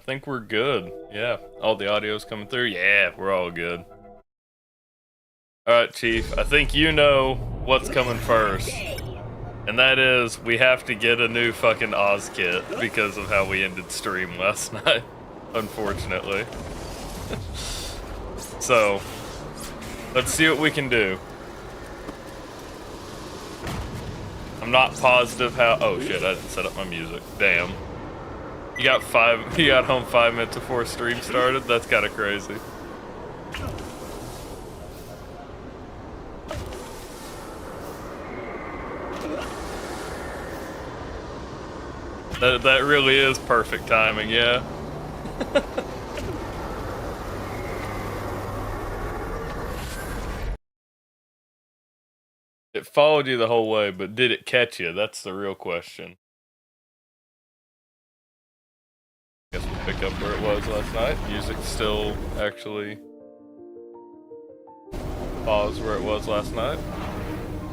think we're good. Yeah, all the audio's coming through. Yeah, we're all good. Alright, Chief, I think you know what's coming first. And that is, we have to get a new fucking Oz kit because of how we ended stream last night, unfortunately. So, let's see what we can do. I'm not positive how— oh shit, I didn't set up my music. Damn. You got home 5 minutes before stream started? That's kinda crazy. That really is perfect timing, yeah. It followed you the whole way, but did it catch you? That's the real question. Guess we'll pick up where it was last night. Music still actually paused where it was last night.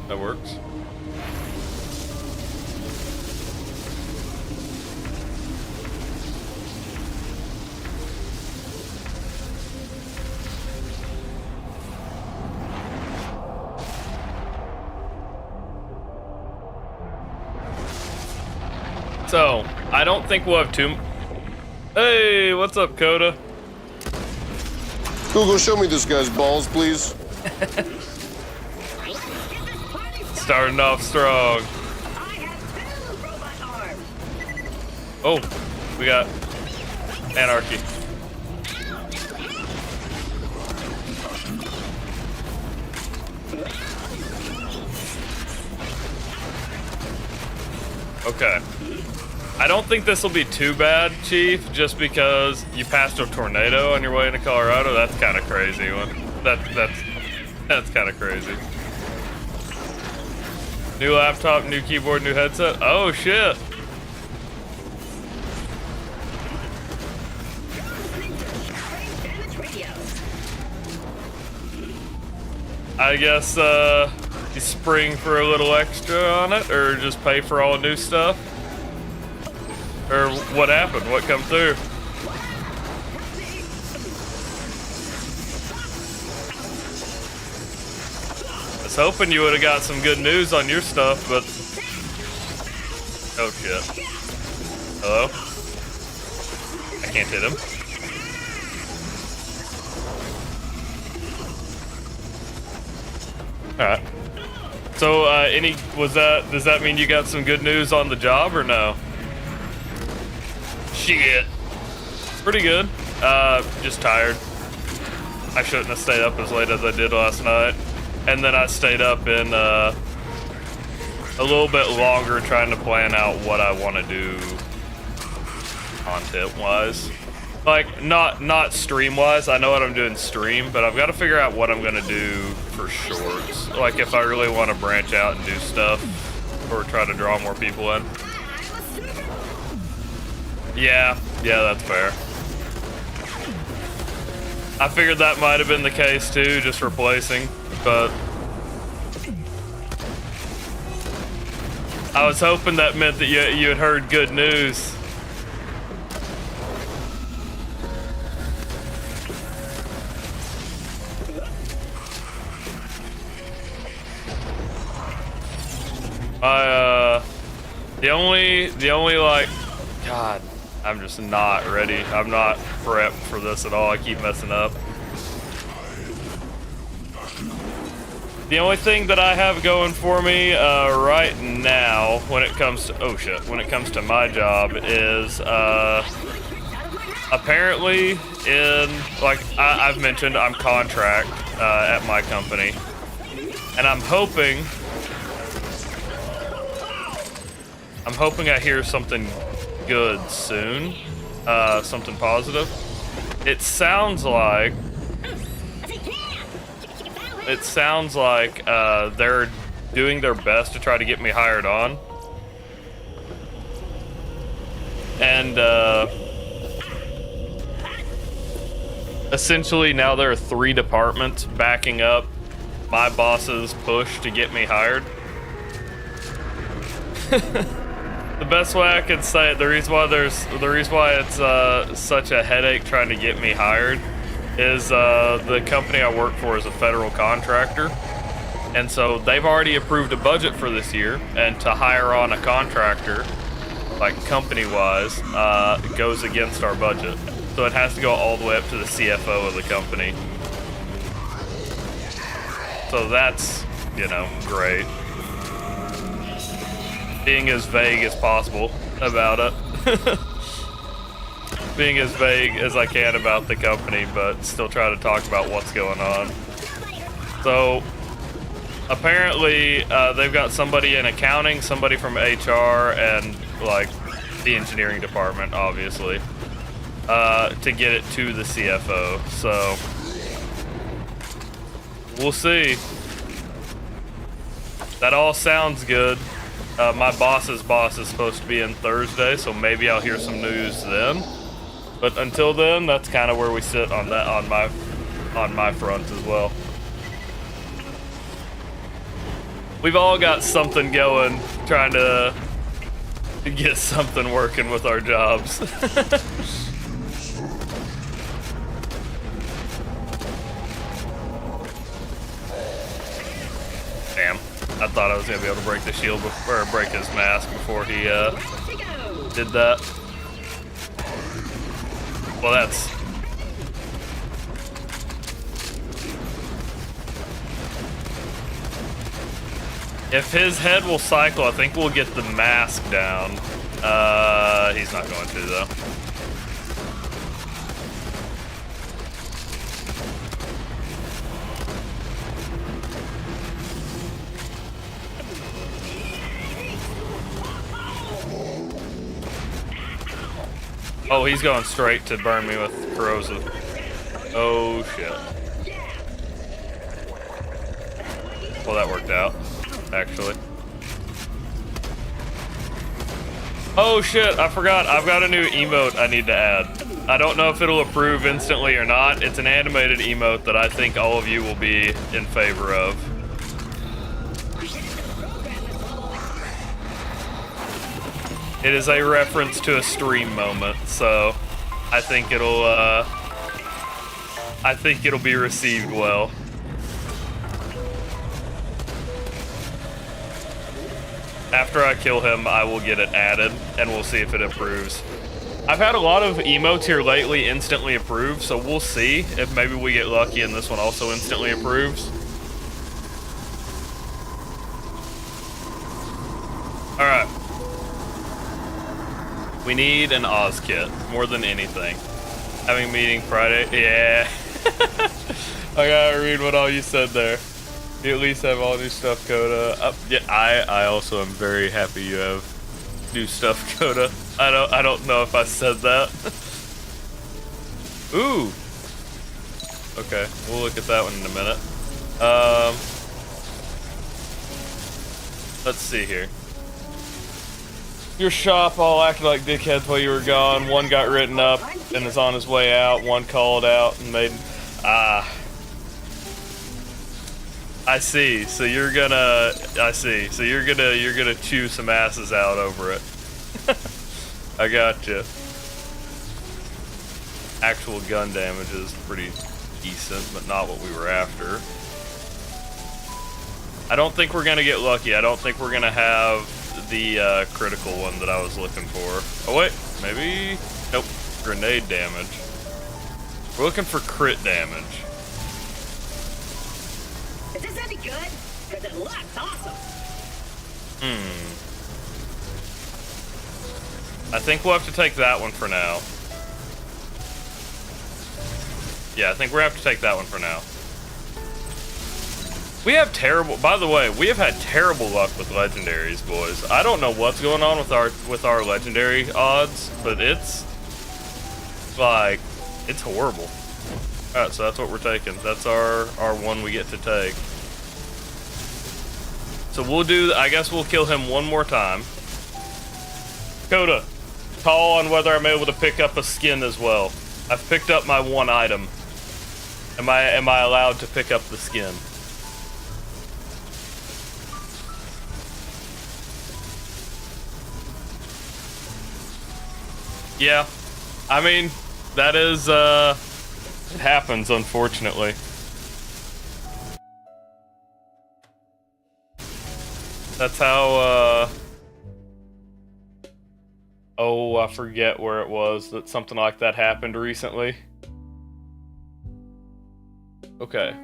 That works. So, I don't think we'll have too— hey, what's up, Coda? Google, show me this guy's balls, please. Starting off strong. Oh, we got anarchy. Okay. I don't think this will be too bad, Chief, just because you passed a tornado on your way into Colorado. That's kind of crazy. That's kind of crazy. New laptop, new keyboard, new headset. Oh shit. I guess you spring for a little extra on it, or just pay for all new stuff? Or what happened? What come through? I was hoping you would have got some good news on your stuff, but— oh shit. Hello? I can't hit him. Alright. So, does that mean you got some good news on the job or no? Shit. Pretty good. Just tired. I shouldn't have stayed up as late as I did last night. And then I stayed up in a little bit longer trying to plan out what I want to do content-wise. Like, not stream-wise. I know what I'm doing stream, but I've got to figure out what I'm going to do for shorts. Like, if I really want to branch out and do stuff or try to draw more people in. Yeah, that's fair. I figured that might have been the case too, just replacing, but I was hoping that meant that you had heard good news. The only like— God, I'm just not ready. I'm not prepped for this at all. I keep messing up. The only thing that I have going for me right now when it comes to— oh shit, when it comes to my job is apparently like I've mentioned, I'm contract at my company, and I'm hoping I hear something good soon, something positive. It sounds like they're doing their best to try to get me hired on, and essentially now there are 3 departments backing up my boss's push to get me hired. The best way I can say it, the reason why it's such a headache trying to get me hired is the company I work for is a federal contractor, and so they've already approved a budget for this year, and to hire on a contractor, like company-wise, goes against our budget. So it has to go all the way up to the CFO of the company. So that's, you know, great. Being as vague as possible about it. Being as vague as I can about the company, but still try to talk about what's going on. So, apparently, they've got somebody in accounting, somebody from HR, and, like, the engineering department, obviously, to get it to the CFO. So, we'll see. That all sounds good. My boss's boss is supposed to be in Thursday, so maybe I'll hear some news then. But until then, that's kind of where we sit on that on my front as well. We've all got something going, trying to get something working with our jobs. Damn. I thought I was gonna be able to break the shield or break his mask before he did that. Well, that's if his head will cycle, I think we'll get the mask down. He's not going to though. Oh, he's going straight to burn me with corrosive. Oh, shit. Well, that worked out, actually. Oh, shit, I forgot. I've got a new emote I need to add. I don't know if it'll approve instantly or not. It's an animated emote that I think all of you will be in favor of. It is a reference to a stream moment, so I think it'll be received well. After I kill him, I will get it added, and we'll see if it approves. I've had a lot of emotes here lately instantly approved, so we'll see if maybe we get lucky and this one also instantly approves. Alright. We need an Oz kit, more than anything. Having a meeting Friday, yeah. I gotta read what all you said there. You at least have all new stuff, Coda. Yeah, I also am very happy you have new stuff, Coda. I don't know if I said that. Ooh. Okay, we'll look at that one in a minute. Let's see here. Your shop all acted like dickheads while you were gone. One got written up and is on his way out. One called out and made... I see. So you're gonna... I see. So you're gonna chew some asses out over it. I gotcha. Actual gun damage is pretty decent, but not what we were after. I don't think we're gonna get lucky. I don't think we're gonna have the critical one that I was looking for. Oh wait, maybe... Nope. Grenade damage. We're looking for crit damage. Is this any good? Because it looks awesome. I think we'll have to take that one for now. Yeah, I think we'll have to take that one for now. We have terrible... By the way, we have had terrible luck with legendaries, boys. I don't know what's going on with our legendary odds, but it's... like... it's horrible. Alright, so that's what we're taking. That's our one we get to take. So we'll do... I guess we'll kill him one more time. Coda, call on whether I'm able to pick up a skin as well. I've picked up my one item. Am I allowed to pick up the skin? Yeah. I mean, that is, it happens, unfortunately. That's how, oh, I forget where it was that something like that happened recently. Okay.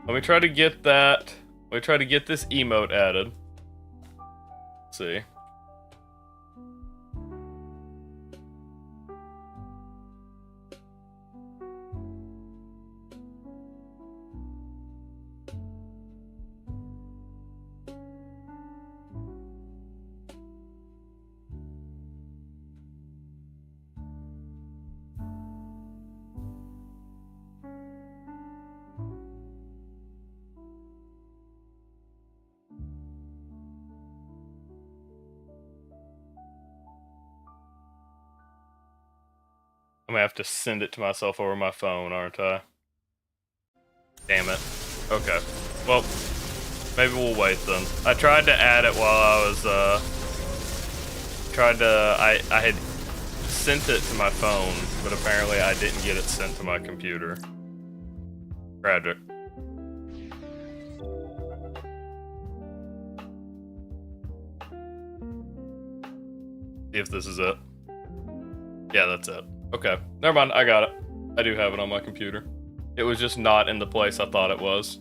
Let me try to get that. Let me try to get this emote added. Let's see. I'm gonna have to send it to myself over my phone, aren't I? Damn it. Okay. Well, maybe we'll wait then. I tried to add it while I was, I had sent it to my phone, but apparently I didn't get it sent to my computer. Tragic. See if this is it. Yeah, that's it. Okay, never mind, I got it. I do have it on my computer. It was just not in the place I thought it was.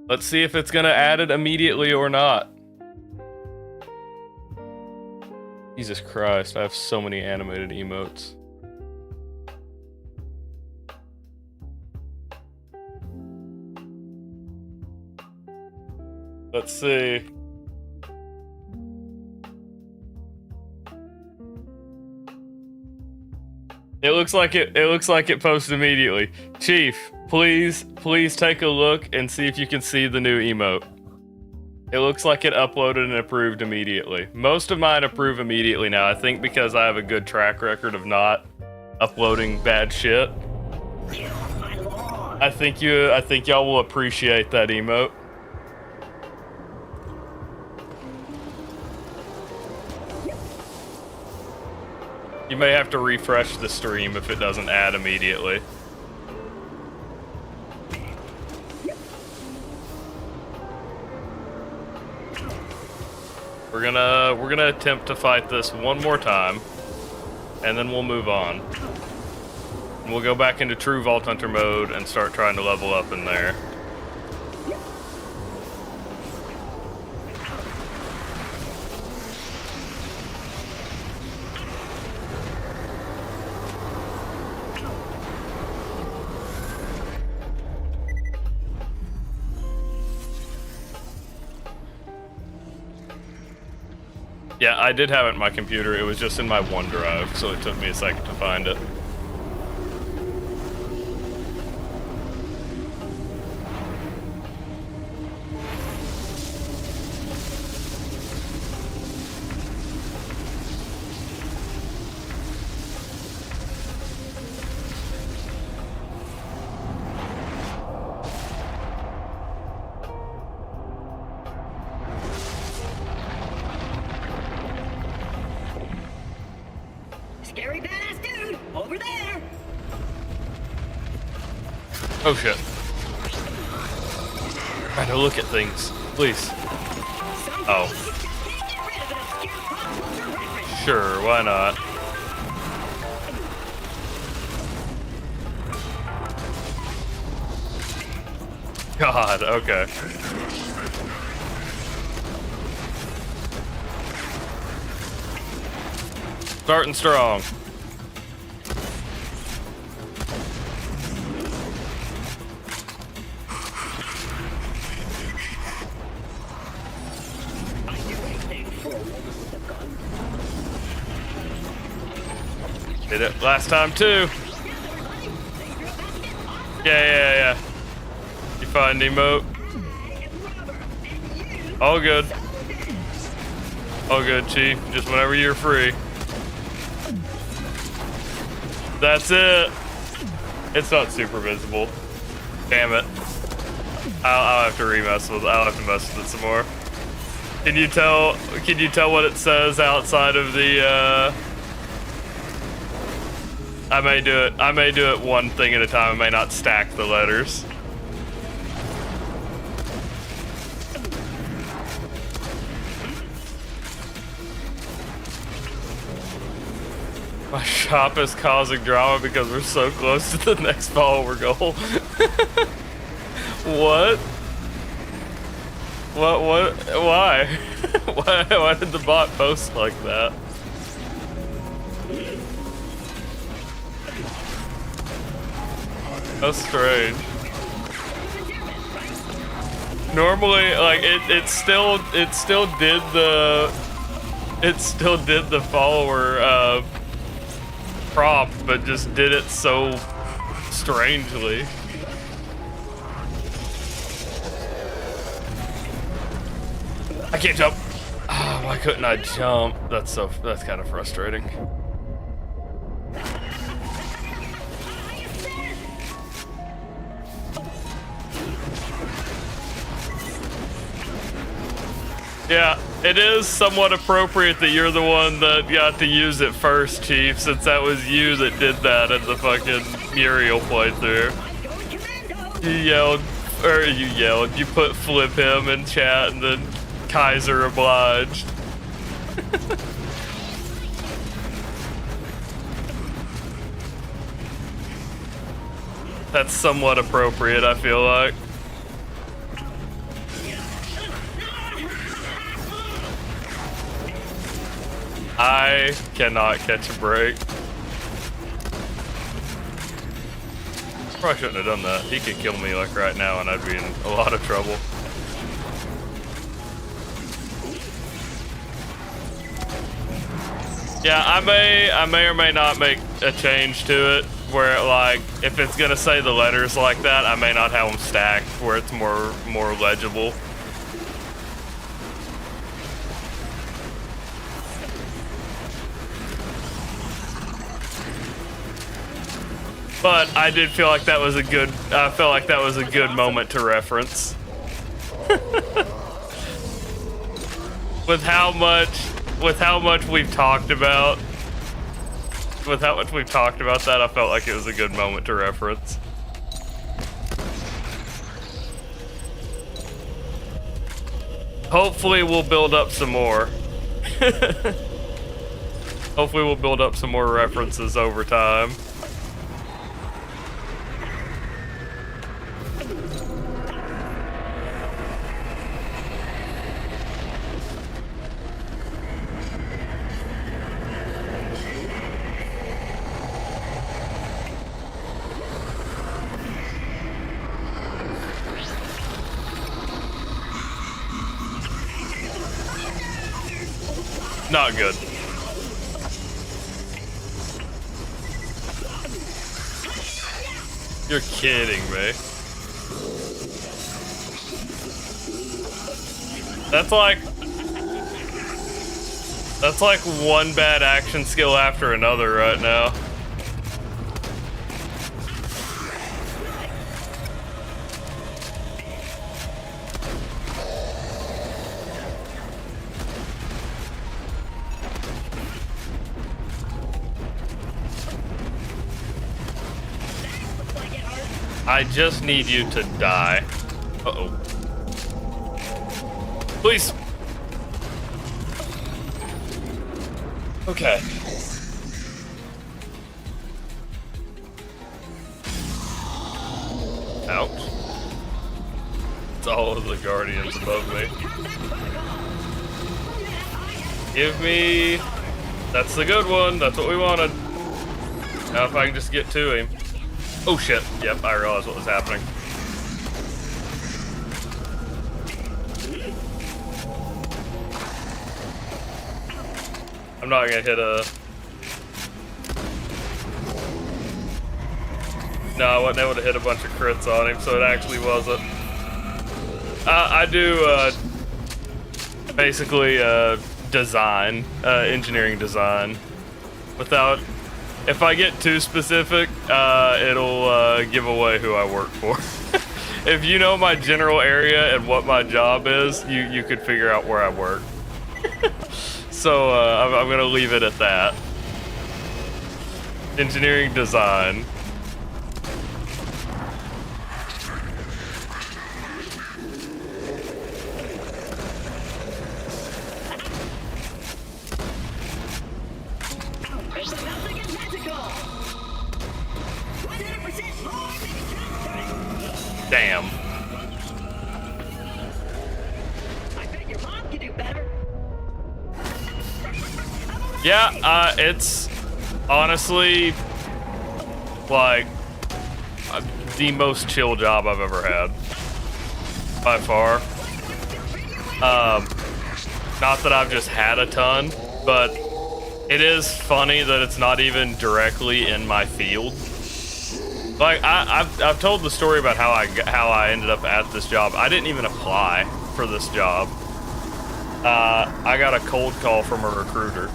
Let's see if it's gonna add it immediately or not. Jesus Christ, I have so many animated emotes. Let's see. It looks like it posted immediately. Chief, please take a look and see if you can see the new emote. It looks like it uploaded and approved immediately. Most of mine approve immediately now, I think because I have a good track record of not uploading bad shit. I think y'all will appreciate that emote. You may have to refresh the stream if it doesn't add immediately. We're gonna attempt to fight this one more time, and then we'll move on. And we'll go back into true Vault Hunter mode and start trying to level up in there. Yeah, I did have it in my computer. It was just in my OneDrive, so it took me a second to find it. Scary badass dude, over there. Oh shit. Trying to look at things, please. Oh. Sure, why not? God, okay. Starting strong. Did it last time too. Yeah. You find emote? All good. All good, Chief. Just whenever you're free. That's it. It's not super visible. Damn it. I'll have to mess with it some more. Can you tell what it says outside of the I may do it one thing at a time. I may not stack the letters. My shop is causing drama because we're so close to the next follower goal. What? What? Why? Why did the bot post like that? That's strange. Normally, like it still did the follower prompt, but just did it so strangely. I can't jump. Oh, why couldn't I jump? That's kind of frustrating. Yeah, it is somewhat appropriate that you're the one that got to use it first, Chief, since that was you that did that in the fucking Muriel playthrough. You put flip him in chat and then Kaiser obliged. That's somewhat appropriate, I feel like. I cannot catch a break. Probably shouldn't have done that. He could kill me like right now and I'd be in a lot of trouble. Yeah, I may or may not make a change to it where, like, if it's gonna say the letters like that, I may not have them stacked where it's more legible. But I did feel like that was a good. I felt like that was a good moment to reference. With how much we've talked about, that, I felt like it was a good moment to reference. Hopefully, we'll build up some more. Hopefully, we'll build up some more references over time. Not good. You're kidding me. That's like one bad action skill after another right now. I just need you to die. Uh-oh. Please. Okay. Ouch. It's all of the guardians above me. Give me... That's the good one. That's what we wanted. Now if I can just get to him. Oh shit, yep, I realized what was happening. I'm not gonna hit a... No, I wasn't able to hit a bunch of crits on him, so it actually wasn't. I do, basically, design, engineering design. Without... If I get too specific, it'll give away who I work for. if you know my general area and what my job is, you could figure out where I work. So I'm gonna leave it at that. Engineering design. It's about to get magical. 100% more manufacturing. Damn. I bet your mom can do better. Yeah, it's honestly like the most chill job I've ever had by far. Not that I've just had a ton, but it is funny that it's not even directly in my field. Like I've told the story about how I ended up at this job. I didn't even apply for this job. I got a cold call from a recruiter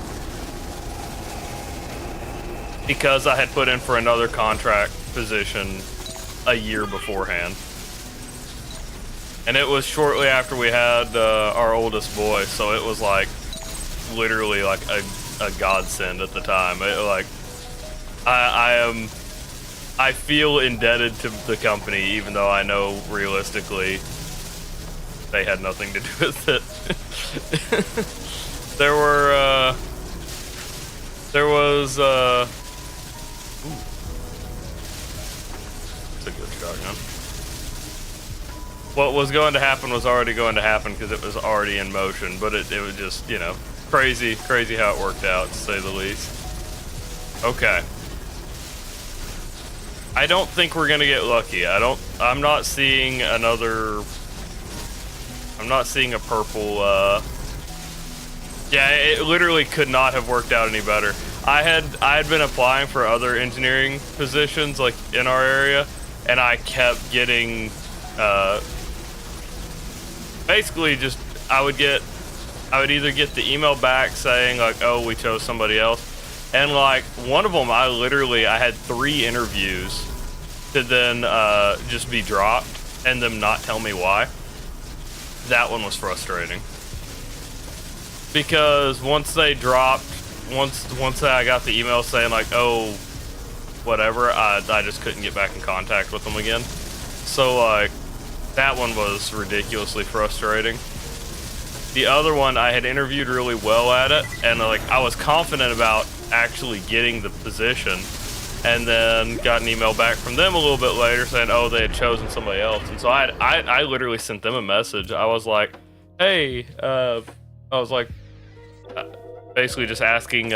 because I had put in for another contract position a year beforehand. And it was shortly after we had our oldest boy, so it was like literally like a godsend at the time. I feel indebted to the company, even though I know realistically they had nothing to do with it. There was ooh, it's a good shotgun. What was going to happen was already going to happen because it was already in motion, but it was just, you know, crazy how it worked out, to say the least. Okay. I don't think we're gonna get lucky. I'm not seeing a purple, yeah, it literally could not have worked out any better. I had been applying for other engineering positions, like, in our area, and I kept getting, basically just, I would either get the email back saying, like, oh, we chose somebody else, and, like, one of them, I had 3 interviews to then, just be dropped, and them not tell me why. That one was frustrating. Because once I got the email saying, like, oh, whatever, I just couldn't get back in contact with them again. So, like, that one was ridiculously frustrating. The other one, I had interviewed really well at it, and, like, I was confident about actually getting the position, and then got an email back from them a little bit later saying, oh, they had chosen somebody else. And so I literally sent them a message. I was like, hey, basically just asking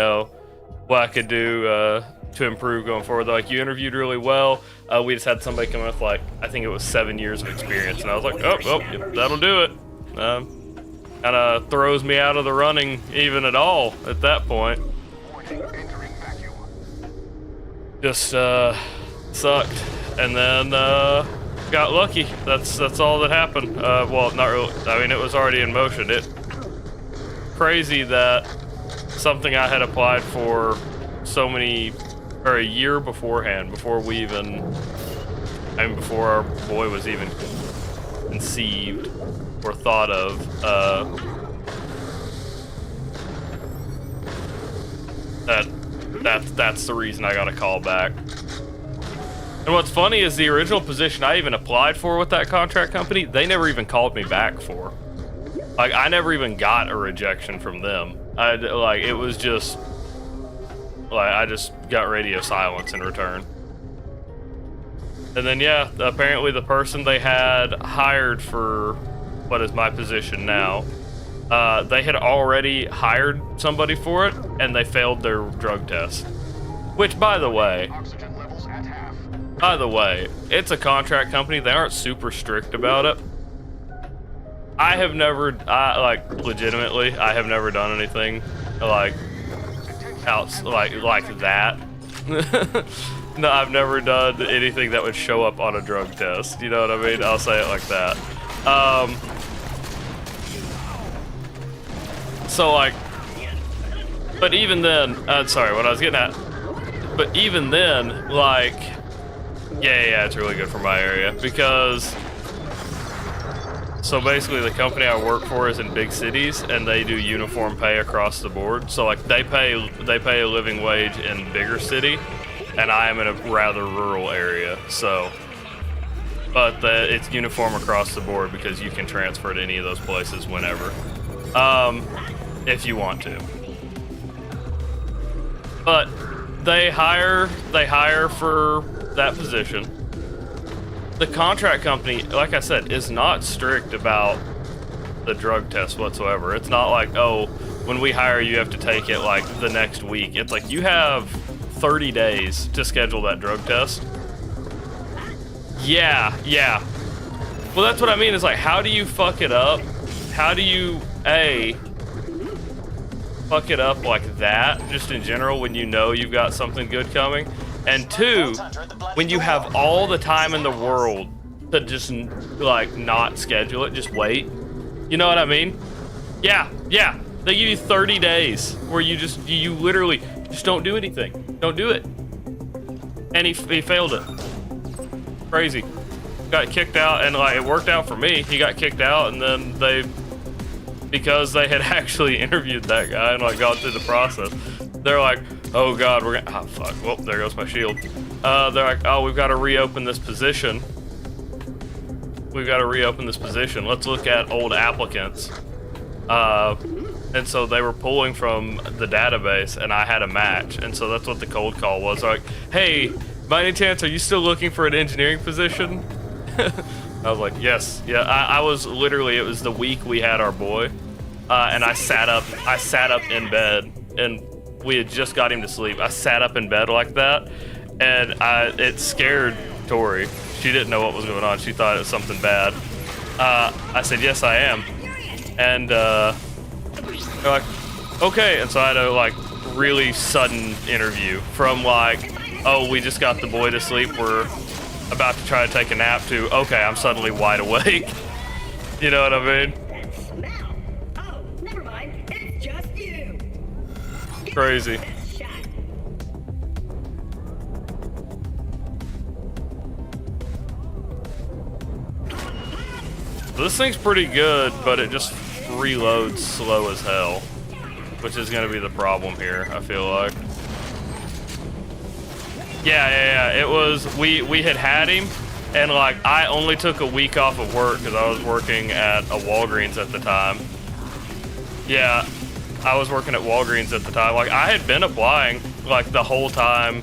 what I could do to improve going forward. They're like, you interviewed really well. We just had somebody come with, like, I think it was 7 years of experience. And I was like, oh, yep, that'll do it. Kind of throws me out of the running even at all at that point. Just sucked. And then got lucky. That's all that happened. Well, not really. I mean, it was already in motion. Crazy that something I had applied for a year beforehand, before our boy was even conceived or thought of, that's the reason I got a call back. And what's funny is the original position I even applied for with that contract company, they never even called me back for. Like, I never even got a rejection from them. It was just, like, I just got radio silence in return. And then, yeah, apparently the person they had hired for what is my position now, they had already hired somebody for it, and they failed their drug test. Which, by the way, it's a contract company. They aren't super strict about it. I have never done anything like that. No, I've never done anything that would show up on a drug test. You know what I mean? I'll say it like that. So, like, but even then, sorry, what I was getting at, but even then, like, yeah, it's really good for my area, because So basically, the company I work for is in big cities, and they do uniform pay across the board. So like they pay a living wage in bigger city, and I am in a rather rural area. So, but it's uniform across the board because you can transfer to any of those places whenever, if you want to. But they hire for that position. The contract company, like I said, is not strict about the drug test whatsoever. It's not like, oh, when we hire you have to take it like the next week. It's like you have 30 days to schedule that drug test. Yeah. Well, that's what I mean. Is like, how do you fuck it up? How do you, fuck it up like that, just in general, when you know you've got something good coming? And two, when you have all the time in the world to just, like, not schedule it, just wait. You know what I mean? Yeah. They give you 30 days where you literally just don't do anything. Don't do it. And he failed it. Crazy. Got kicked out, and, like, it worked out for me. He got kicked out, and then because they had actually interviewed that guy and, like, gone through the process, they're like, oh god, we're gonna, oh fuck, well, there goes my shield. They're like, oh, we've got to reopen this position. Let's look at old applicants. And so they were pulling from the database, and I had a match, and so that's what the cold call was. They're like, hey, by any chance, are you still looking for an engineering position? I was like, yes. Yeah, I was literally, it was the week we had our boy, and I sat up in bed, and we had just got him to sleep. I sat up in bed like that, and it scared Tori. She didn't know what was going on. She thought it was something bad. I said, yes, I am. And they're like, okay. And so I had a like really sudden interview from like, oh, we just got the boy to sleep. We're about to try to take a nap to, okay, I'm suddenly wide awake. You know what I mean? Smell. Oh, never mind. It's just you. Crazy. This thing's pretty good, but it just reloads slow as hell, which is gonna be the problem here, I feel like. Yeah. It was, we had him, and like, I only took a week off of work because I was working at a Walgreens at the time. Yeah, I was working at Walgreens at the time. Like, I had been applying, like, the whole time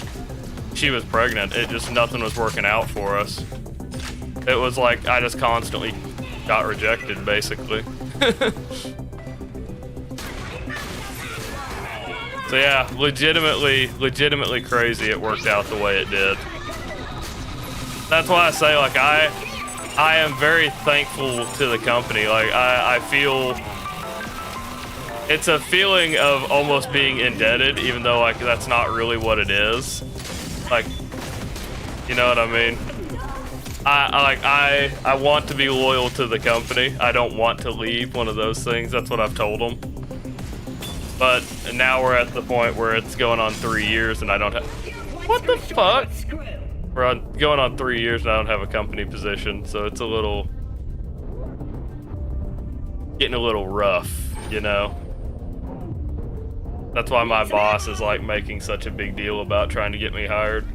she was pregnant. It just, nothing was working out for us. It was like, I just constantly got rejected, basically. So yeah, legitimately crazy it worked out the way it did. That's why I say, like, I am very thankful to the company. Like, I feel, it's a feeling of almost being indebted, even though, like, that's not really what it is. Like, you know what I mean? I want to be loyal to the company. I don't want to leave, one of those things. That's what I've told them. But now we're at the point where it's going on 3 years and I don't have... What the fuck? We're going on 3 years and I don't have a company position, so it's a little... getting a little rough, you know? That's why my boss is, like, making such a big deal about trying to get me hired.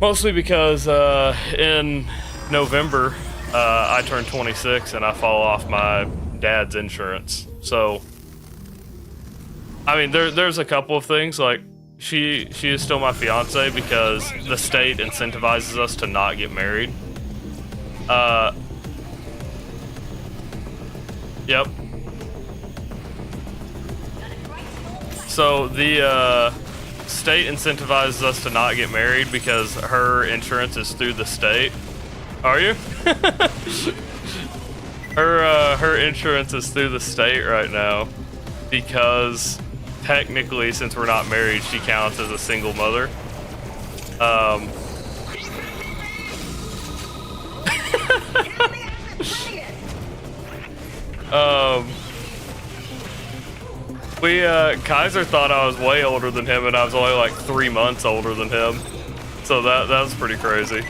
Mostly because in November, I turned 26 and I fall off my dad's insurance. So, I mean, there's a couple of things. Like, she is still my fiance because the state incentivizes us to not get married. Yep. So the state incentivizes us to not get married because her insurance is through the state. Are you? Her insurance is through the state right now because technically, since we're not married, she counts as a single mother. Kaiser thought I was way older than him, and I was only like 3 months older than him. So that was pretty crazy.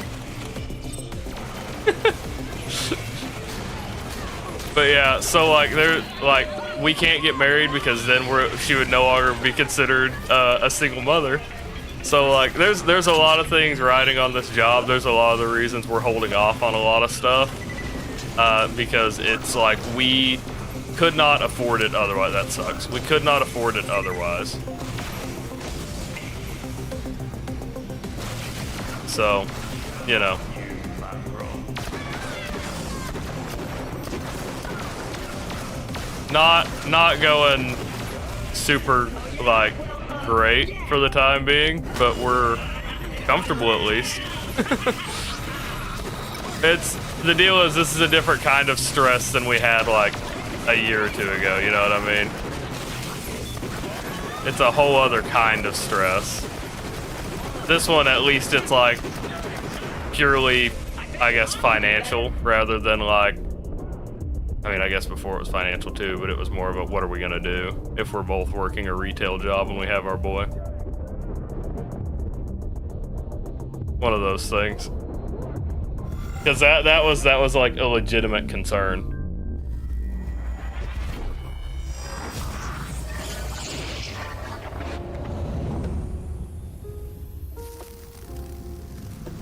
But yeah, so like we can't get married because then she would no longer be considered a single mother. So like there's a lot of things riding on this job. There's a lot of the reasons we're holding off on a lot of stuff because it's like we could not afford it otherwise. That sucks. We could not afford it otherwise. So, you know. Not going super like great for the time being, but we're comfortable at least. The deal is this is a different kind of stress than we had like a year or two ago, you know what I mean? It's a whole other kind of stress. This one at least it's like purely, I guess, financial rather than like, I mean, I guess before it was financial too, but it was more of a what are we gonna do if we're both working a retail job and we have our boy. One of those things. Because that was like a legitimate concern.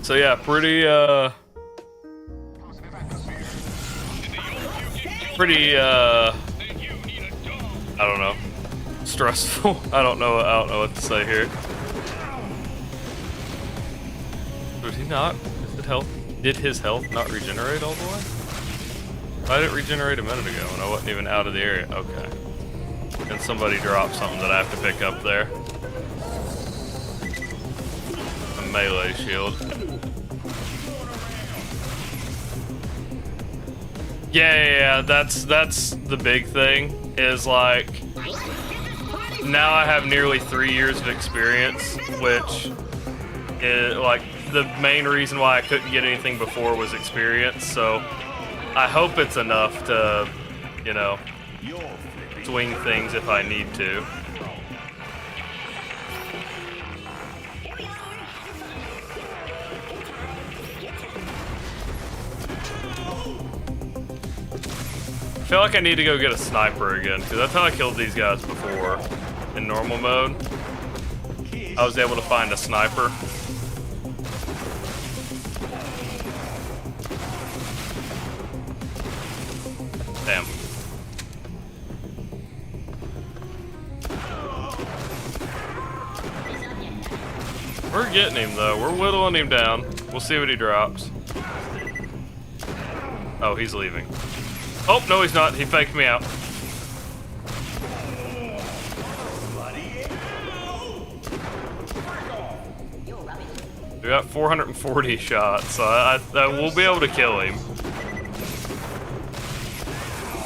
So yeah, pretty I don't know, stressful. I don't know what to say here. Did he not? Did his health not regenerate all the way? I didn't regenerate a minute ago and I wasn't even out of the area. Okay. And somebody dropped something that I have to pick up there. A melee shield. Yeah, that's the big thing, is like, now I have nearly 3 years of experience, which is like, the main reason why I couldn't get anything before was experience, so I hope it's enough to, you know, swing things if I need to. I feel like I need to go get a sniper again, because that's how I killed these guys before. In normal mode, I was able to find a sniper. Damn. We're getting him though, we're whittling him down. We'll see what he drops. Oh, he's leaving. Oh, no he's not, he faked me out. We got 440 shots, so I we'll be able to kill him.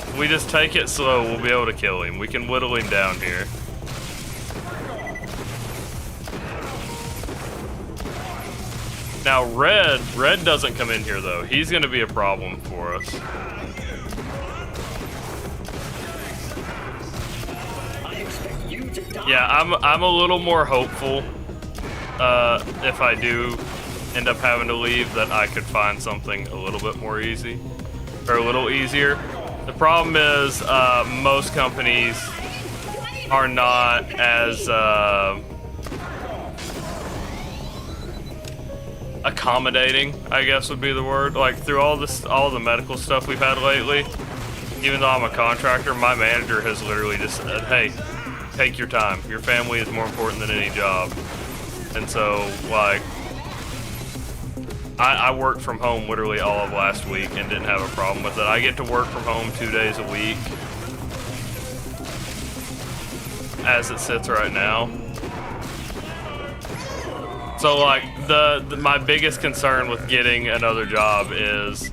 If we just take it slow, we'll be able to kill him. We can whittle him down here. Now Red doesn't come in here though. He's gonna be a problem for us. Yeah, I'm a little more hopeful if I do end up having to leave that I could find something a little bit more easy, or a little easier. The problem is most companies are not as accommodating, I guess would be the word. Like through all the medical stuff we've had lately, even though I'm a contractor, my manager has literally just said, hey, take your time. Your family is more important than any job. And so, like, I worked from home literally all of last week and didn't have a problem with it. I get to work from home 2 days a week as it sits right now. So, like, my biggest concern with getting another job is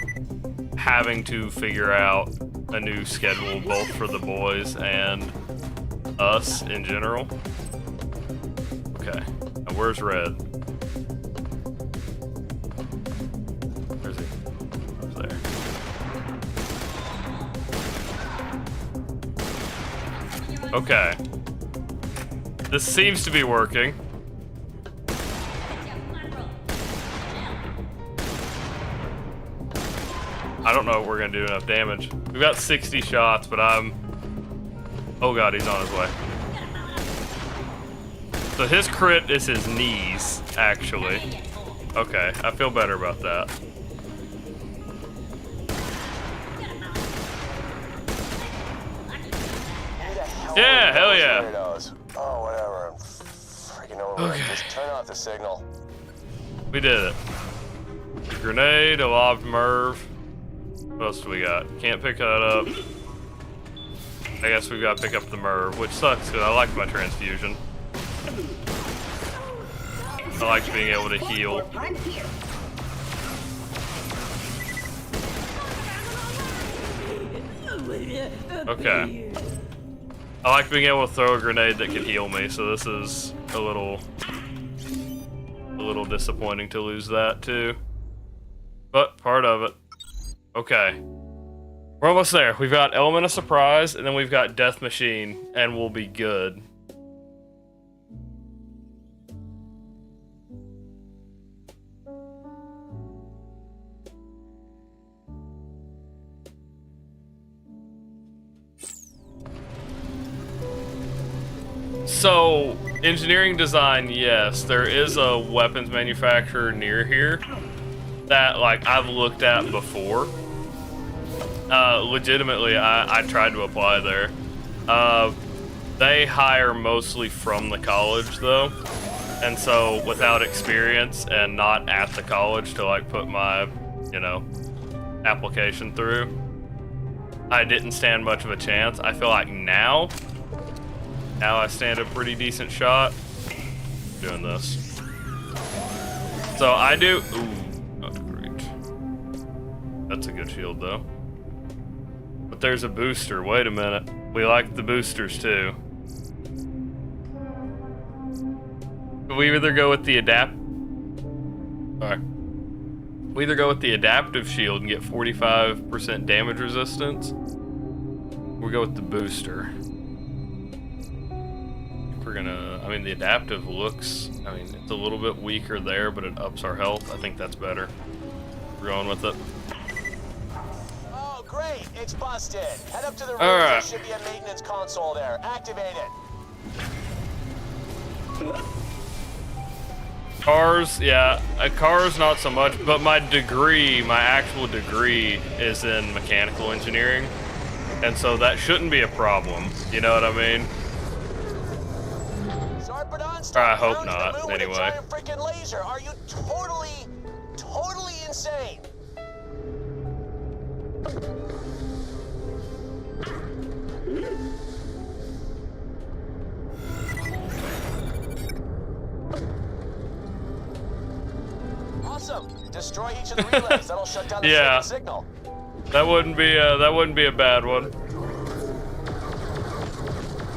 having to figure out a new schedule, both for the boys and us in general. Okay, now where's Red? Where's he? Over there. Okay. This seems to be working. I don't know if we're gonna do enough damage. We've got 60 shots, but I'm... Oh god, he's on his way. So his crit is his knees, actually. Okay, I feel better about that. Yeah, hell yeah. Oh, whatever. I'm freaking over it. Just turn off the signal. We did it. Grenade, a lobbed Merv. What else do we got? Can't pick that up. I guess we've got to pick up the Merv, which sucks because I like my transfusion. I like being able to heal. Okay. I like being able to throw a grenade that can heal me, so this is a little disappointing to lose that too. But part of it. Okay. We're almost there. We've got Element of Surprise, and then we've got Death Machine, and we'll be good. So, engineering design, yes, there is a weapons manufacturer near here that, like, I've looked at before. Legitimately, I tried to apply there. They hire mostly from the college, though, and so without experience and not at the college to, like, put my, you know, application through, I didn't stand much of a chance. I feel like now I stand a pretty decent shot doing this. So I do. Ooh, not great. That's a good shield though. But there's a booster. Wait a minute. We like the boosters too. We either go with the We either go with the adaptive shield and get 45% damage resistance, or we go with the booster. We're gonna, I mean, the adaptive looks, I mean, it's a little bit weaker there, but it ups our health. I think that's better. We're going with it. Oh, great. It's busted. Head up to the roof. All right. There should be a maintenance console there. Activate it. Cars, yeah, cars not so much, but my degree, my actual degree is in mechanical engineering, and so that shouldn't be a problem. You know what I mean? Or I hope not, anyway. Freaking laser. Are you totally insane? Awesome. Destroy each of the relays. That'll shut down the Yeah. signal. That wouldn't be a bad one.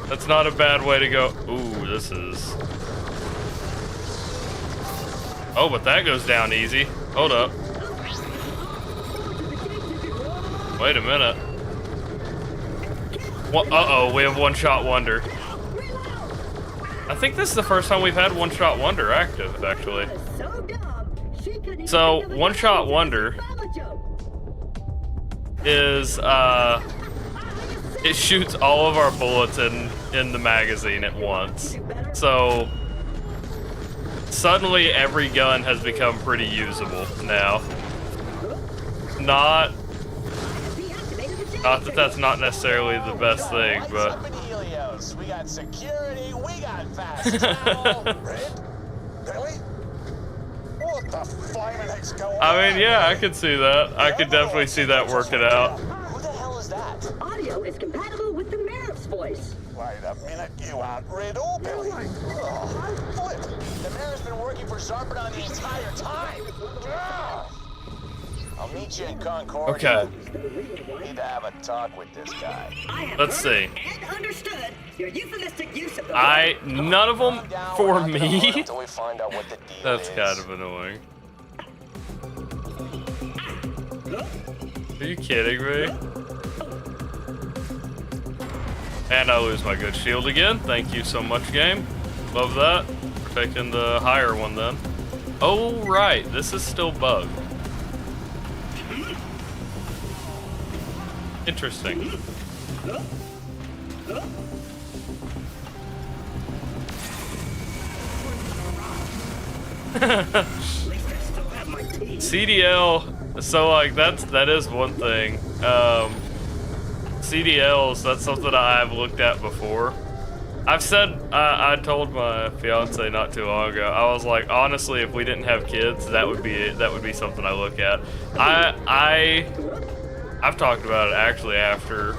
That's not a bad way to go. Ooh, this is. Oh, but that goes down easy. Hold up. Wait a minute. Uh-oh, we have one-shot wonder. I think this is the first time we've had one-shot wonder active, actually. So, one-shot wonder is, it shoots all of our bullets in the magazine at once. So, suddenly every gun has become pretty usable now. Not that that's not necessarily the best thing, but... We got security, we got fast travel. Really? What the flaming heck's going on? I mean, yeah, I could see that. I could definitely see that working out. Who the hell is that? Audio is compatible with the mayor's voice. Wait a minute, you outright Billy. Oh, flip. The mayor's been working for Zarpedon the entire time. I'll meet you in Concord. Okay. Need to have a talk with this guy. Let's see. And understood your euphemistic use of the None of them for me. Until we find out what the deal That's is. kind of annoying. Are you kidding me? And I lose my good shield again. Thank you so much, game. Love that. We're taking the higher one then. Oh, right. This is still bugged. Interesting. CDL, so like that is one thing. CDLs, that's something I've looked at before. I've said, I told my fiance not too long ago, I was like, honestly, if we didn't have kids, that would be something I look at. I've talked about it actually after.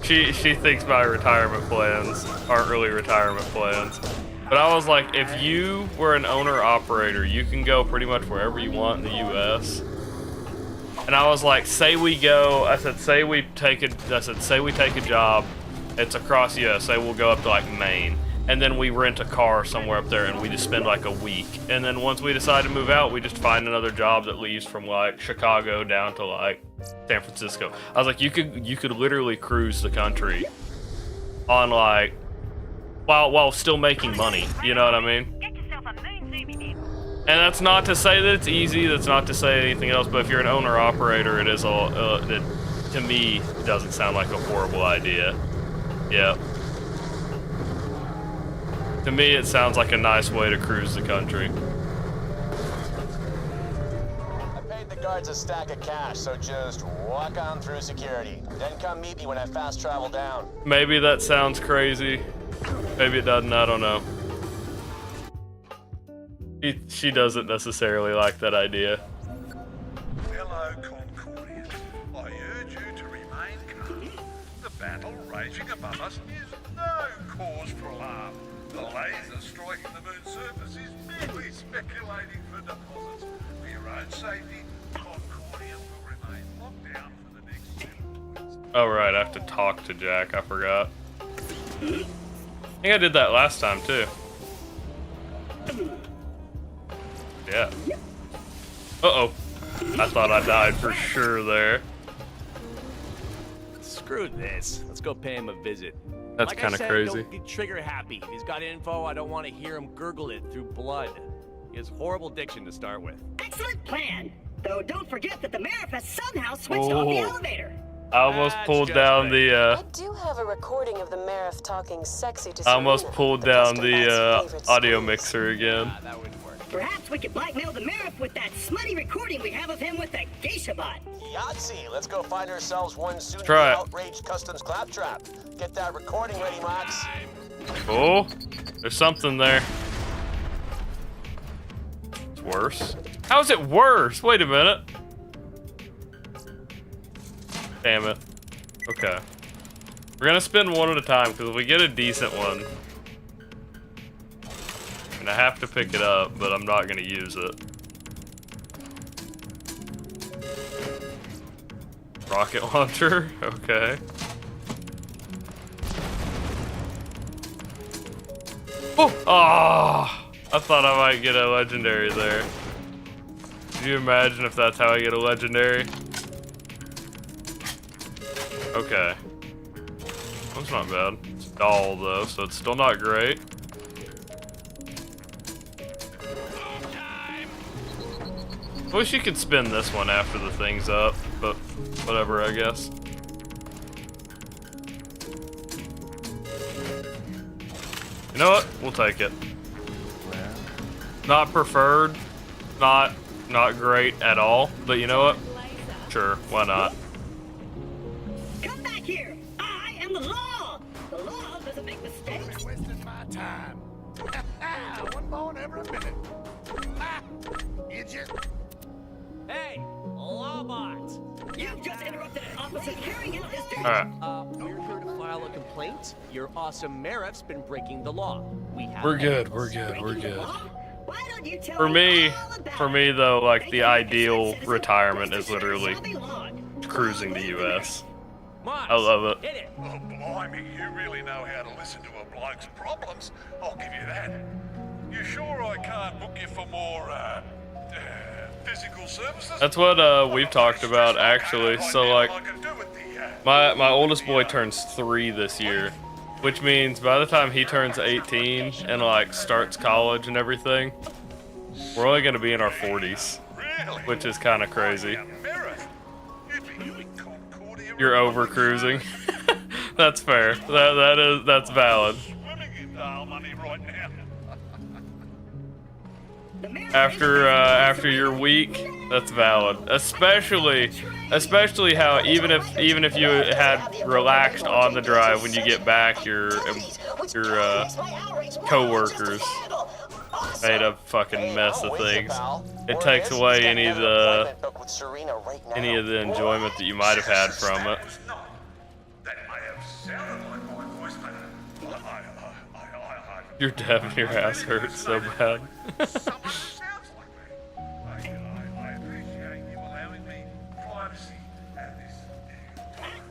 She thinks my retirement plans aren't really retirement plans. But I was like, if you were an owner-operator, you can go pretty much wherever you want in the U.S. And I was like, say we take a job, it's across the U.S., say we'll go up to like Maine, and then we rent a car somewhere up there and we just spend like a week. And then once we decide to move out, we just find another job that leaves from like Chicago down to like San Francisco. I was like, you could literally cruise the country on like, while still making money, you know what I mean? And that's not to say that it's easy, that's not to say anything else, but if you're an owner-operator, it is to me, it doesn't sound like a horrible idea. Yeah. To me, it sounds like a nice way to cruise the country. I paid the guards a stack of cash, so just walk on through security. Then come meet me when I fast travel down. Maybe that sounds crazy. Maybe it doesn't, I don't know. She doesn't necessarily like that idea. Hello, Concordian. I urge you to remain calm. The battle raging above us is no cause for alarm. The laser striking the moon's surface is merely speculating for deposits. For your own safety, Concordian will remain locked down for the next 7 weeks. Oh right, I have to talk to Jack, I forgot. I think I did that last time too. Yeah. Uh-oh. I thought I died for sure there. Screw this. Let's go pay him a visit. That's like kind of I said, crazy. Don't get trigger happy. If he's got info, I don't want to hear him gurgle it through blood. He has horrible diction to start with. Excellent plan. Though don't forget that the mayor has somehow switched off the elevator. I almost That's pulled just down great. the I do have a recording of the Marif talking sexy to I almost Serena, pulled the down Dustin the Bat's favorite audio squeeze. mixer again. That wouldn't work. Perhaps we could blackmail the mayor with that smutty recording we have of him with the geisha bot. Yahtzee, let's go find ourselves one soon to be try it. outraged customs claptrap. Get that recording ready, Max. Oh, there's something there. It's worse. How is it worse? Wait a minute. Damn it. Okay. We're gonna spin one at a time because if we get a decent one, and I have to pick it up, but I'm not gonna use it. Rocket launcher, okay. Oh! Ah! I thought I might get a legendary there. Could you imagine if that's how I get a legendary? Okay. That's not bad. It's dull though, so it's still not great. I wish you could spin this one after the thing's up, but whatever, I guess. You know what? We'll take it. Not preferred, not great at all, but you know what? Sure, why not? Come back here! I am the law! The law doesn't make mistakes. Wasting my time. One more every minute. Ah, idiot. Hey, Lawbot! You've just interrupted an officer carrying out his duty. Alright. We're here to file a complaint. Your awesome Marif's been breaking the law. We have We're good, evidence. we're good. Why don't you tell For me all about it? though, like Thank the you for your ideal citizen. retirement Mr. is literally Shall be laud. cruising the US. Moss, I love it. Hit it. Oh, blimey, you really know how to listen to a bloke's problems. I'll give you that. You sure I can't book you for more, physical services? That's what we've talked about actually. So like my oldest boy turns 3 this year, which means by the time he turns 18 and like starts college and everything, we're only gonna be in our 40s, Really? which is kind of crazy. You'd be doing Concordia You're over cruising. That's fair. That's valid. Swimming in Dale money right now. After your week, that's valid. Especially how even if you had relaxed on the drive, when you get back, your coworkers made a fucking mess of things. It takes away any of the enjoyment that you might have had from it. It's not. That may have sounded like my voice, but I You're deaf and your ass hurts so bad. someone who sounds like me. I appreciate you allowing me privacy at this time.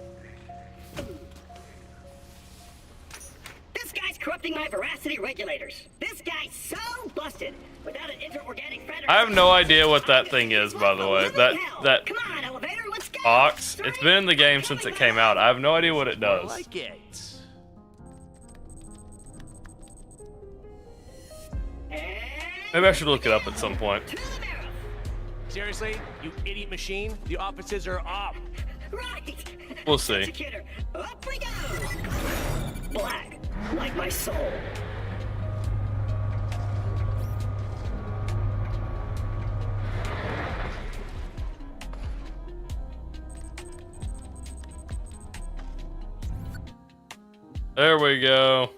This guy's corrupting my veracity regulators. This guy's so busted. Without an interorganic federation. I have no idea what that thing is, by the way. That Come on, elevator, let's go. box. It's been in the game since it came out. I have no idea what it I does. like it. Maybe I should look it up at some point. Seriously, you idiot machine? The offices are up. Right. We'll see. Executor, up we go. Black, like my soul. There we go.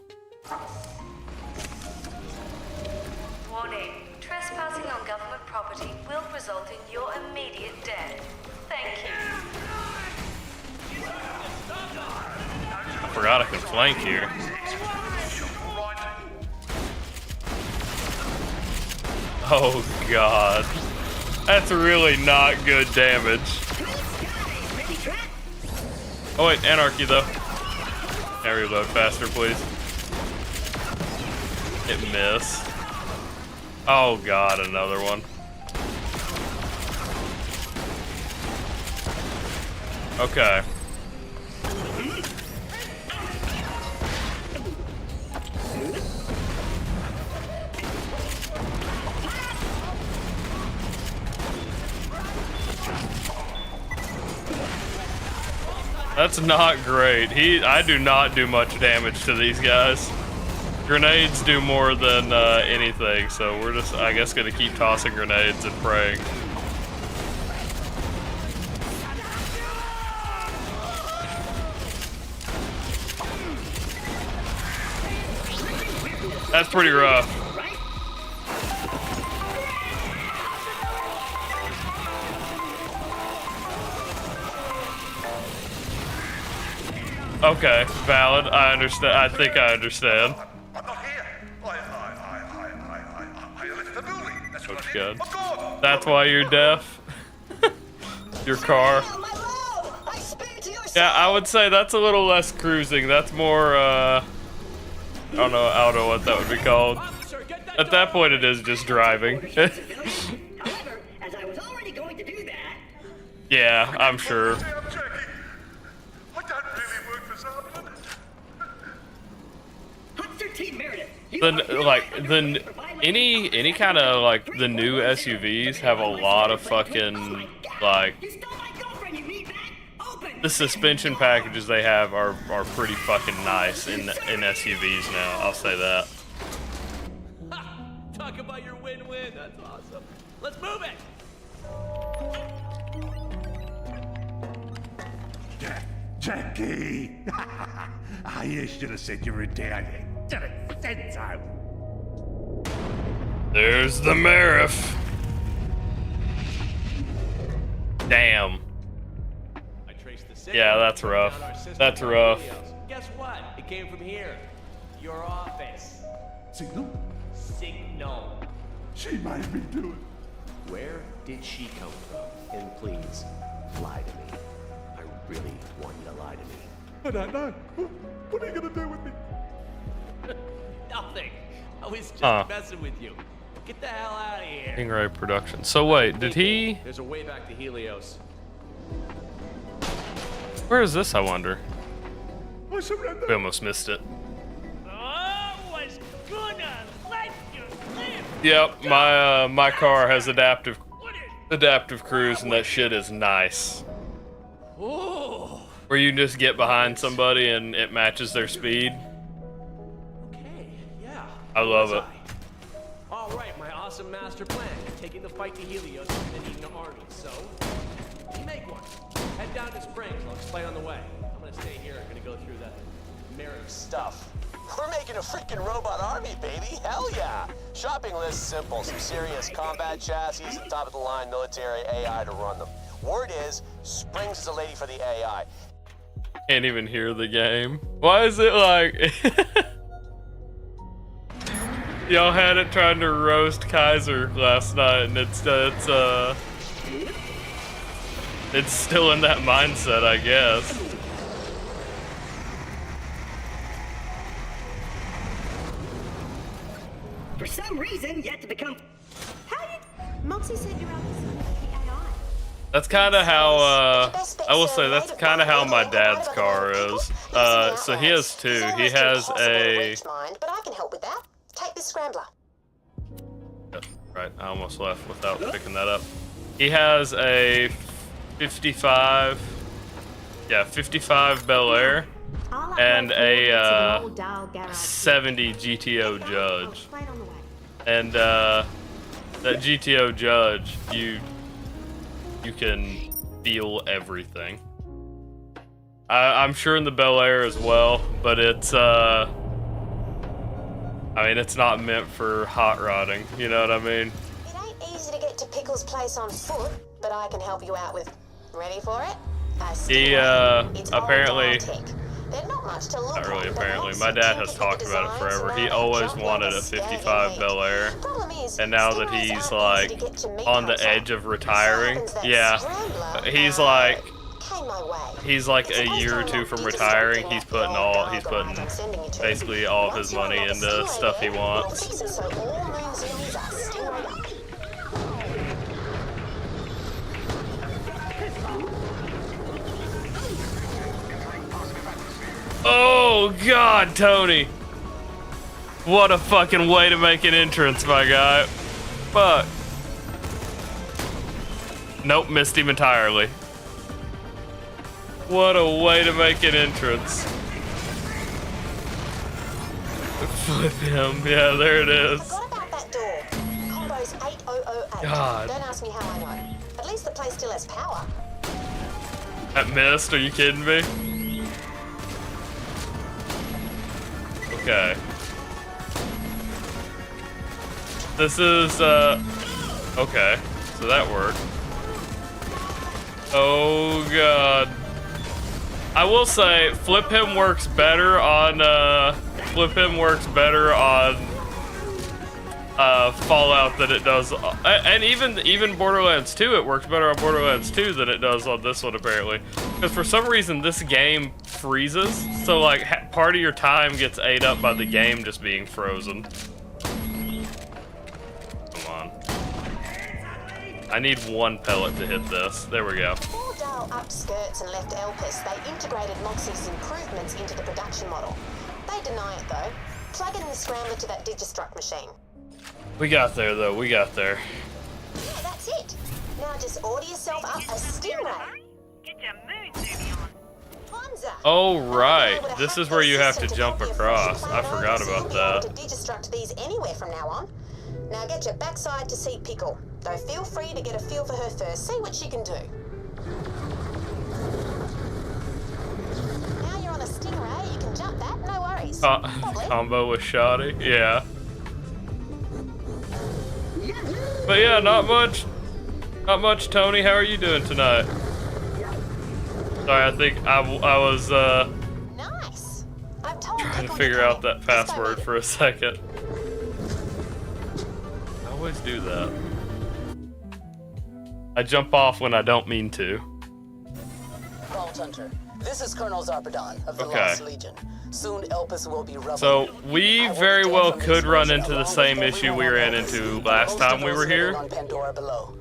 Warning. Trespassing on government property will result in your immediate death. Thank you. I forgot I could flank here. Oh god. That's really not good damage. Oh wait, anarchy though. Can I reload faster, please? It missed. Oh god, another one. Okay. That's not great. I do not do much damage to these guys. Grenades do more than anything, so we're just, I guess, gonna keep tossing grenades and praying. That's pretty rough. Okay, valid. I understand. I think I understand. I'm not here. I left the building. That's what I did. Good. I'm gone. That's why you're deaf. Your car. Yeah, I would say that's a little less cruising. That's more, I don't know what that would be called. At that point, it is just driving. However, as I was already going to do that. Yeah, I'm sure. I'm joking. I don't really work for someone. Officer T. Meredith. Any kind of like the new SUVs have a lot of fucking like You stole my girlfriend, you meatbag. Open. the suspension packages they have are pretty fucking nice in SUVs now. I'll say that. Talk about your win-win. That's awesome. Let's move it. Jackie! I should have said you were down here. Should have said so. There's the Marif. Damn. I traced the signal. Yeah, that's rough. Found our system That's on rough. Helios. Guess what? It came from here. Your office. Signal? Signal. She might have been doing. Where did she come from? And please, lie to me. I really want you to lie to me. I don't know. What are you gonna do with me? Nothing. I was just Huh. messing with you. Get the hell out of here. Stingray production. So wait, did he? There's a way back to Helios. Where is this? I wonder. I surrender. We almost missed it. I was gonna let you live. Yep, my car has adaptive cruise, and that shit is nice. Oh, Where you just get behind somebody and it matches their speed. Okay, yeah. I love it. All right, my awesome master plan. Taking the fight to Helios and then needing an army. So, you make one. Head down to Springs. I'll explain on the way. I'm gonna stay here. I'm gonna go through the Merrick Stuff. We're making a freaking robot army, baby. Hell yeah. Shopping list simple. Some serious combat chassis, some top-of-the-line military AI to run them. Word is, Springs is a lady for the AI. Can't even hear the game. Why is it like... Y'all had it trying to roast Kaiser last night, and it's still in that mindset, I guess. For some reason, you have to become. How did Moxie said you're on the AI? That's kind of how, I will say that's kind of how my dad's car is. So he has two. He has a... But I can help with that. Take this scrambler. Right, I almost left without picking that up. He has a 55 Bel Air and a 70 GTO Judge. And that GTO Judge, you can feel everything. I'm sure in the Bel Air as well, but it's I mean, it's not meant for hot rodding, you know what I mean? It ain't easy to get to Pickle's place on foot, but I can help you out with. Ready for it? He apparently, They're not much to look not really at, but apparently, once my you dad take has a look at talked about it designs forever. and He all that always junk, wanted they'll a stare 55 you. Bel Air. Problem is, And now that steroids he's aren't like easy to get to meet on the once edge of So retiring, happens that yeah, scrambler, he's like, came my way. he's like It's a supposed year to or two unlock from deep retiring. something He's at the putting old all, dial he's garage putting I'm sending you to. basically all Once his you're money on the into Stingray stuff he there, wants. the season, so all Moon Zeros are Stingray up. Oh God, Tony! What a fucking way to make an entrance, my guy. Fuck. Nope, missed him entirely. What a way to make an entrance. Flip him. Yeah, there it is. Forgot about that door. Combo's 8008. God. Don't ask me how I know. At least the place still has power. That missed? Are you kidding me? Okay. This is, okay. So that worked. Oh, God. I will say, Flip Him works better on, Fallout than it does, and even Borderlands 2, it works better on Borderlands 2 than it does on this one, apparently. Because for some reason, this game freezes, so like, part of your time gets ate up by the game just being frozen. Come on. I need one pellet to hit this. There we go. Before Dale upped skirts and left Elpis, they integrated Moxie's improvements into the production model. They deny it, though. Plug in the scrambler to that Digistruct machine. We got there, though. We got there. Yeah, that's it. Now just order yourself up a Stingray. Get your moon movie on. Ponza. Oh, right. This is where you have to jump across. I forgot about that. To Digistruct these anywhere from now on. Now get your backside to see Pickle. Though feel free to get a feel for her first. See what she can do. Now you're on a Stingray. You can jump that. No worries. Combo with Shoddy. Yeah. But yeah, not much. Not much, Tony. How are you doing tonight? Sorry, I think I was Nice. I've told trying to Pickle figure you out can. that password for a second. I always do that. I jump off when I don't mean to. Vault Hunter, this is Colonel Zarpedon of the Okay. Lost Legion. Soon Elpis will be rubble. So we very well could run into the same issue we ran into last time we were here. On Pandora below.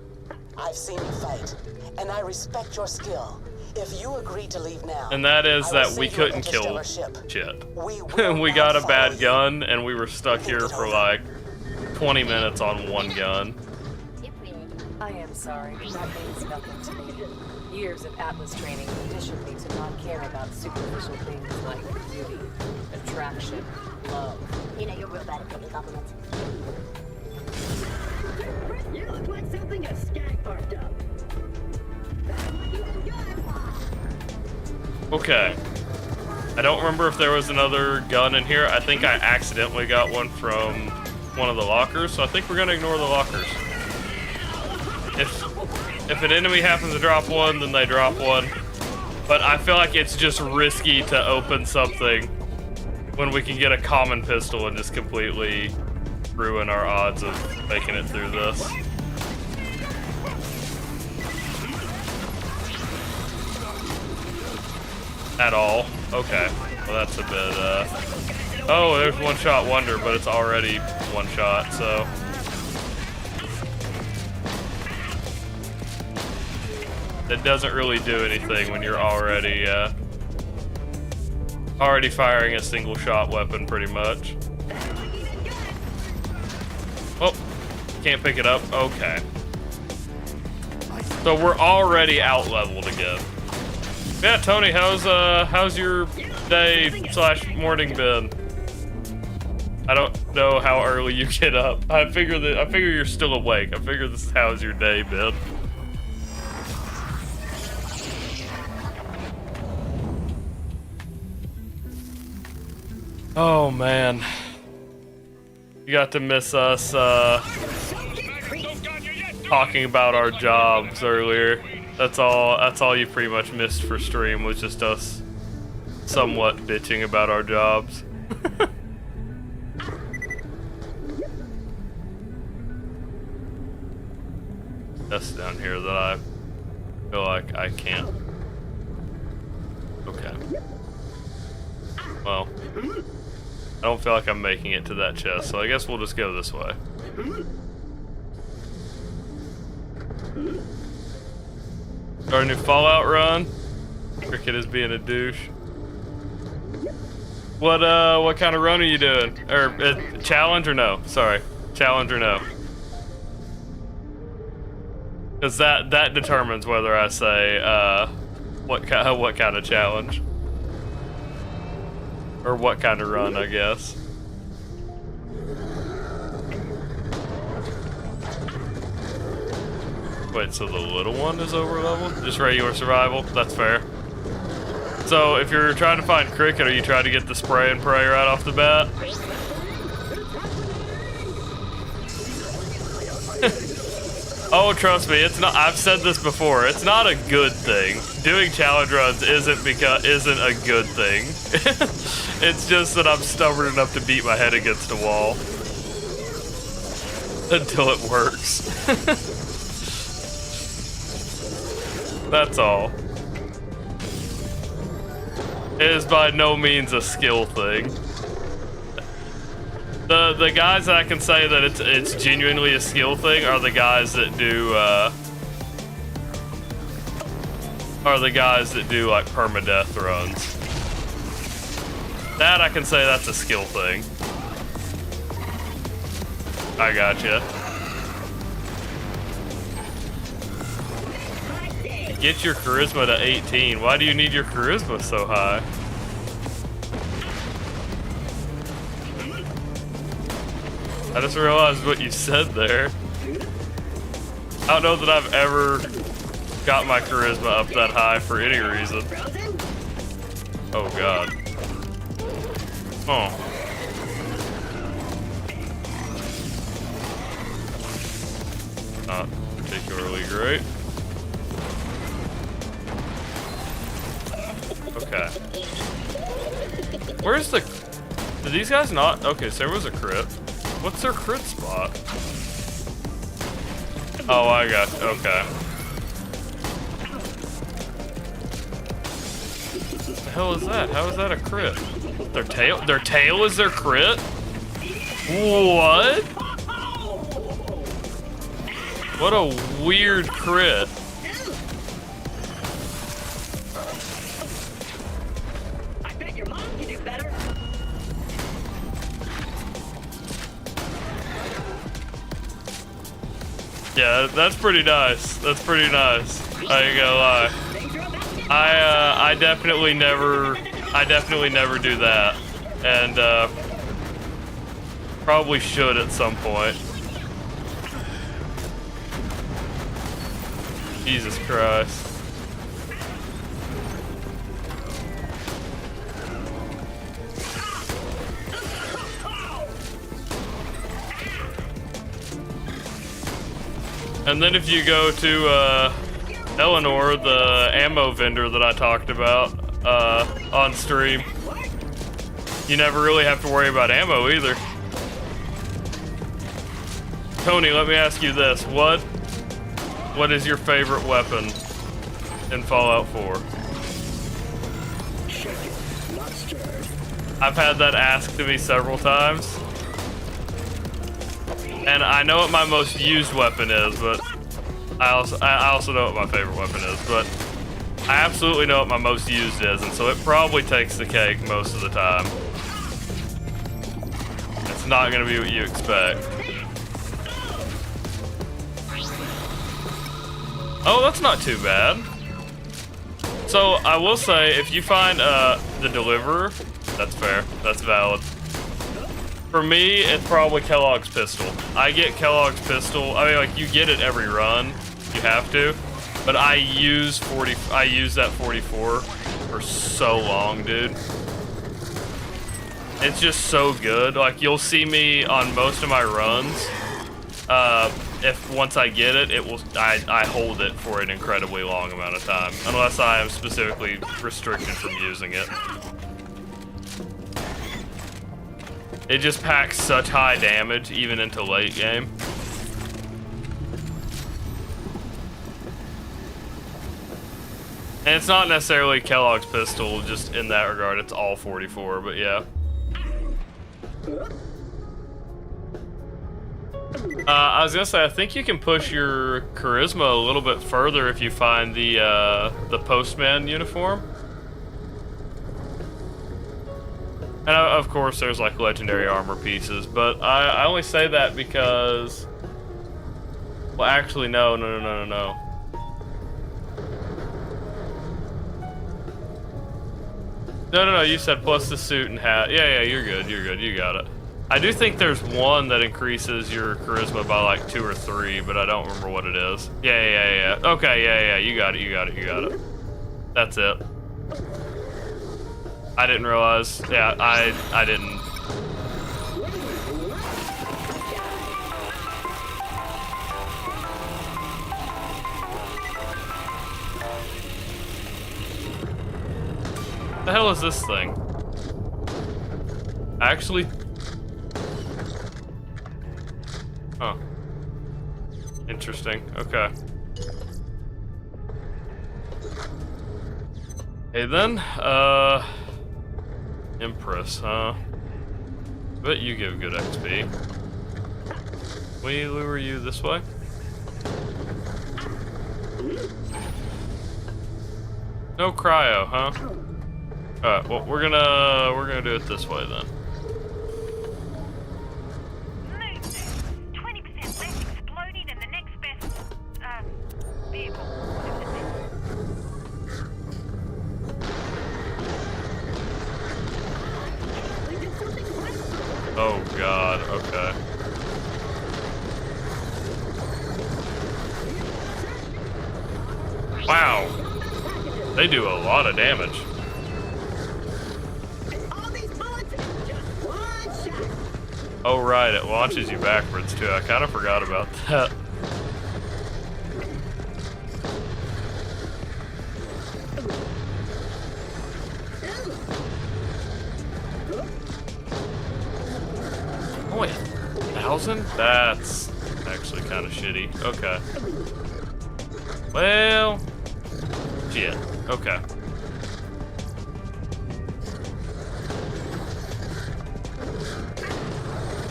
I've seen you fight, and I respect your skill. If you agree to leave now, And that is I will that save we you an couldn't kill interstellar ship. shit. We will We not got a follow bad you. gun and we were stuck here for like 20 minutes on one gun. I am sorry, but that means nothing to me. Years of Atlas training conditioned me to not care about superficial things like beauty, attraction, love. You know, you're real bad at taking compliments. You look like something a skag barked up. Okay. I don't remember if there was another gun in here. I think I accidentally got one from one of the lockers, so I think we're gonna ignore the lockers. If an enemy happens to drop one, then they drop one. But I feel like it's just risky to open something when we can get a common pistol and just completely ruin our odds of making it through this. At all. Okay. Well, that's a bit, oh, there's one shot wonder, but it's already one shot, so. It doesn't really do anything when you're already firing a single shot weapon pretty much. Oh, can't pick it up. Okay. So we're already out leveled again. Yeah, Tony, how's your day / morning been? I don't know how early you get up. I figure you're still awake. I figure this is how's your day been. Oh man, you got to miss us talking about our jobs earlier. That's all you pretty much missed for stream, was just us somewhat bitching about our jobs. That's down here that I feel like I can't. Okay. Well, I don't feel like I'm making it to that chest, so I guess we'll just go this way. Start a new Fallout run. Cricket is being a douche. What kind of run are you doing? Or challenge or no? Sorry, challenge or no? Because that determines whether I say what kind of challenge. Or what kind of run, I guess. Wait, so the little one is over leveled? Just regular survival? That's fair. So if you're trying to find cricket, are you trying to get the spray and pray right off the bat? Oh, trust me, it's not. I've said this before. It's not a good thing. Doing challenge runs isn't a good thing. It's just that I'm stubborn enough to beat my head against a wall until it works. That's all. It is by no means a skill thing. The guys that I can say that it's genuinely a skill thing are the guys that do like permadeath runs. That I can say that's a skill thing. I gotcha. Get your charisma to 18. Why do you need your charisma so high? I just realized what you said there. I don't know that I've ever got my charisma up that high for any reason. Oh god. Oh. Not particularly great. Okay. Where's the... Did these guys not... Okay, so there was a crit. What's their crit spot? Oh, I got... Okay. What the hell is that? How is that a crit? Their tail is their crit? What? What a weird crit. Yeah, that's pretty nice. That's pretty nice. I ain't gonna lie. I definitely never do that, and probably should at some point. Jesus Christ. And then if you go to Eleanor, the ammo vendor that I talked about on stream, you never really have to worry about ammo either. Tony, let me ask you this. What is your favorite weapon in Fallout 4? I've had that asked to me several times. And I know what my most used weapon is, but I also know what my favorite weapon is, but I absolutely know what my most used is, and so it probably takes the cake most of the time. It's not gonna be what you expect. Oh, that's not too bad. So I will say, if you find the deliverer, that's fair, that's valid. For me, it's probably Kellogg's pistol. I get Kellogg's pistol. I mean, like, you get it every run. You have to. But I use that 44 for so long, dude. It's just so good. Like, you'll see me on most of my runs. If once I get it, I hold it for an incredibly long amount of time. Unless I am specifically restricted from using it. It just packs such high damage, even into late game. And it's not necessarily Kellogg's pistol, just in that regard, it's all 44, but yeah. I was gonna say, I think you can push your charisma a little bit further if you find the postman uniform. And of course, there's like legendary armor pieces, but I only say that because, well, actually, no. No, you said plus the suit and hat. Yeah, you're good, you got it. I do think there's one that increases your charisma by like 2 or 3, but I don't remember what it is. Yeah. Okay, yeah, you got it. That's it. I didn't realize. Yeah, I didn't. The hell is this thing? Actually. Huh. Interesting. Okay. Hey then, Empress, huh? But you give good XP. We lure you this way? No cryo, huh? Alright, well we're gonna do it this way then. 20% less exploding than the next best vehicle. Oh god, okay. Wow. They do a lot of damage. Oh right, it launches you backwards too. I kind of forgot about that. Only 1,000? That's actually kind of shitty. Okay. Well, shit. Okay.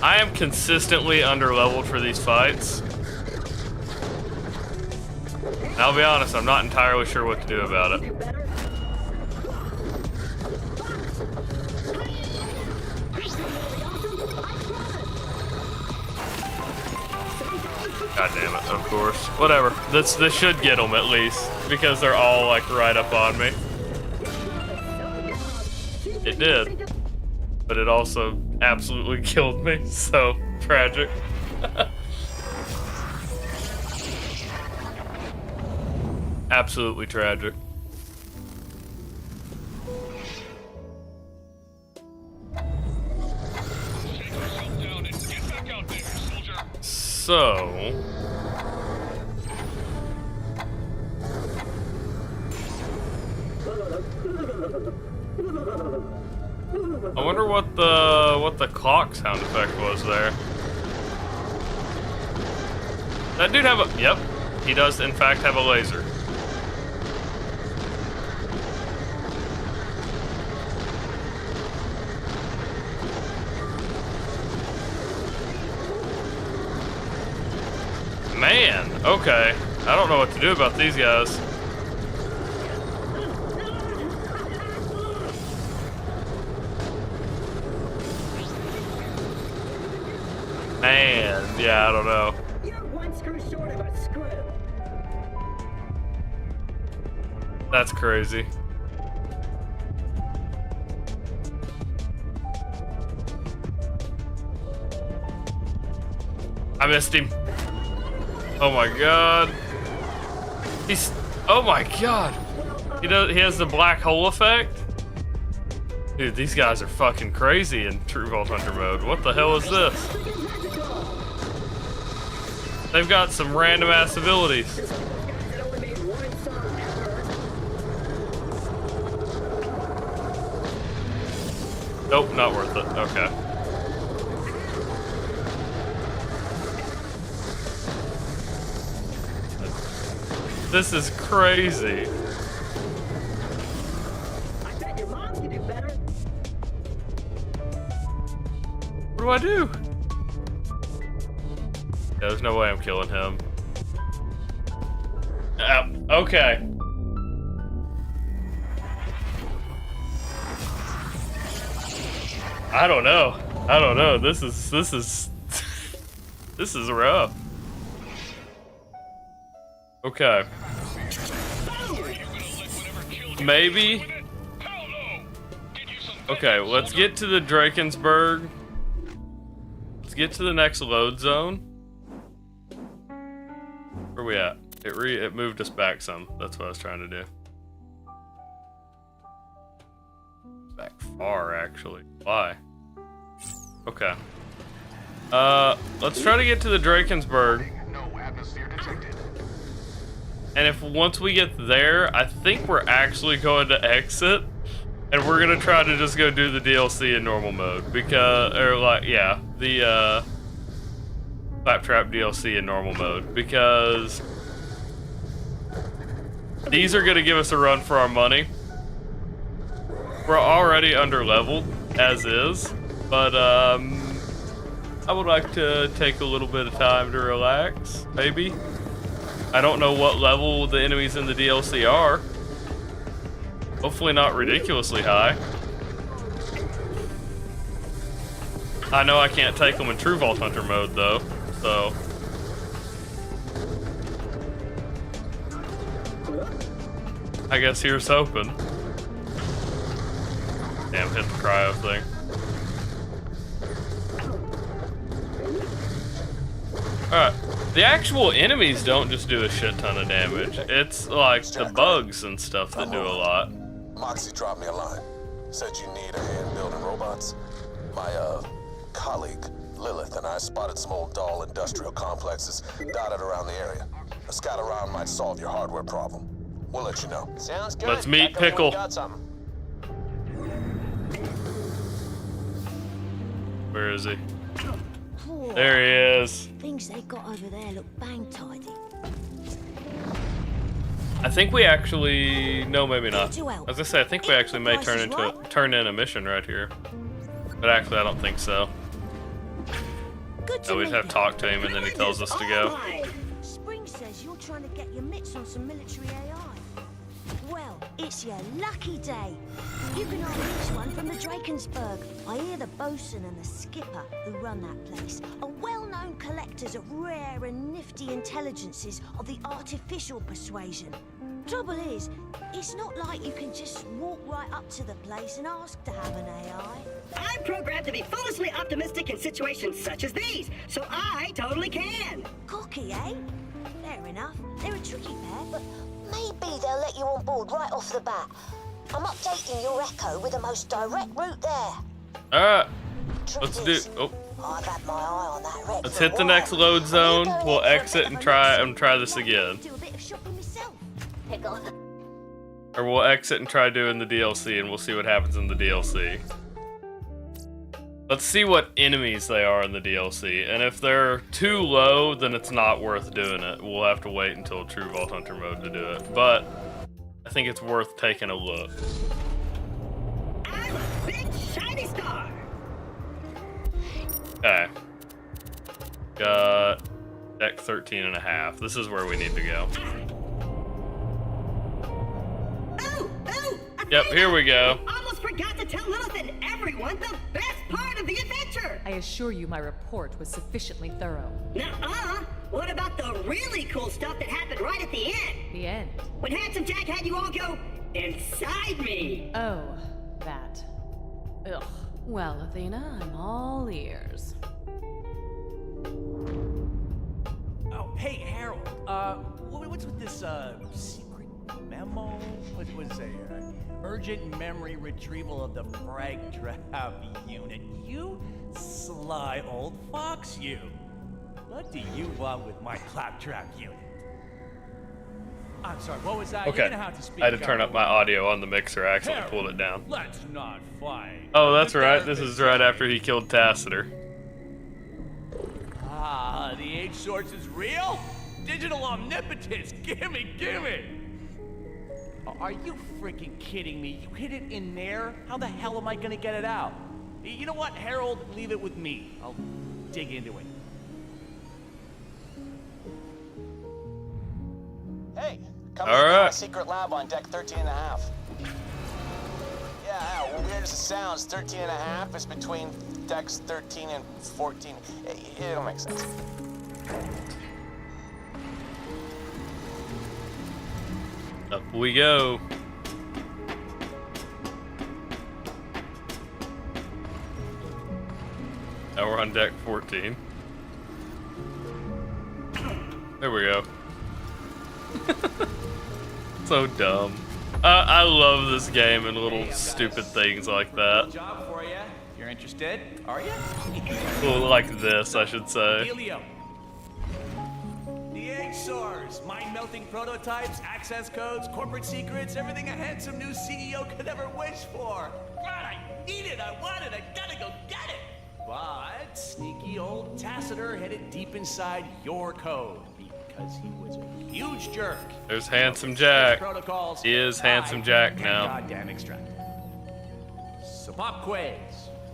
I am consistently underleveled for these fights. And I'll be honest, I'm not entirely sure what to do about it. God damn it, okay. course. Whatever. This should get them at least, because they're all like right up on me. It did. But it also absolutely killed me, so tragic. Absolutely tragic. So I wonder what the clock sound effect was there. That dude have a... Yep, he does in fact have a laser. Man, okay. I don't know what to do about these guys. Man, yeah, I don't know. You're one screw short of a screw. That's crazy. I missed him. Oh my god. He's... Oh my god. He has the black hole effect? Dude, these guys are fucking crazy in True Vault Hunter mode. What the hell is this? They've got some random ass abilities. Nope, not worth it. Okay. This is crazy. I bet your mom can do better. What do I do? Yeah, there's no way I'm killing him. Okay. I don't know. I don't know. This is this is rough. Okay. Maybe. Okay, let's get to the Drakensberg. Let's get to the next load zone. Where are we at? It moved us back some. That's what I was trying to do. Back far, actually. Why? Okay. Let's try to get to the Drakensberg. And if once we get there, I think we're actually going to exit. And we're gonna try to just go do the DLC in normal mode. Because, or like, yeah, the, Claptrap DLC in normal mode. Because these are gonna give us a run for our money. We're already under leveled, as is. But, I would like to take a little bit of time to relax, maybe. I don't know what level the enemies in the DLC are. Hopefully not ridiculously high. I know I can't take them in True Vault Hunter mode though, so. I guess here's hoping. Damn, hit the cryo thing. Alright. The actual enemies don't just do a shit ton of damage. It's like the bugs and stuff that do a lot. Moxie dropped me a line. Said you need a hand building robots. My, colleague, Lilith, and I spotted some old dull industrial complexes dotted around the area. A scout around might solve your hardware problem. We'll let you know. Sounds good. Let's meet Pickle. Where is he? There he is. Things they got over there look bang tidy. I think we actually... No, maybe not. As I say, I think we actually may turn in a mission right here. But actually, I don't think so. So we just have to talk to him and then he tells us to go. Spring says you're trying to get your mitts on some military AI. Well, it's your lucky day. You can unleash one from the Drakensberg. I hear the bosun and the skipper who run that place are well-known collectors of rare and nifty intelligences of the artificial persuasion. Trouble is, it's not like you can just walk right up to the place and ask to have an AI. I'm programmed to be foolishly optimistic in situations such as these, so I totally can. Cocky, eh? Fair enough. They're a tricky pair, but Maybe they'll let you on board right off the bat. I'm updating your Echo with the most direct route there. Alright. Truth Let's do. is, Oh. I've had my eye on that wreck Let's for a hit the while. next load zone. We'll exit and try this again. do a bit of shopping myself. Pickle. Or we'll exit and try doing the DLC, and we'll see what happens in the DLC. Let's see what enemies they are in the DLC, and if they're too low, then it's not worth doing it. We'll have to wait until True Vault Hunter mode to do it, but I think it's worth taking a look. I'm a big shiny star. Okay. Got deck 13.5. This is where we need to go. Yep, here we go. Almost forgot to tell Lilith and everyone the best part of the adventure. I assure you my report was sufficiently thorough. Nuh-uh. What about the really cool stuff that happened right at the end? The end? When Handsome Jack had you all go inside me. Oh, that. Ugh. Well, Athena, I'm all ears. Oh, hey, Harold. What's with this, secret memo? What was it? Urgent memory retrieval of the frag trap unit. You sly old fox, you. What do you want with my Claptrap unit? I'm sorry, what was that? You're Okay. gonna have to speak I had to turn up. up my audio on the mixer. I accidentally pulled it down. Let's not fight. Oh, that's right. This is right after he killed Tassiter. Ah, the H source is real? Digital omnipotence, gimme, gimme! Are you freaking kidding me? You hid it in there? How the hell am I gonna get it out? You know what, Harold? Leave it with me. I'll dig into it. Hey, come All to my right. secret lab on deck 13.5. Yeah, well, weird as it sounds, 13.5 is between decks 13 and 14. It'll make sense. Up we go. Now we're on deck 14. There we go. So dumb. I love this game and little stupid things like that. Job for you. You're interested? Are you? Well, like this, I should say. Helium. The egg source, mind-melting prototypes, access codes, corporate secrets, everything a handsome new CEO could ever wish for. God, I need it, I want it, I gotta go get it. But sneaky old Tassiter headed deep inside your code because he was a huge jerk. There's Handsome Jack. Protocols, He is Handsome Jack now. Goddamn extract. So pop quiz.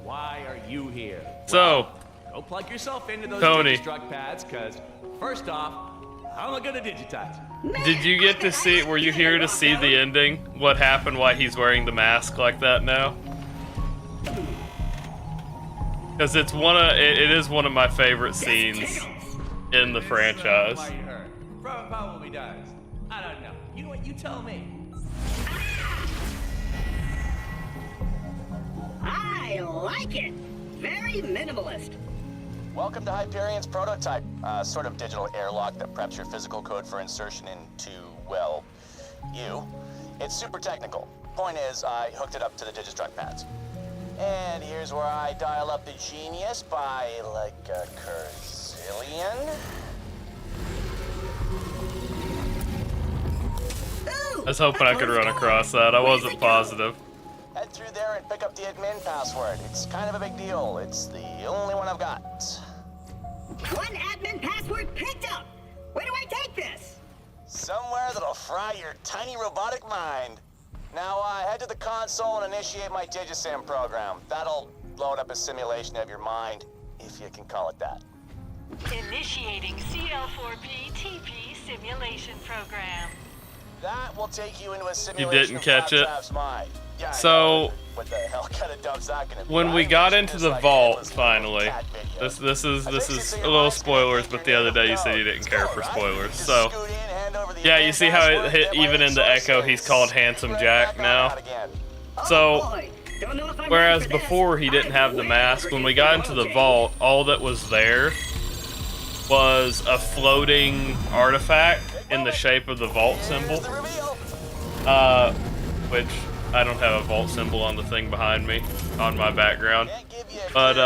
Why are you here? So, Go plug yourself into those Tony. Digistruct pads, because first off, how am I gonna digitize? did you get to see, were you here to see the ending? What happened, why he's wearing the mask like that now? Because it's it is one of my favorite scenes in the franchise. Might hurt. Probably does. I don't know. You know what? You tell me. I like it. Very minimalist. Welcome to Hyperion's prototype, sort of digital airlock that preps your physical code for insertion into, well, you. It's super technical. Point is, I hooked it up to the Digistruct pads. And here's where I dial up the genius by, like, a Curzillion. I was hoping I could run across that. I wasn't positive. Head through there and pick up the admin password. It's kind of a big deal. It's the only one I've got. One admin password picked up. Where do I take this? Somewhere that'll fry your tiny robotic mind. Now, head to the console and initiate my Digisym program. That'll load up a simulation of your mind, if you can call it that. Initiating CL4P TP simulation program. That will take you into a You simulation didn't catch it. Claptrap's mind. Yeah, So what the hell kind of dump's that gonna be? when we I got envision into this the like vault endless finally, cat videos. this is I think a you little see spoilers, but the other day you said you didn't care for spoilers. So yeah, you see how it hit, even in the Echo he's called Handsome Jack now. So whereas before he didn't have the mask, when we got into the vault, all that was there was a floating artifact in the shape of the vault symbol. Which I don't have a vault symbol on the thing behind me, on my background. But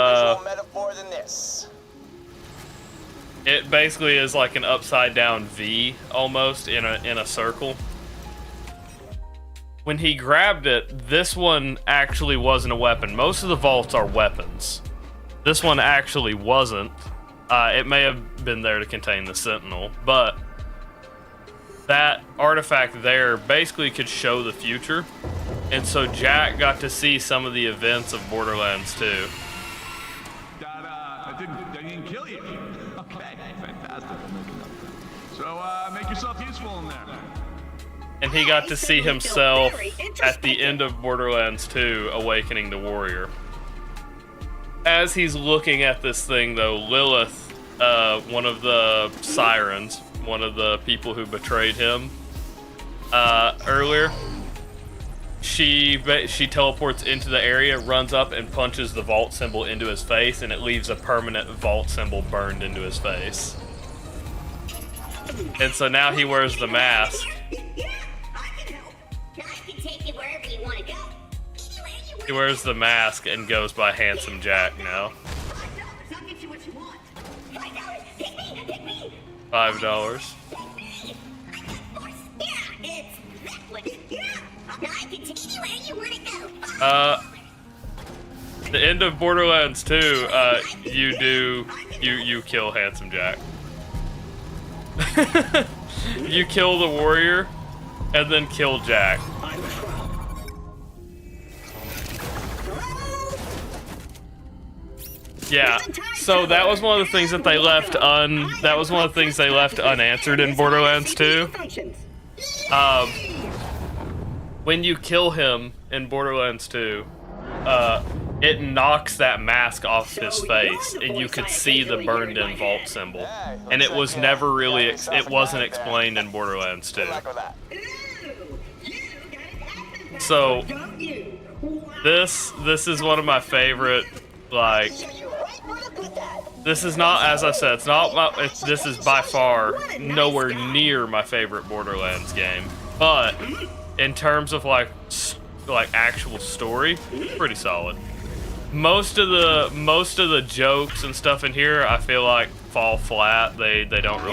it basically is like an upside down V almost in a circle. When he grabbed it, this one actually wasn't a weapon. Most of the vaults are weapons. This one actually wasn't. It may have been there to contain the Sentinel, but that artifact there basically could show the future. And so Jack got to see some of the events of Borderlands 2. That didn't kill you. Okay, fantastic. So make yourself useful in there. And he got to see himself at the end of Borderlands 2 awakening the warrior. As he's looking at this thing though, Lilith, one of the sirens, one of the people who betrayed him earlier, she teleports into the area, runs up and punches the vault symbol into his face, and it leaves a permanent vault symbol burned into his face. And so now he wears the mask. He wears the mask and goes by Handsome Jack now. $5. The end of Borderlands 2, you kill Handsome Jack. You kill the warrior and then kill Jack. Yeah, so that was one of the things that they left unanswered in Borderlands 2. When you kill him in Borderlands 2, it knocks that mask off his face, and you could see the burned-in vault symbol. And it was never really, it wasn't explained in Borderlands 2. So, this is one of my favorite, like, this is not, as I said, it's not this is by far nowhere near my favorite Borderlands game, but in terms of like actual story, pretty solid. Most of the jokes and stuff in here I feel like fall flat. They don't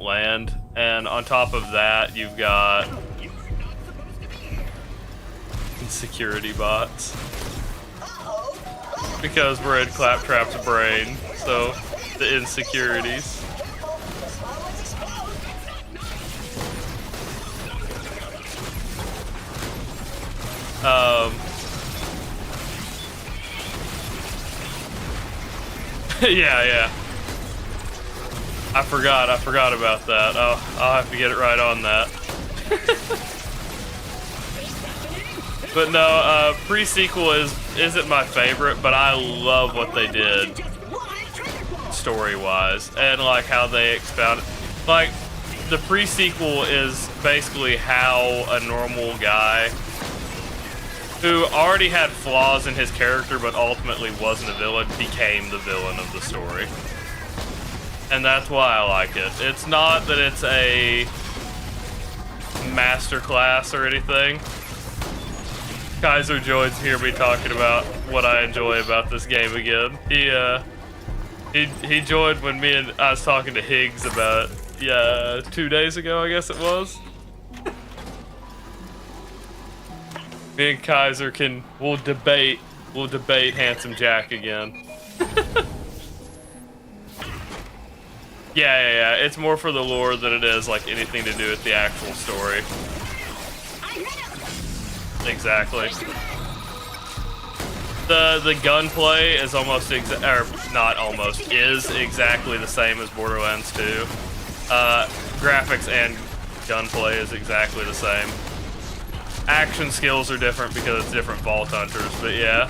land. And on top of that, you've got insecurity bots. Because we're in Claptrap's brain, so the insecurities. Yeah. I forgot about that. I'll have to get it right on that. But no, pre-sequel isn't my favorite, but I love what they did story-wise, and like how they expounded. Like, the pre-sequel is basically how a normal guy who already had flaws in his character but ultimately wasn't a villain became the villain of the story. And that's why I like it. It's not that it's a masterclass or anything. Kaiser joins hear me talking about what I enjoy about this game again. He joined when I was talking to Higgs about it, 2 days ago, I guess it was. Me and Kaiser we'll debate Handsome Jack again. Yeah, it's more for the lore than it is like anything to do with the actual story. Exactly. The gunplay is almost is exactly the same as Borderlands 2. Graphics and gunplay is exactly the same. Action skills are different because it's different Vault Hunters, but yeah.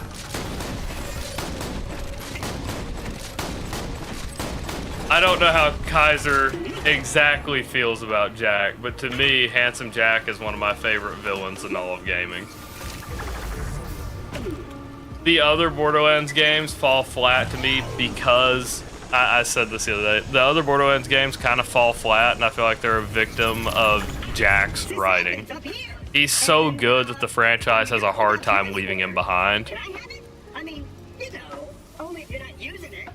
I don't know how Kaiser exactly feels about Jack, but to me, Handsome Jack is one of my favorite villains in all of gaming. The other Borderlands games fall flat to me because, I said this the other day, the other Borderlands games kind of fall flat, and I feel like they're a victim of Jack's writing. He's so good that the franchise has a hard time leaving him behind. Can I have it? I mean, you know, only if you're not using it.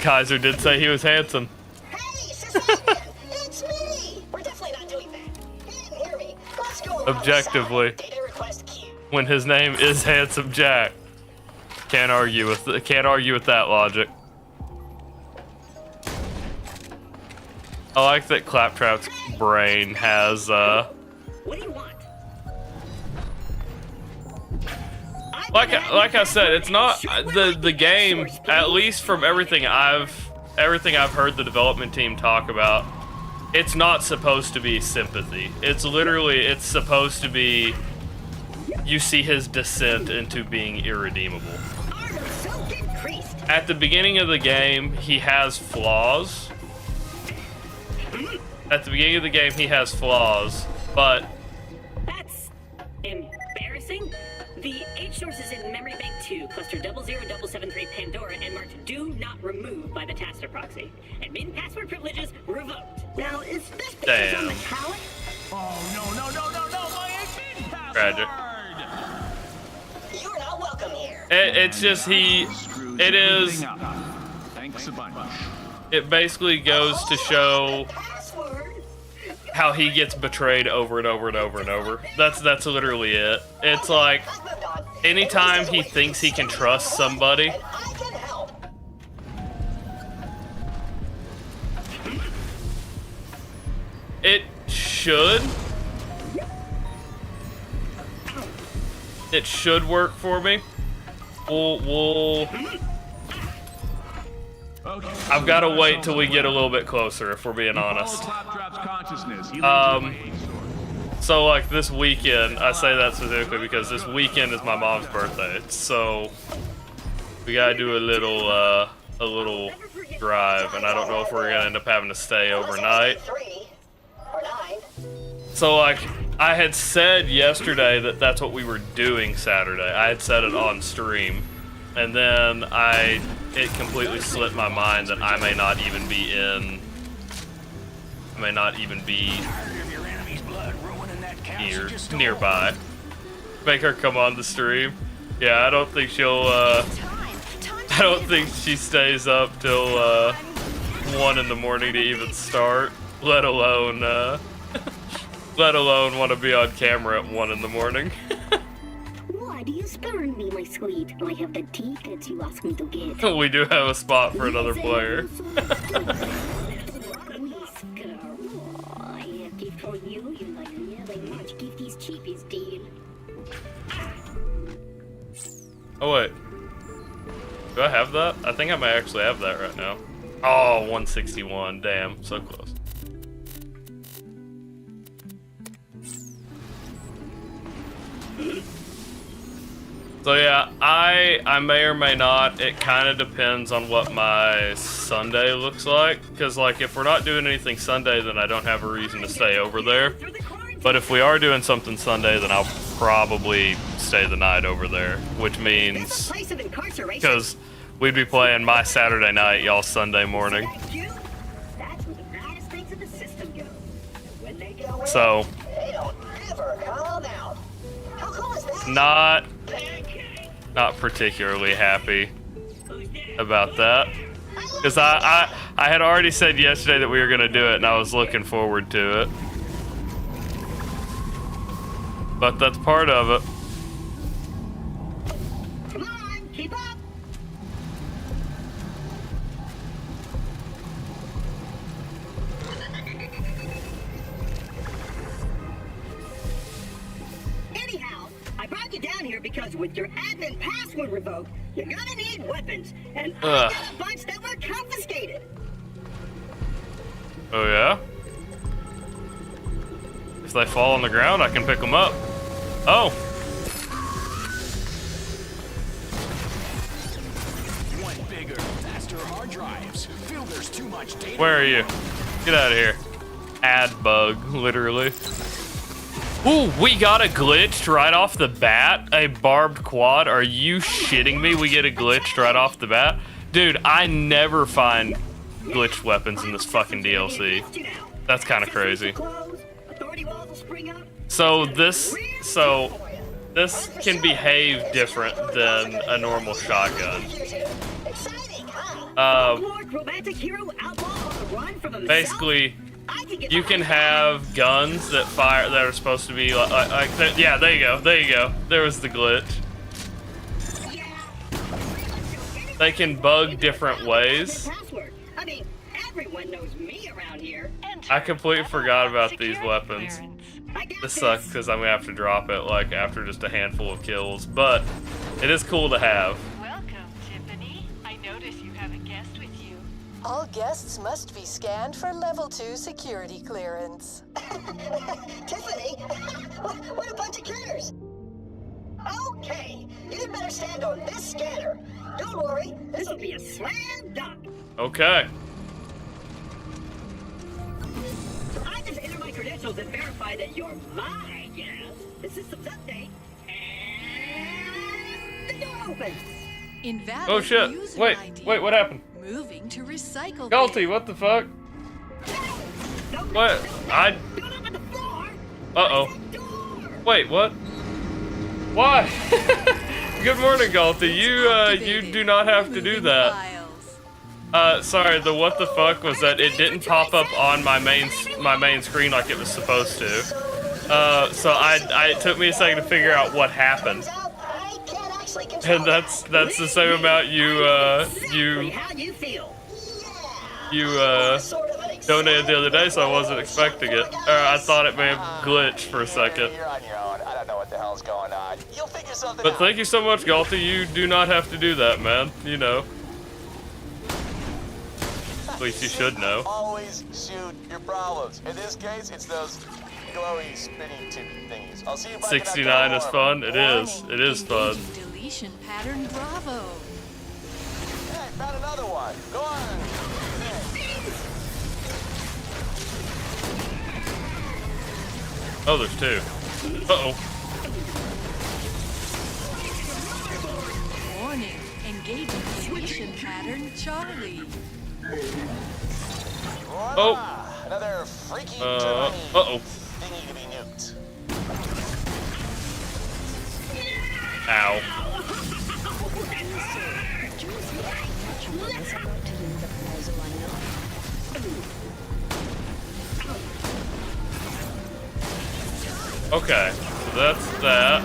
Kaiser did say he was handsome. Hey, Scavenger, it's me. We're definitely not doing that. You didn't hear me. Let's go around Objectively, the side. Data request queue. when his name is Handsome Jack, can't argue with that logic. I like that Claptrap's brain has What do you want? like I said, it's not the game, at least from everything I've heard the development team talk about, it's not supposed to be sympathy. It's supposed to be you see his descent into being irredeemable. At the beginning of the game, he has flaws. At the beginning of the game, he has flaws, but That's embarrassing. The H sources in Memory Bank 2, cluster 00773 Pandora, and marked "Do Not Remove" by the Taster proxy. Admin password privileges revoked. Now, is this picture on the palette? Oh, no, my admin password! tragic. You're not welcome here. It's just it is. Thanks a bunch. It basically goes to show how he gets betrayed over and over and over and over. That's literally it. It's like anytime he thinks he can trust somebody, it should work for me. I've got to wait till we get a little bit closer, if we're being honest. So like this weekend, I say that specifically because this weekend is my mom's birthday, so we gotta do a little drive, and I don't know if we're gonna end up having to stay overnight. So like I had said yesterday that that's what we were doing Saturday. I had said it on stream, and then it completely slipped my mind that I may not even be nearby. Make her come on the stream. Yeah, I don't think she stays up till 1 in the morning to even start, let alone want to be on camera at 1 in the morning. Why do you spurn me, my sweet? I have the tickets you asked me to get. We do have a spot for another player. I have gift for you. You like really much. Gift is cheapest deal. Oh wait, do I have that? I think I may actually have that right now. Oh, 161. Damn, so close. So yeah, I may or may not. It kind of depends on what my Sunday looks like. Because like if we're not doing anything Sunday, then I don't have a reason to stay over there. But if we are doing something Sunday, then I'll probably stay the night over there. Which means, because we'd be playing my Saturday night, y'all Sunday morning. So, not particularly happy about that, because I had already said yesterday that we were gonna do it, and I was looking forward to it. But that's part of it. Come on, keep up. Anyhow, I brought you down here because with your admin password revoked, you're gonna need weapons, and I got a bunch that were confiscated. Oh yeah? If they fall on the ground, I can pick them up. Oh. Want bigger, faster hard drives. Feel there's too much data. Where are you? Get out of here. Ad bug, literally. Ooh, we got a glitch right off the bat. A barbed quad. Are you shitting me? We get a glitch right off the bat? Dude, I never find glitched weapons in this fucking DLC. That's kind of crazy. So this can behave different than a normal shotgun. Basically, you can have guns that fire that are supposed to be like yeah, there you go. There was the glitch. They can bug different ways. I completely forgot about these weapons. This sucks because I'm gonna have to drop it like after just a handful of kills, but it is cool to have. Welcome, Tiffany. I notice you have a guest with you. All guests must be scanned for level 2 security clearance. Tiffany? What a bunch of critters! Okay, you better stand on this scanner. Don't worry, this will be a slam dunk. Okay. I just enter my credentials and verify that you're my guest. The system's update, and the door opens. Invalid Oh shit! user Wait, ID. wait, what happened? Moving to recycle. Galty, what the fuck? What? Uh-oh. Wait, what? Why? Good morning, Galty. You do not have to do that. Sorry, the what the fuck was that it didn't pop up on my main screen like it was supposed to. So it took me a second to figure out what happened. And that's the same amount you donated the other day, so I wasn't expecting it. I thought it may have glitched for a second. You're on your own. I don't know what the hell's going on. You'll figure something But out. thank you so much, Galty. You do not have to do that, man. You know. At least you should know. Always shoot your problems. In this case, it's those glowy spinning tube thingies. I'll see you back 69 is fun. It is. It is fun. Deletion pattern Bravo. Hey, found another one. Go on. Oh, there's two. Uh-oh. Warning. Engaging deletion pattern Charlie. Oh. Another freaky uh-oh. thingy to be nuked. Ow. Okay, so that's that.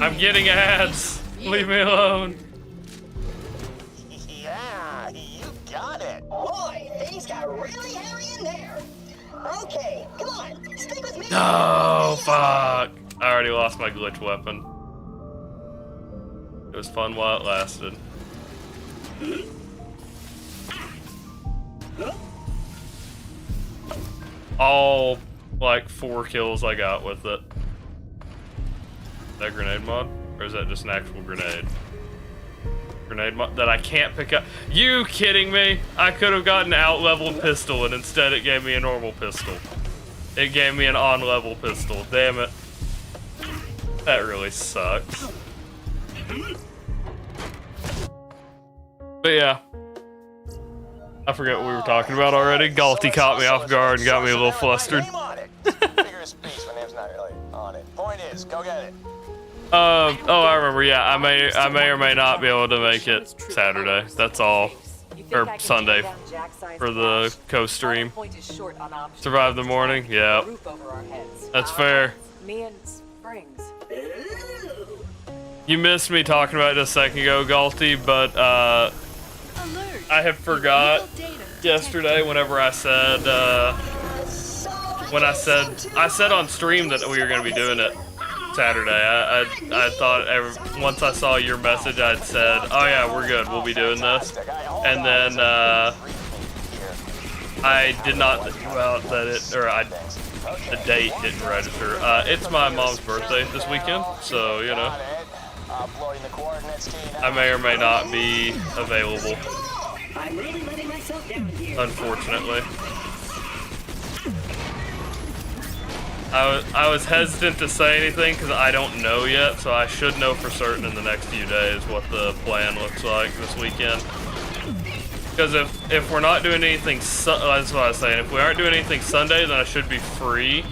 I'm getting ads. Leave me alone. Yeah, you got it. Boy, things got really hairy in there. Okay, come on, stick with me. Oh, fuck. I already lost my glitch weapon. It was fun while it lasted. All, like, 4 kills I got with it. Is that grenade mod? Or is that just an actual grenade? Grenade mod that I can't pick up. You kidding me? I could have gotten an out-leveled pistol and instead it gave me a normal pistol. It gave me an on-level pistol. Damn it. That really sucks. But yeah. I forget what we were talking about already. Galty caught me off guard and got me a little flustered. Figure of speech. My name's not really on it. Point is, go get it. Oh, I remember. Yeah, I may or may not be able to make it Saturday. That's all, or Sunday for the co-stream. Survive the morning. Yeah, that's fair. Me and Springs. You missed me talking about it a second ago, Galty, but I had forgot yesterday whenever I said I said on stream that we were gonna be doing it Saturday. I thought once I saw your message, I'd said, "Oh yeah, we're good. We'll be doing this." And then I did not think about that the date didn't register. It's my mom's birthday this weekend, so, you know, I may or may not be available, I'm really letting myself down here. unfortunately. I was hesitant to say anything because I don't know yet, so I should know for certain in the next few days what the plan looks like this weekend. Because if we're not doing anything, that's what I was saying. If we aren't doing anything Sunday, then I should be free.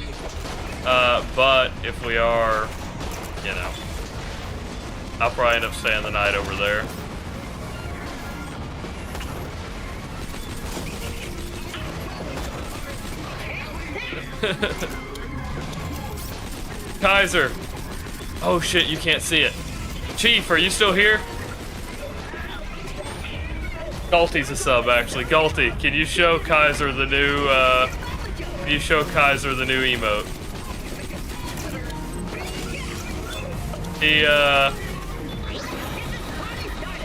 But if we are, you know, I'll probably end up staying the night over there. Kaiser. Oh shit, you can't see it. Chief, are you still here? Galty's a sub, actually. Galty, can you show Kaiser the new, emote? He,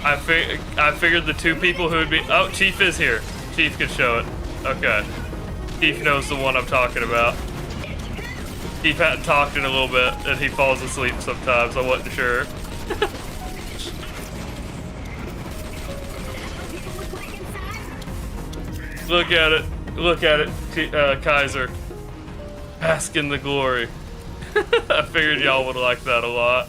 I figured the two people who would be... Oh, Chief is here. Chief can show it. Okay. Chief knows the one I'm talking about. Chief hadn't talked in a little bit, and he falls asleep sometimes. I wasn't sure. Look at it. Look at it, Kaiser. Bask in the glory. I figured y'all would like that a lot.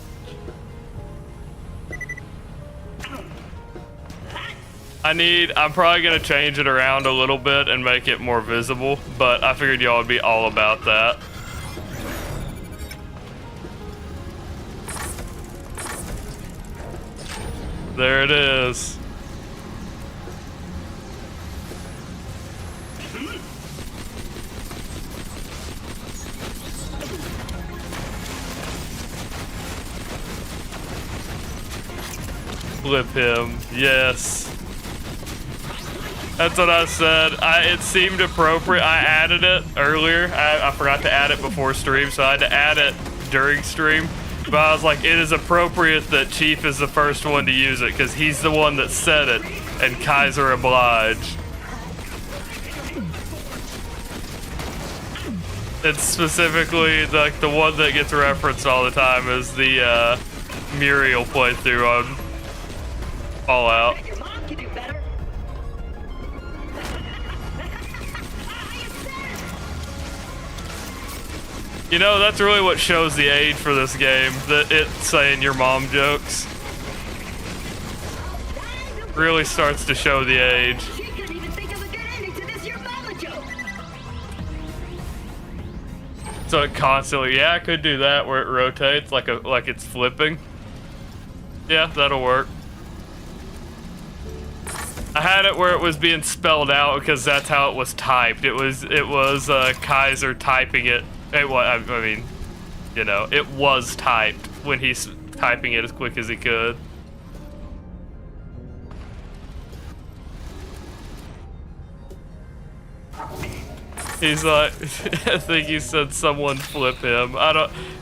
I'm probably gonna change it around a little bit and make it more visible, but I figured y'all would be all about that. There it is. Flip him, yes. That's what I said. It seemed appropriate. I added it earlier. I forgot to add it before stream, so I had to add it during stream. But I was like, it is appropriate that Chief is the first one to use it, because he's the one that said it, and Kaiser obliged. It's specifically like the one that gets referenced all the time is the Muriel playthrough on Fallout. You know, that's really what shows the age for this game, that it's saying your mom jokes. Really starts to show the age. So it constantly, yeah, I could do that where it rotates like it's flipping. Yeah, that'll work. I had it where it was being spelled out because that's how it was typed. It was Kaiser typing it. I mean, you know, it was typed when he's typing it as quick as he could. He's like, I think he said someone flip him.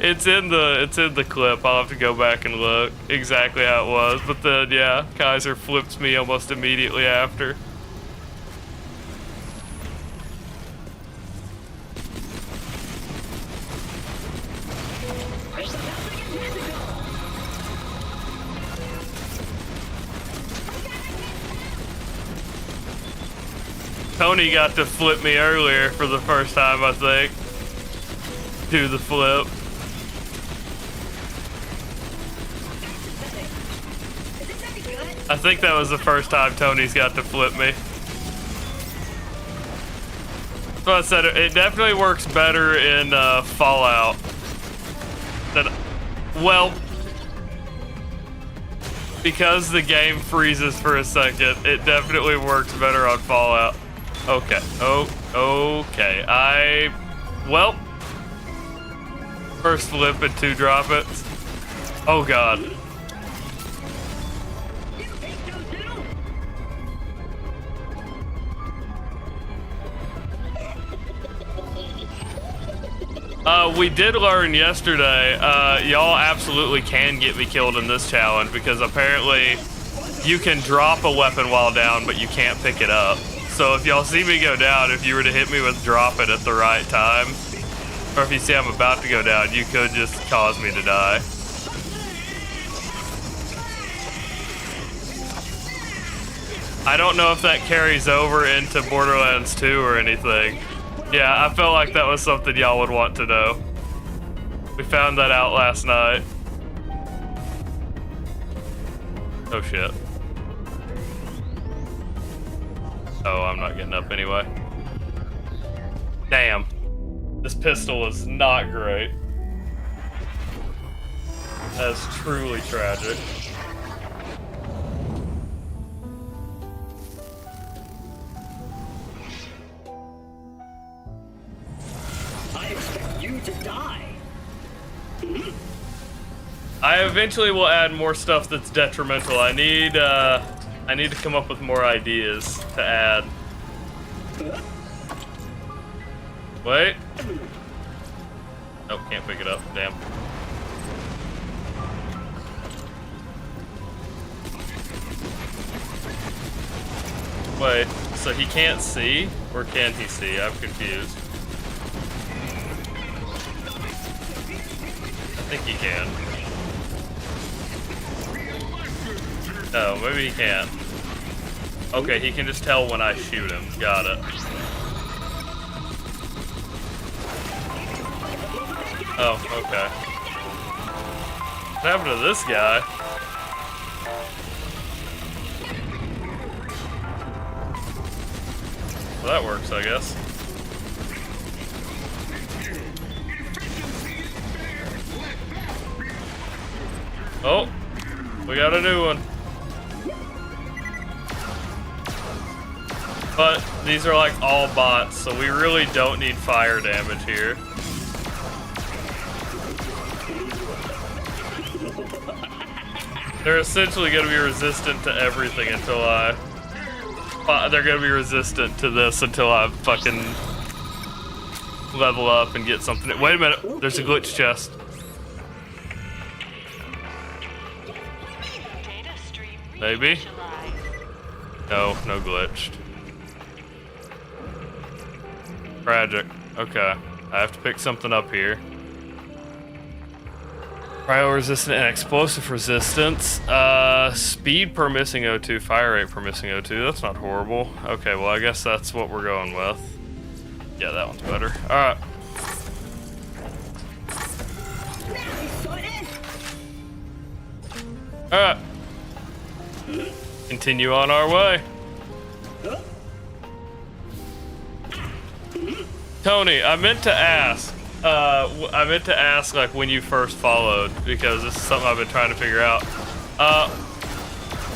It's in the clip. I'll have to go back and look exactly how it was. But then, yeah, Kaiser flips me almost immediately after. Tony got to flip me earlier for the first time, I think. Do the flip. I think that was the first time Tony's got to flip me. So I said it definitely works better in Fallout. Well, because the game freezes for a second, it definitely works better on Fallout. Okay. Okay. Well, first flip and 2 drop it. Oh god. We did learn yesterday, y'all absolutely can get me killed in this challenge because apparently you can drop a weapon while down, but you can't pick it up. So if y'all see me go down, if you were to hit me with drop it at the right time, or if you see I'm about to go down, you could just cause me to die. I don't know if that carries over into Borderlands 2 or anything. Yeah, I felt like that was something y'all would want to know. We found that out last night. Oh shit. Oh, I'm not getting up anyway. Damn. This pistol is not great. That's truly tragic. I expect you to die. I eventually will add more stuff that's detrimental. I need to come up with more ideas to add. Wait. Oh, can't pick it up. Damn. Wait, so he can't see? Or can he see? I'm confused. I think he can. No, maybe he can't. Okay, he can just tell when I shoot him. Got it. Oh, okay. What happened to this guy? Well, that works, I guess. Oh, we got a new one. But these are like all bots, so we really don't need fire damage here. They're essentially going to be resistant to everything until they're going to be resistant to this until I fucking level up and get something. Wait a minute, there's a glitch chest. Maybe? No, no glitched. Tragic. Okay. I have to pick something up here. Cryo resistant and explosive resistance. Speed per missing O2, fire rate per missing O2. That's not horrible. Okay, well I guess that's what we're going with. Yeah, that one's better. Alright. Alright. Continue on our way. Tony, I meant to ask like when you first followed, because this is something I've been trying to figure out.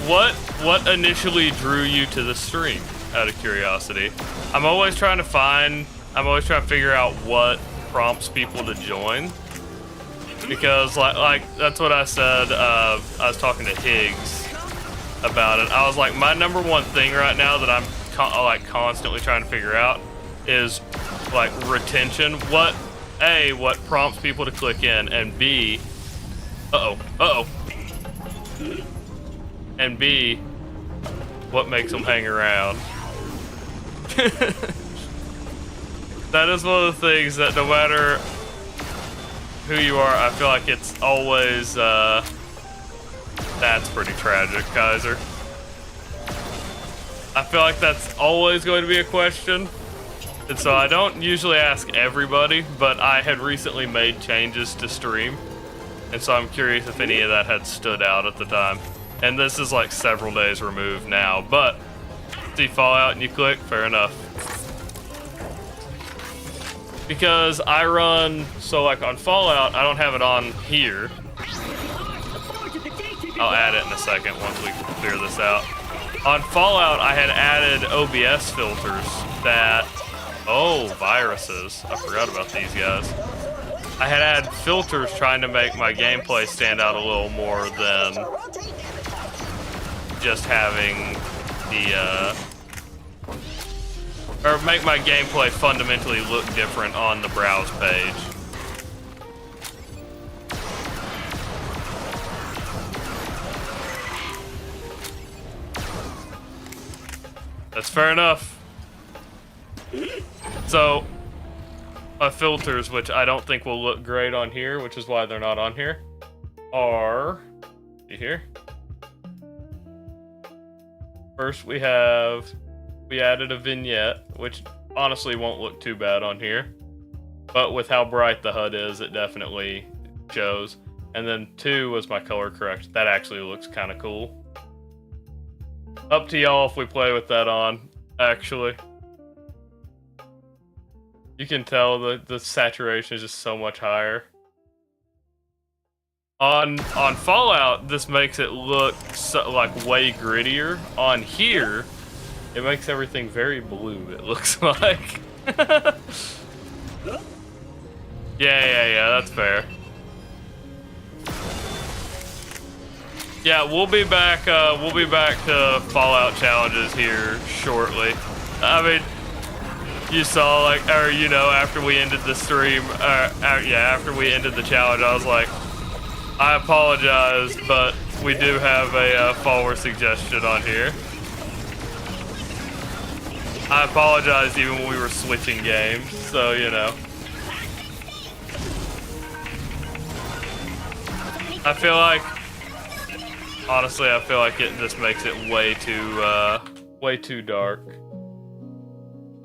What initially drew you to the stream, out of curiosity? I'm always trying to figure out what prompts people to join. Because like that's what I said, I was talking to Higgs about it. I was like, my number one thing right now that I'm constantly trying to figure out is like retention. What prompts people to click in, and B, and B, what makes them hang around. That is one of the things that no matter who you are, I feel like it's always, that's pretty tragic, Kaiser. I feel like that's always going to be a question. And so I don't usually ask everybody, but I had recently made changes to stream. And so I'm curious if any of that had stood out at the time. And this is like several days removed now, but see Fallout and you click, fair enough. Because I run, so like on Fallout, I don't have it on here. I'll add it in a second once we clear this out. On Fallout, I had added OBS filters that, viruses. I forgot about these guys. I had added filters trying to make my gameplay stand out a little more than just having the, or make my gameplay fundamentally look different on the browse page. That's fair enough. So, filters, which I don't think will look great on here, which is why they're not on here, are... See here? First we added a vignette, which honestly won't look too bad on here. But with how bright the HUD is, it definitely shows. And then 2 was my color correction. That actually looks kind of cool. Up to y'all if we play with that on, actually. You can tell the saturation is just so much higher. On Fallout, this makes it look like way grittier. On here, it makes everything very blue, it looks like. Yeah, that's fair. Yeah, we'll be back to Fallout challenges here shortly. I mean, you saw, like, or you know, after we ended the stream, after we ended the challenge, I was like, I apologize, but we do have a follower suggestion on here. I apologize even when we were switching games, so you know. I feel like, honestly, I feel like it just makes it way too dark.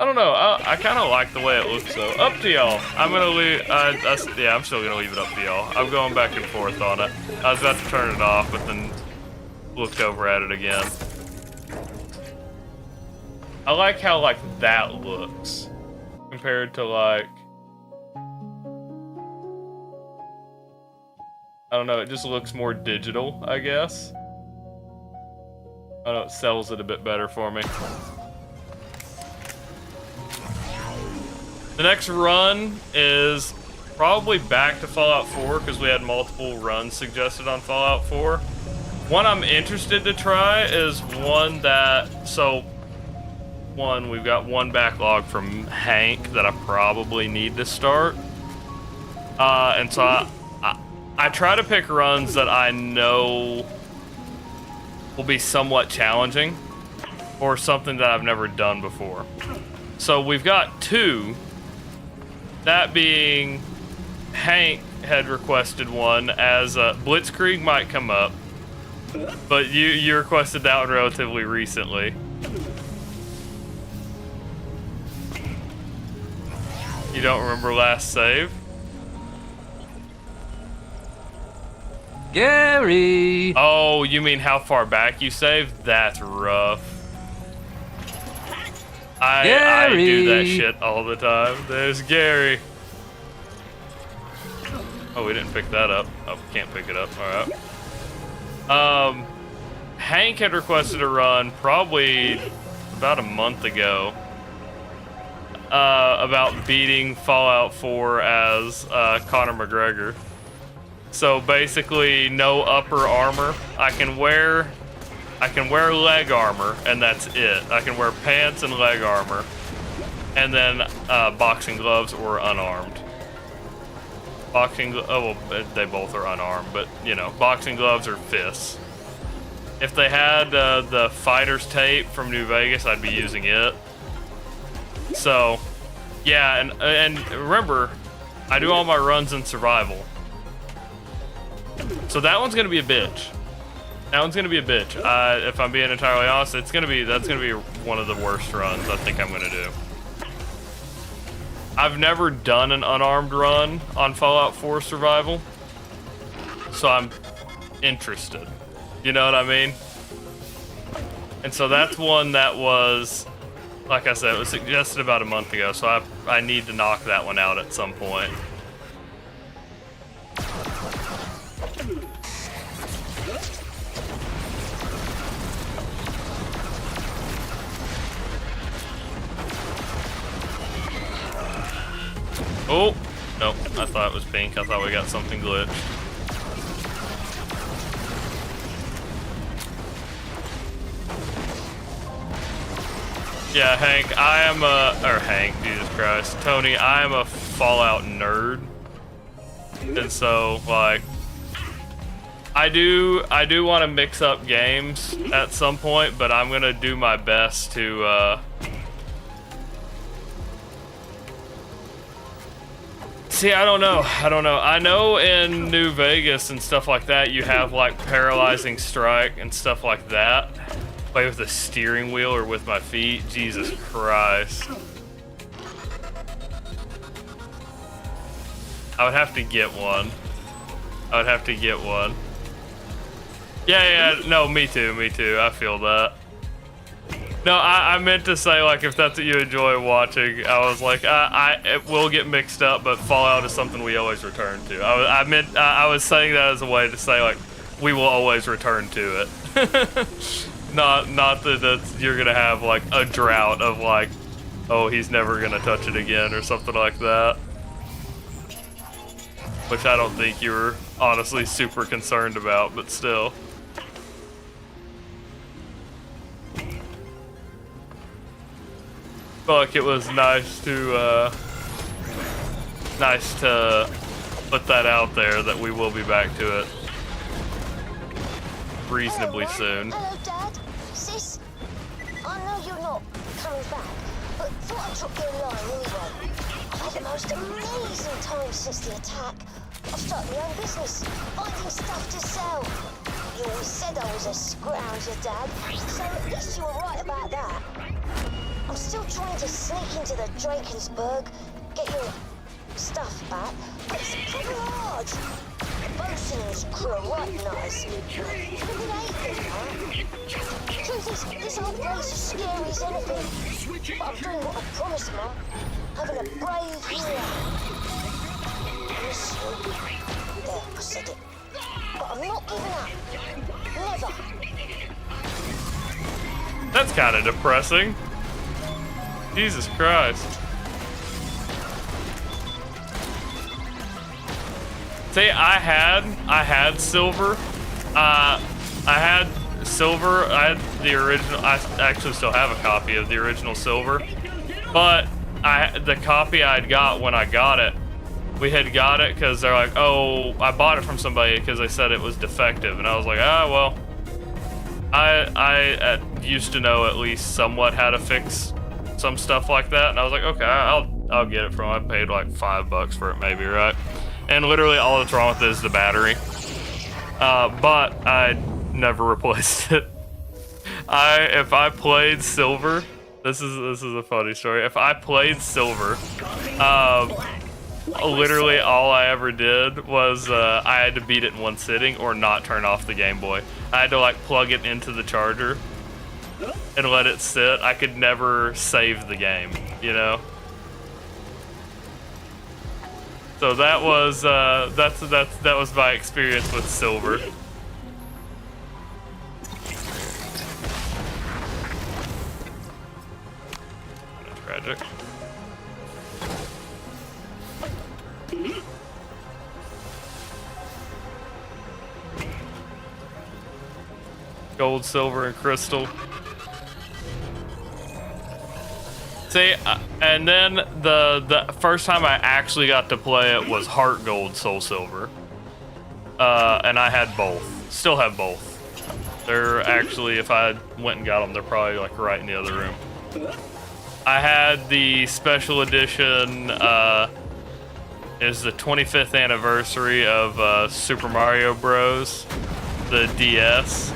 I don't know. I kind of like the way it looks, though. Up to y'all. I'm gonna leave. Yeah, I'm still gonna leave it up to y'all. I'm going back and forth on it. I was about to turn it off, but then looked over at it again. I like how like that looks compared to like, I don't know. It just looks more digital, I guess. I don't know. It sells it a bit better for me. The next run is probably back to Fallout 4 because we had multiple runs suggested on Fallout 4. One I'm interested to try is one that, we've got one backlog from Hank that I probably need to start. And so I try to pick runs that I know will be somewhat challenging or something that I've never done before. So we've got 2. That being, Hank had requested one as Blitzkrieg might come up, but you requested that one relatively recently. You don't remember last save? Gary! Oh, you mean how far back you saved? That's rough. I do that shit all the time. There's Gary. Oh, we didn't pick that up. Oh, can't pick it up. All right. Hank had requested a run probably about a month ago about beating Fallout 4 as Conor McGregor. So basically, no upper armor. I can wear leg armor, and that's it. I can wear pants and leg armor, and then boxing gloves or unarmed. Well, they both are unarmed, but you know, boxing gloves or fists. If they had the fighter's tape from New Vegas, I'd be using it. So, yeah, and remember, I do all my runs in survival. So that one's gonna be a bitch. That one's gonna be a bitch. If I'm being entirely honest, that's gonna be one of the worst runs I think I'm gonna do. I've never done an unarmed run on Fallout 4 survival, so I'm interested. You know what I mean? And so that's one that was, like I said, it was suggested about a month ago, so I need to knock that one out at some point. Oh, nope, I thought it was pink. I thought we got something glitched. Yeah, Hank, Jesus Christ. Tony, I am a Fallout nerd. And so, like, I do want to mix up games at some point, but I'm gonna do my best to See, I don't know. I know in New Vegas and stuff like that, you have like paralyzing strike and stuff like that. Play with the steering wheel or with my feet. Jesus Christ. I would have to get one. Yeah, no, me too. I feel that. No, I meant to say, like, if that's what you enjoy watching, I was like, it will get mixed up, but Fallout is something we always return to. I was saying that as a way to say, like, we will always return to it. not that you're gonna have, like, a drought of, like, oh, he's never gonna touch it again or something like that. Which I don't think you were honestly super concerned about, but still. Felt like it was nice to put that out there that we will be back to it reasonably soon. Hello, Dad. Sis, I know you're not coming back, but thought I'd drop you a line anyway. I've had the most amazing time since the attack. I've started my own business, finding stuff to sell. You always said I was a scrounger, Dad, so at least you were right about that. I'm still trying to sneak into the Drakensburg, get your stuff back, but it's pretty hard. Bosun and his crew are right nice. Even Nathan, huh? Truth is, this whole place is scary as anything. But I'm doing what I promised, Mum. Having a brave year. Miss you. There, I said it. But I'm not giving up. Never. That's kind of depressing. Jesus Christ. See, I had silver. I had silver. I had the original. I actually still have a copy of the original silver. But the copy I'd got when I got it, we had got it because they're like, oh, I bought it from somebody because they said it was defective, and I was like, well, I used to know at least somewhat how to fix some stuff like that, and I was like, okay, I'll get it from. I paid like $5 for it, maybe, right? And literally all that's wrong with it is the battery. But I never replaced it. If I played silver, this is a funny story. If I played silver, literally all I ever did was I had to beat it in one sitting or not turn off the Game Boy. I had to like plug it into the charger and let it sit. I could never save the game, you know. So that was that was my experience with silver. Tragic. Gold, silver, and crystal. See, and then the first time I actually got to play it was Heart Gold, Soul Silver. And I had both. Still have both. They're actually, if I went and got them, they're probably like right in the other room. I had the special edition, is the 25th anniversary of Super Mario Bros. The DS.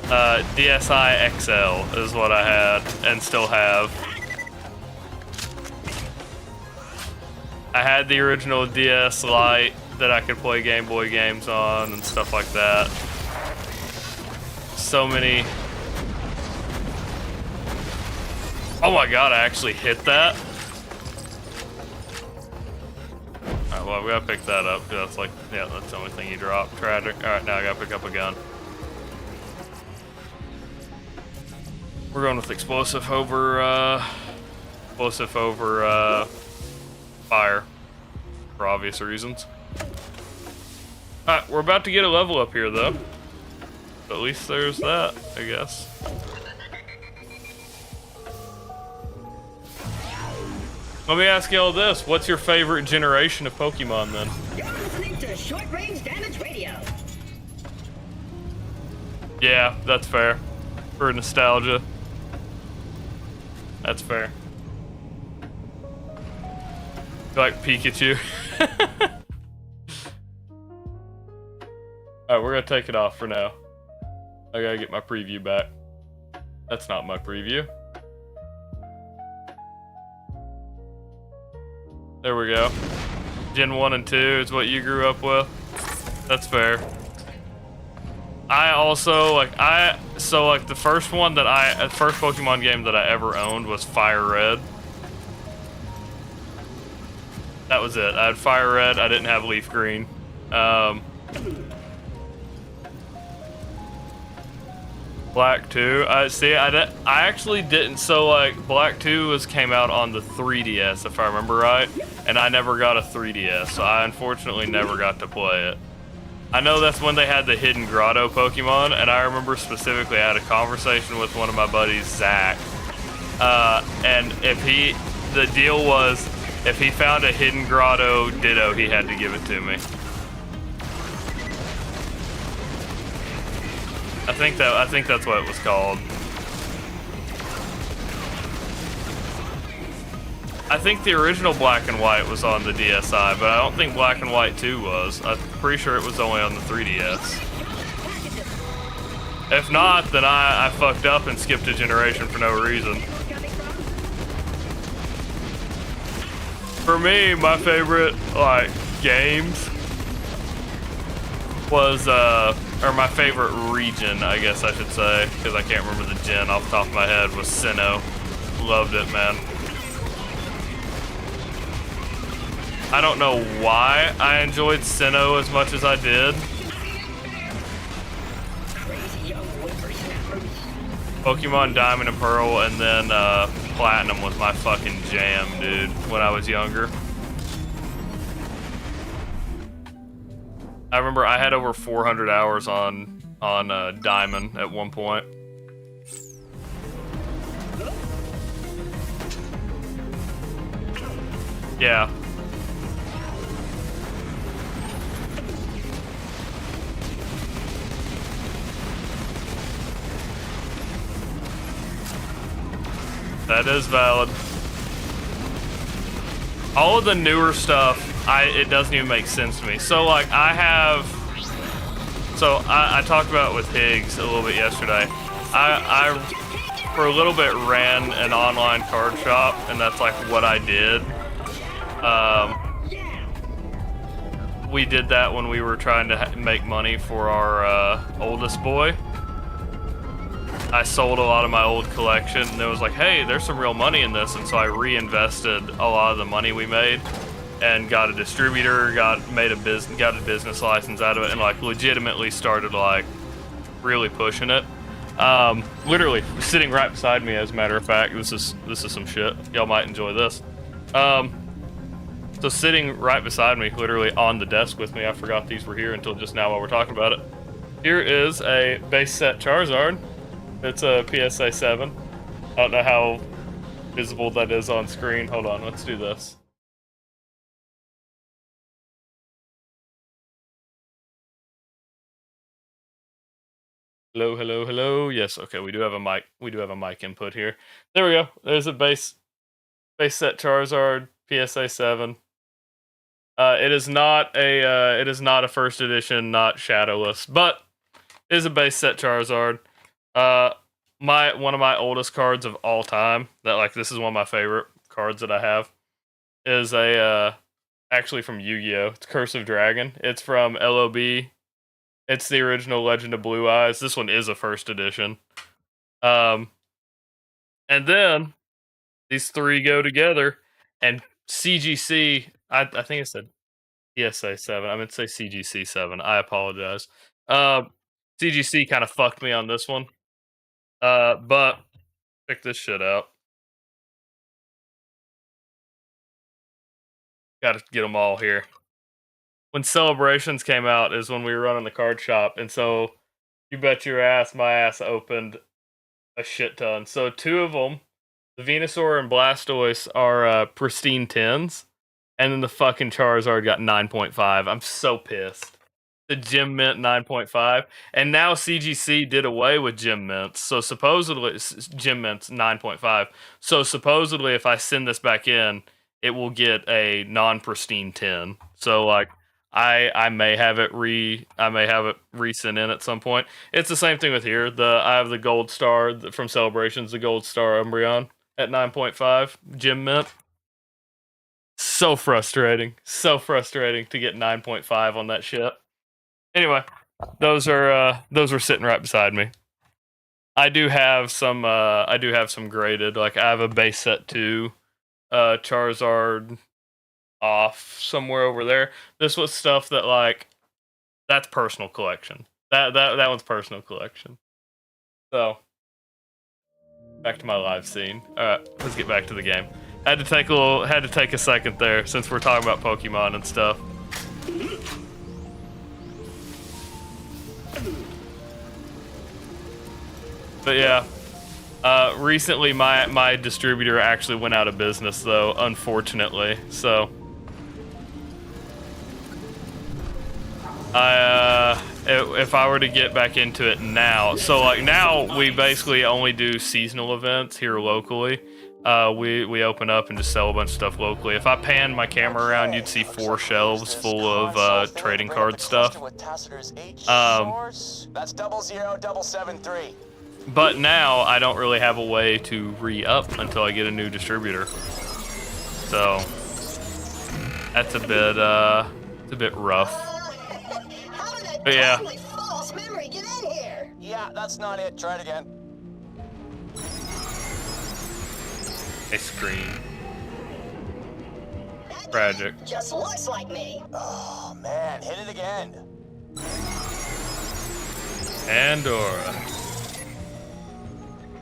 DSi XL is what I had and still have. I had the original DS Lite that I could play Game Boy games on and stuff like that. So many. Oh my god, I actually hit that. Alright, well, we gotta pick that up. That's like, yeah, that's the only thing you drop. Tragic. Alright, now I gotta pick up a gun. We're going with explosive over fire, for obvious reasons. Alright, we're about to get a level up here, though. At least there's that, I guess. Let me ask you all this. What's your favorite generation of Pokemon, then? You're listening to Short Range Damage Radio. Yeah, that's fair. For nostalgia. That's fair. Like Pikachu. Alright, we're gonna take it off for now. I gotta get my preview back. That's not my preview. There we go. Gen 1 and 2 is what you grew up with. That's fair. I also, the first Pokemon game that I ever owned was Fire Red. That was it. I had Fire Red, I didn't have Leaf Green. Black 2. I actually didn't. So like Black 2 came out on the 3DS if I remember right, and I never got a 3DS, so I unfortunately never got to play it. I know that's when they had the Hidden Grotto Pokemon, and I remember specifically I had a conversation with one of my buddies, Zach, and the deal was if he found a Hidden Grotto Ditto, he had to give it to me. I think that's what it was called. I think the original Black and White was on the DSi, but I don't think Black and White 2 was. I'm pretty sure it was only on the 3DS. If not, then I fucked up and skipped a generation for no reason. For me, my favorite, games was, or my favorite region, I guess I should say, because I can't remember the gen off the top of my head, was Sinnoh. Loved it, man. I don't know why I enjoyed Sinnoh as much as I did. Pokemon Diamond and Pearl and then Platinum was my fucking jam, dude, when I was younger. I remember I had over 400 hours on Diamond at one point. Yeah. That is valid. All of the newer stuff, it doesn't even make sense to me. So like I talked about it with Higgs a little bit yesterday. I for a little bit ran an online card shop, and that's like what I did. We did that when we were trying to make money for our oldest boy. I sold a lot of my old collection, and it was like, hey, there's some real money in this, and so I reinvested a lot of the money we made, and got a distributor, got a business license out of it, and like legitimately started like really pushing it. Literally sitting right beside me, as a matter of fact. This is some shit. Y'all might enjoy this. So sitting right beside me, literally on the desk with me. I forgot these were here until just now while we're talking about it. Here is a base set Charizard. It's a PSA 7. I don't know how visible that is on screen. Hold on, let's do this. Hello, hello, hello. Yes, okay, we do have a mic. We do have a mic input here. There we go. There's a base set Charizard PSA 7. It is not a first edition, not shadowless, but it is a base set Charizard. One of my oldest cards of all time, this is one of my favorite cards that I have, is actually from Yu-Gi-Oh! It's Curse of Dragon. It's from LOB. It's the original Legend of Blue Eyes. This one is a first edition. And then these three go together, and CGC, I think it said PSA 7. I meant to say CGC 7. I apologize. CGC kind of fucked me on this one. But check this shit out. Gotta get them all here. When Celebrations came out is when we were running the card shop, and so you bet your ass my ass opened a shit ton. So two of them, the Venusaur and Blastoise, are pristine 10s, and then the fucking Charizard got 9.5. I'm so pissed. The Gem Mint 9.5, and now CGC did away with Gem Mints, so supposedly Gem Mint's 9.5. So supposedly, if I send this back in, it will get a non-pristine 10. So like I may have it resent in at some point. It's the same thing with here. I have the gold star from Celebrations, the gold star Umbreon at 9.5 gem mint. So frustrating to get 9.5 on that shit. Anyway, those are sitting right beside me. I do have some graded. Like I have a base set 2 Charizard off somewhere over there. This was stuff that like that's personal collection. That one's personal collection. So back to my live scene. Alright, let's get back to the game. Had to take a second there since we're talking about Pokemon and stuff. But yeah, recently my distributor actually went out of business though, unfortunately. So if I were to get back into it now, so like now we basically only do seasonal events here locally. We open up and just sell a bunch of stuff locally. If I pan my camera around, you'd see 4 shelves full of trading card stuff. That's 00773. But now I don't really have a way to re-up until I get a new distributor. So that's a bit rough. But yeah. False memory, get in here! Yeah, that's not it. Try it again. A screen. Tragic. Just looks like me. Oh man, hit it again. Pandora.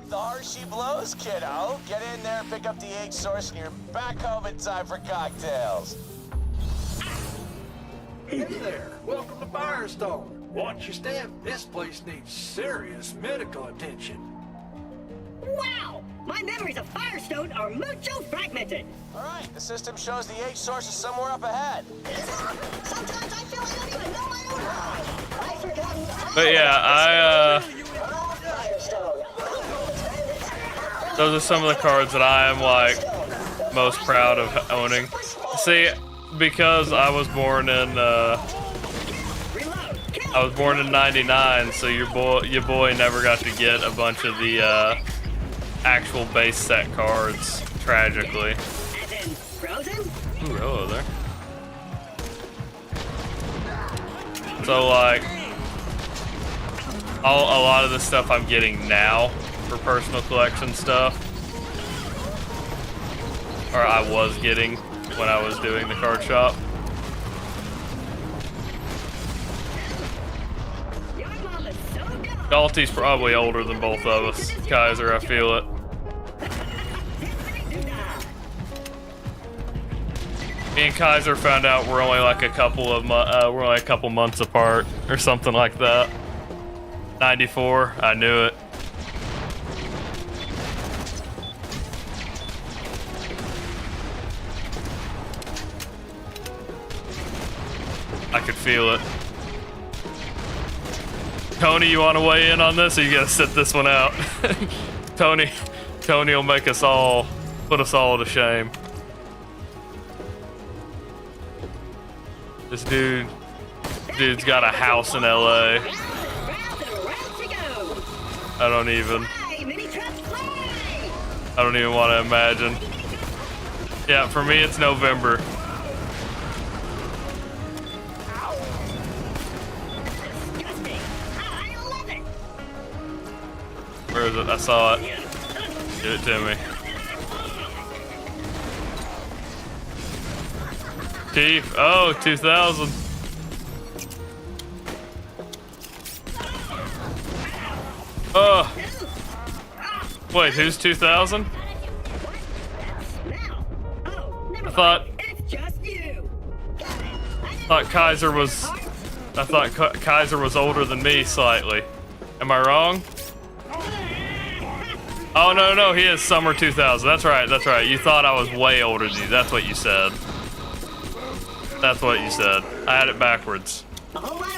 The harder she blows, kiddo. Get in there, pick up the egg source, and you're back home in time for cocktails. Hey there, welcome to Firestone. Watch your step, this place needs serious medical attention. Wow! My memories of Firestone are mucho fragmented. Alright, the system shows the egg source is somewhere up ahead. Sometimes I feel I don't even know my own mind. I've forgotten. But yeah, those are some of the cards that I am like most proud of owning. See, because I was born in '99, so your boy never got to get a bunch of the actual base set cards, tragically. Ooh, hello there. So like, a lot of the stuff I'm getting now for personal collection stuff, or I was getting when I was doing the card shop. Dalty's probably older than both of us. Kaiser, I feel it. Me and Kaiser found out we're only like a couple months apart or something like that. 94, I knew it. I could feel it. Tony, you want to weigh in on this, or you gotta sit this one out? Tony will make us all, put us all to shame. This dude's got a house in LA. I don't even want to imagine. Yeah, for me it's November. Where is it? I saw it. Give it to me. Chief. Oh, 2000. Oh. Wait, who's 2000? I thought Kaiser was older than me slightly. Am I wrong? Oh, no, he is summer 2000. That's right. You thought I was way older than you. That's what you said. I had it backwards. Uh-oh.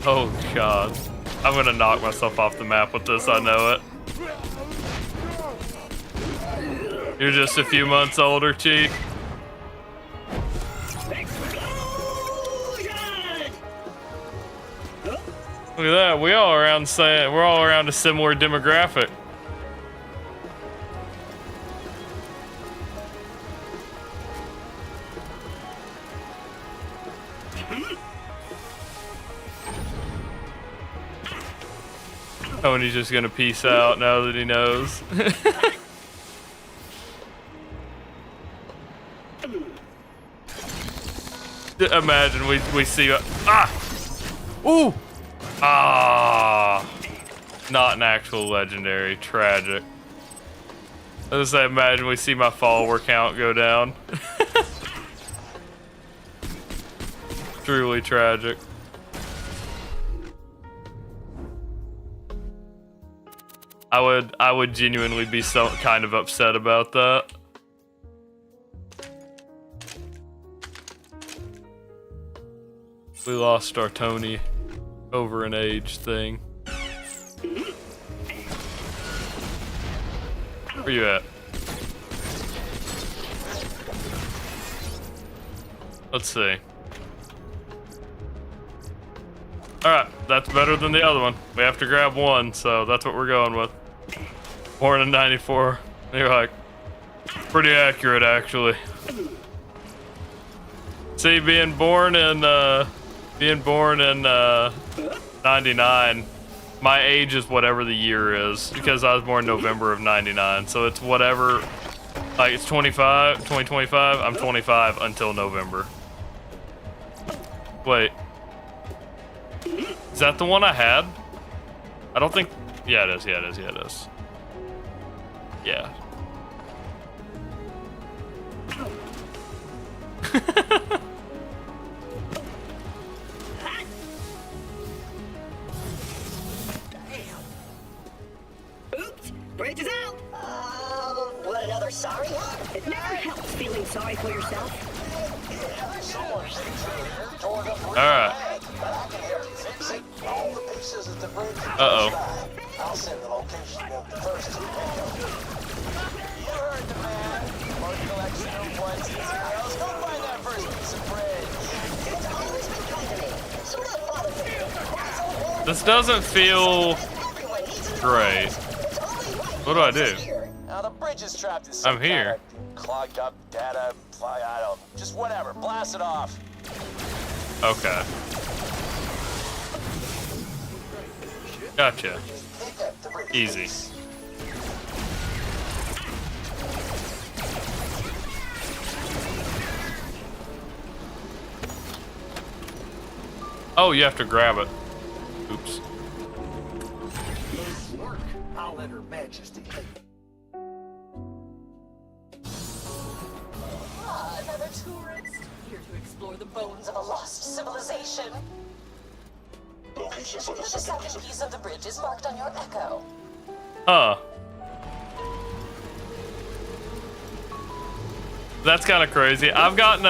Oh god. I'm gonna knock myself off the map with this, I know it. You're just a few months older, Chief. Look at that, we're all around a similar demographic. Oh, and he's just gonna peace out now that he knows. Imagine we see ooh! Not an actual legendary. Tragic. I was gonna say, imagine we see my follower count go down. Truly tragic. I would genuinely be kind of upset about that. We lost our Tony over an age thing. Where you at? Let's see. Alright, that's better than the other one. We have to grab one, so that's what we're going with. Born in 94. You're like, pretty accurate, actually. See, being born in 99, my age is whatever the year is, because I was born November of 99, so it's whatever, like it's 2025, I'm 25 until November. Wait. Is that the one I had? I don't think, yeah it is. Yeah. Oops, bridge is out. What, another sorry one? It never helps feeling sorry for yourself. Alright. Uh-oh. I'll send the location of the first two. You heard the man. More collection of ones and zeros. Go find that first piece of bread. It's always been kind of me. Sort of bothered me. This doesn't feel great. What do I do? Now the bridge is trapped in I'm here. Clogged up data, I don't, just whatever. Blast it off. Okay. Gotcha. Easy. Oh, you have to grab it. Oops. I'll let Her Majesty take it. Another tourist here to explore the bones of a lost civilization. The second piece of the bridge is marked on your echo. Huh. That's kind of crazy. I've gotten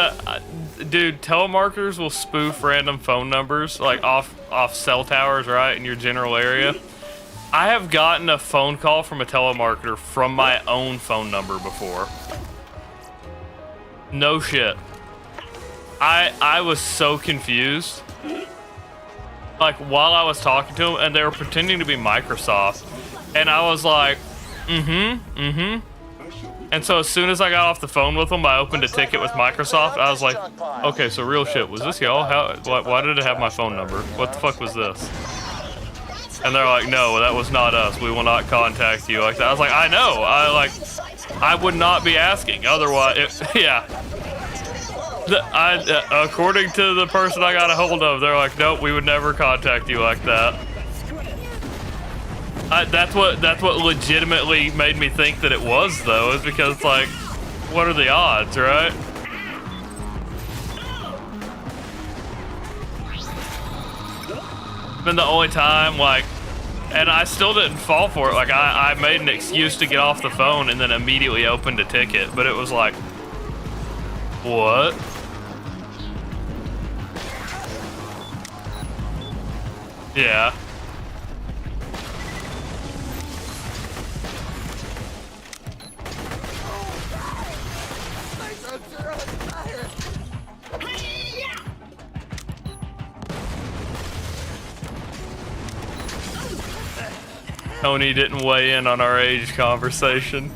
dude, telemarketers will spoof random phone numbers, like off cell towers, right, in your general area. I have gotten a phone call from a telemarketer from my own phone number before. No shit. I was so confused. Like, while I was talking to them, and they were pretending to be Microsoft, and I was like, And so as soon as I got off the phone with them, I opened a ticket with Microsoft. I was like, okay, so real shit, was this y'all? Why did it have my phone number? What the fuck was this? And they're like, no, that was not us. We will not contact you like that. I was like, I know. I would not be asking. Otherwise, yeah. According to the person I got a hold of, they're like, nope, we would never contact you like that. That's what legitimately made me think that it was, though, is because, like, what are the odds, right? Been the only time, like, and I still didn't fall for it. Like, I made an excuse to get off the phone and then immediately opened a ticket, but it was like, what? Yeah. Tony didn't weigh in on our age conversation.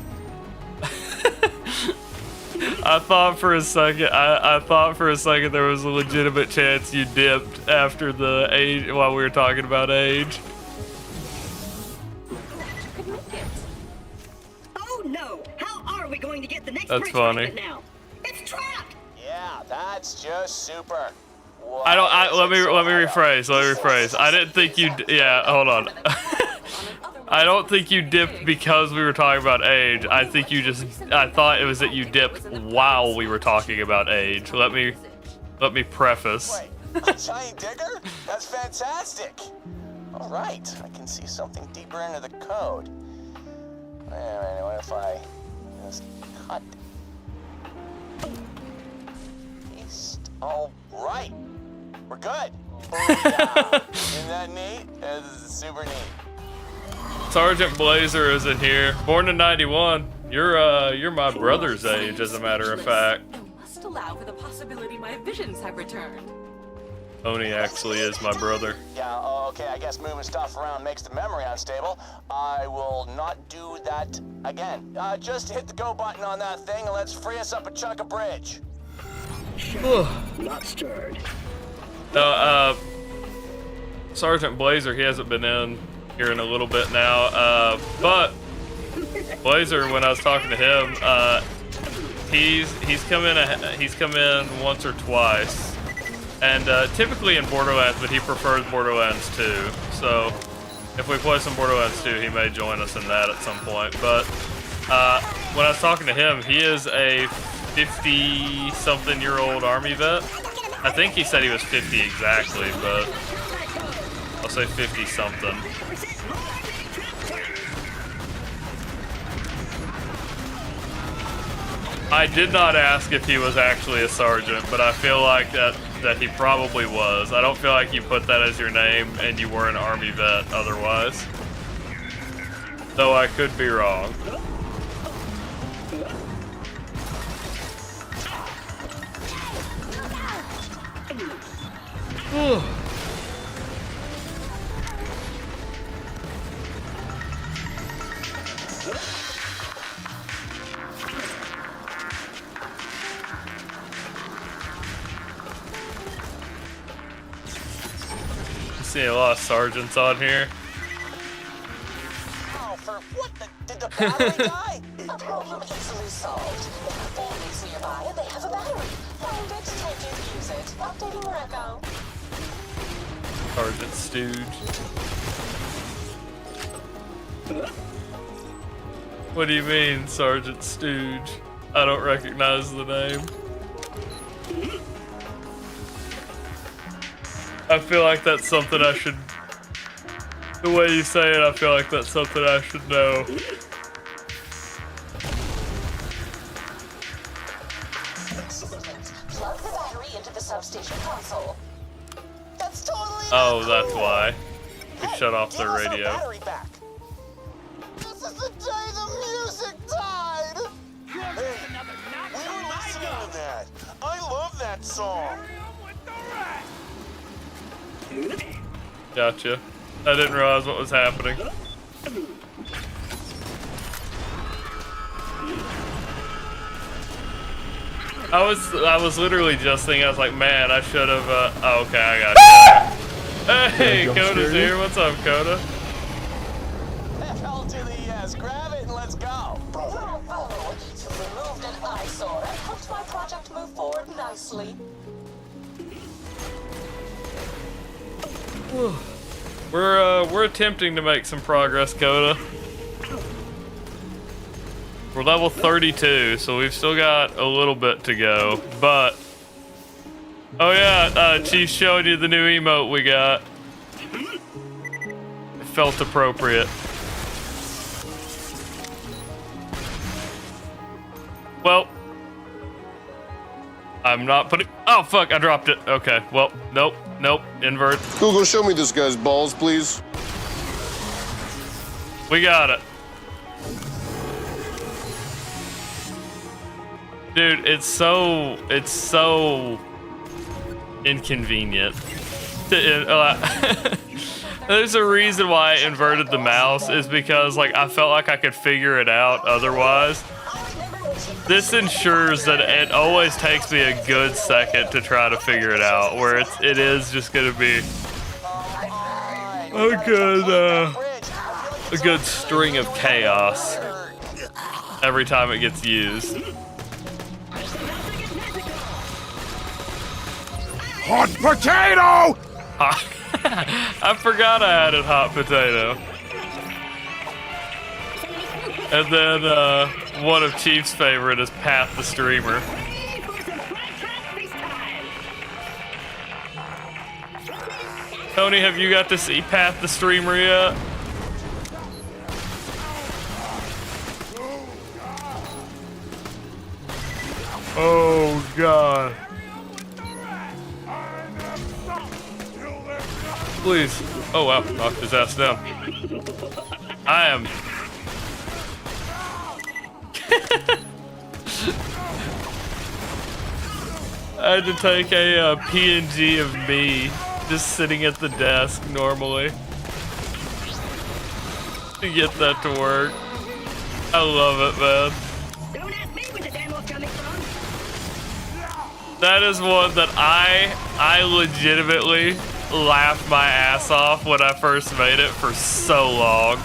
I thought for a second there was a legitimate chance you dipped after the age while we were talking about age. Oh no! How are we going to get the next That's funny. now? It's trapped! Yeah, that's just super. Let me rephrase. I didn't think you. Yeah, hold on. I don't think you dipped because we were talking about age. I think you just. I thought it was that you dipped while we were talking about age. Let me preface. Wait, a giant digger? That's fantastic. All right, I can see something deeper into the code. Wait a minute, what if I just cut? Paste. All right, we're good. Isn't that neat? This is super neat. Sergeant Blazer is in here. Born in '91. You're my brother's age, as a matter of fact. Must allow for the possibility my visions have returned. Tony actually is my brother. Yeah, okay, I guess moving stuff around makes the memory unstable. I will not do that again. Just hit the go button on that thing and let's free us up a chunk of bridge. Not stirred. No, Sergeant Blazer, he hasn't been in here in a little bit now, but Blazer, when I was talking to him, he's come in once or twice, and typically in Borderlands, but he prefers Borderlands 2. So if we play some Borderlands 2, he may join us in that at some point. But when I was talking to him, he is a 50-something-year-old Army vet. I think he said he was 50 exactly, but I'll say 50-something. I did not ask if he was actually a sergeant, but I feel like that he probably was. I don't feel like you put that as your name and you were an Army vet otherwise. Though I could be wrong. See a lot of sergeants on here. Oh, for what did the battery die? A problem easily solved. There are families nearby and they have a battery. Find it, take it, use it. Updating your echo. Sergeant Stooge. What do you mean, Sergeant Stooge? I don't recognize the name. I feel like that's something I should... The way you say it, I feel like that's something I should know. Excellent. Plug the battery into the substation console. That's totally Oh, that's why. We shut off the radio. battery back. This is the day the music died. Hey, we were listening to that. I love that song. Gotcha. I didn't realize what was happening. I was literally just thinking, I was like, man, I should have, oh, okay, I got you. Hey, Coda's here. What's up, Coda? Hell to the yes. Grab it and let's go. Bravo! You've removed an eyesore and helped my project move forward nicely. We're attempting to make some progress, Coda. We're level 32, so we've still got a little bit to go, but... Oh yeah, Chief's showing you the new emote we got. It felt appropriate. Well, I'm not putting. Oh fuck! I dropped it. Okay. Well, nope, nope. Invert. Google, show me this guy's balls, please. We got it. Dude, it's so inconvenient. There's a reason why I inverted the mouse, is because like I felt like I could figure it out otherwise. This ensures that it always takes me a good second to try to figure it out, where it is just gonna be a good string of chaos every time it gets used. Hot potato! I forgot I added hot potato. And then one of Chief's favorite is Pat the Streamer. Tony, have you got to see Pat the Streamer yet? Oh god. Please. Oh wow, knocked his ass down. I am. I had to take a PNG of me just sitting at the desk normally to get that to work. I love it, man. Don't ask me where the ammo's coming from. That is one that I legitimately laughed my ass off when I first made it for so long.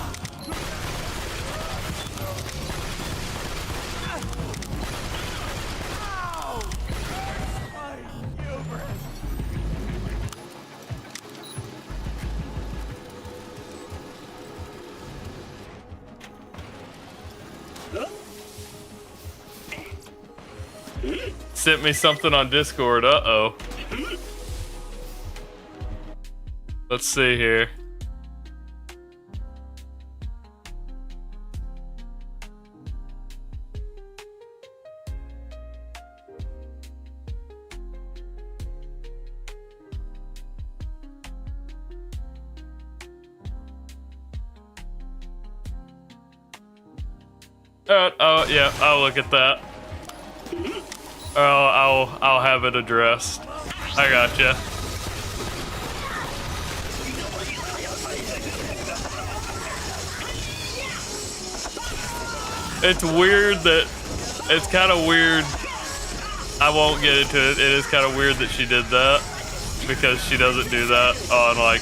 Sent me something on Discord. Uh-oh. Let's see here. Oh yeah, I'll look at that. Oh, I'll have it addressed. I gotcha. It's weird that it's kind of weird. I won't get into it. It is kind of weird that she did that because she doesn't do that on like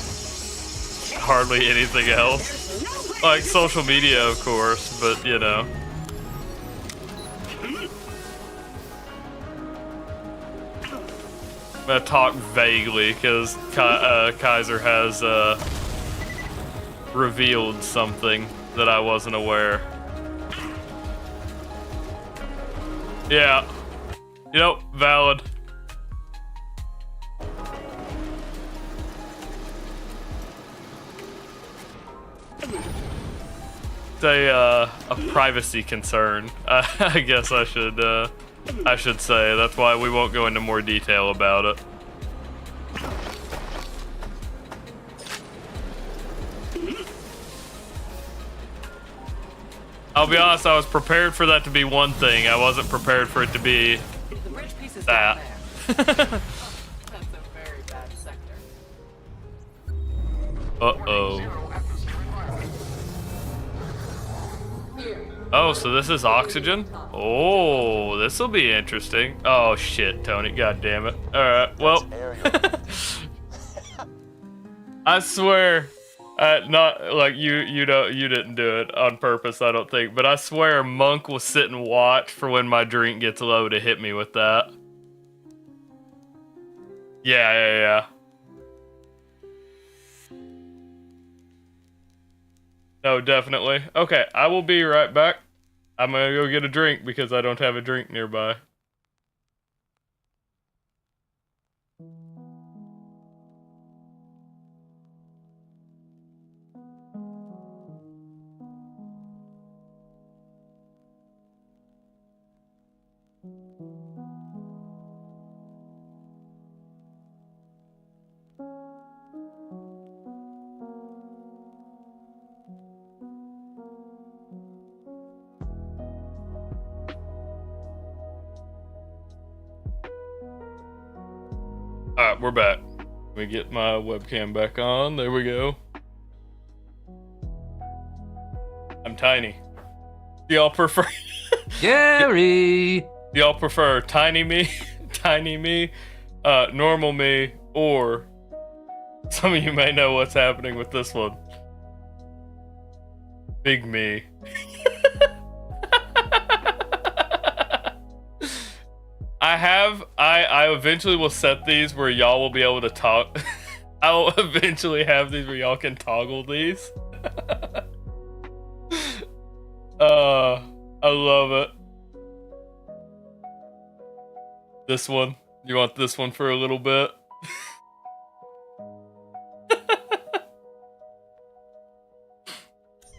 hardly anything else. Like social media, of course, but you know. I'm gonna talk vaguely because Kaiser has revealed something that I wasn't aware. Yeah. Yep, valid. It's a privacy concern. I guess I should say. That's why we won't go into more detail about it. I'll be honest, I was prepared for that to be one thing. I wasn't prepared for it to be that. That's a very bad sector. Uh-oh. Oh, so this is oxygen? Oh, this will be interesting. Oh shit, Tony, god damn it. Alright, well. I swear, not like you didn't do it on purpose, I don't think, but I swear Monk will sit and watch for when my drink gets low to hit me with that. Yeah. No, definitely. Okay, I will be right back. I'm gonna go get a drink because I don't have a drink nearby. Alright, we're back. Let me get my webcam back on. There we go. I'm tiny. Do y'all prefer... Gary! Do y'all prefer tiny me, tiny me, normal me, or some of you may know what's happening with this one. Big me. I eventually will set these where y'all will be able to talk. I will eventually have these where y'all can toggle these. I love it. This one. You want this one for a little bit?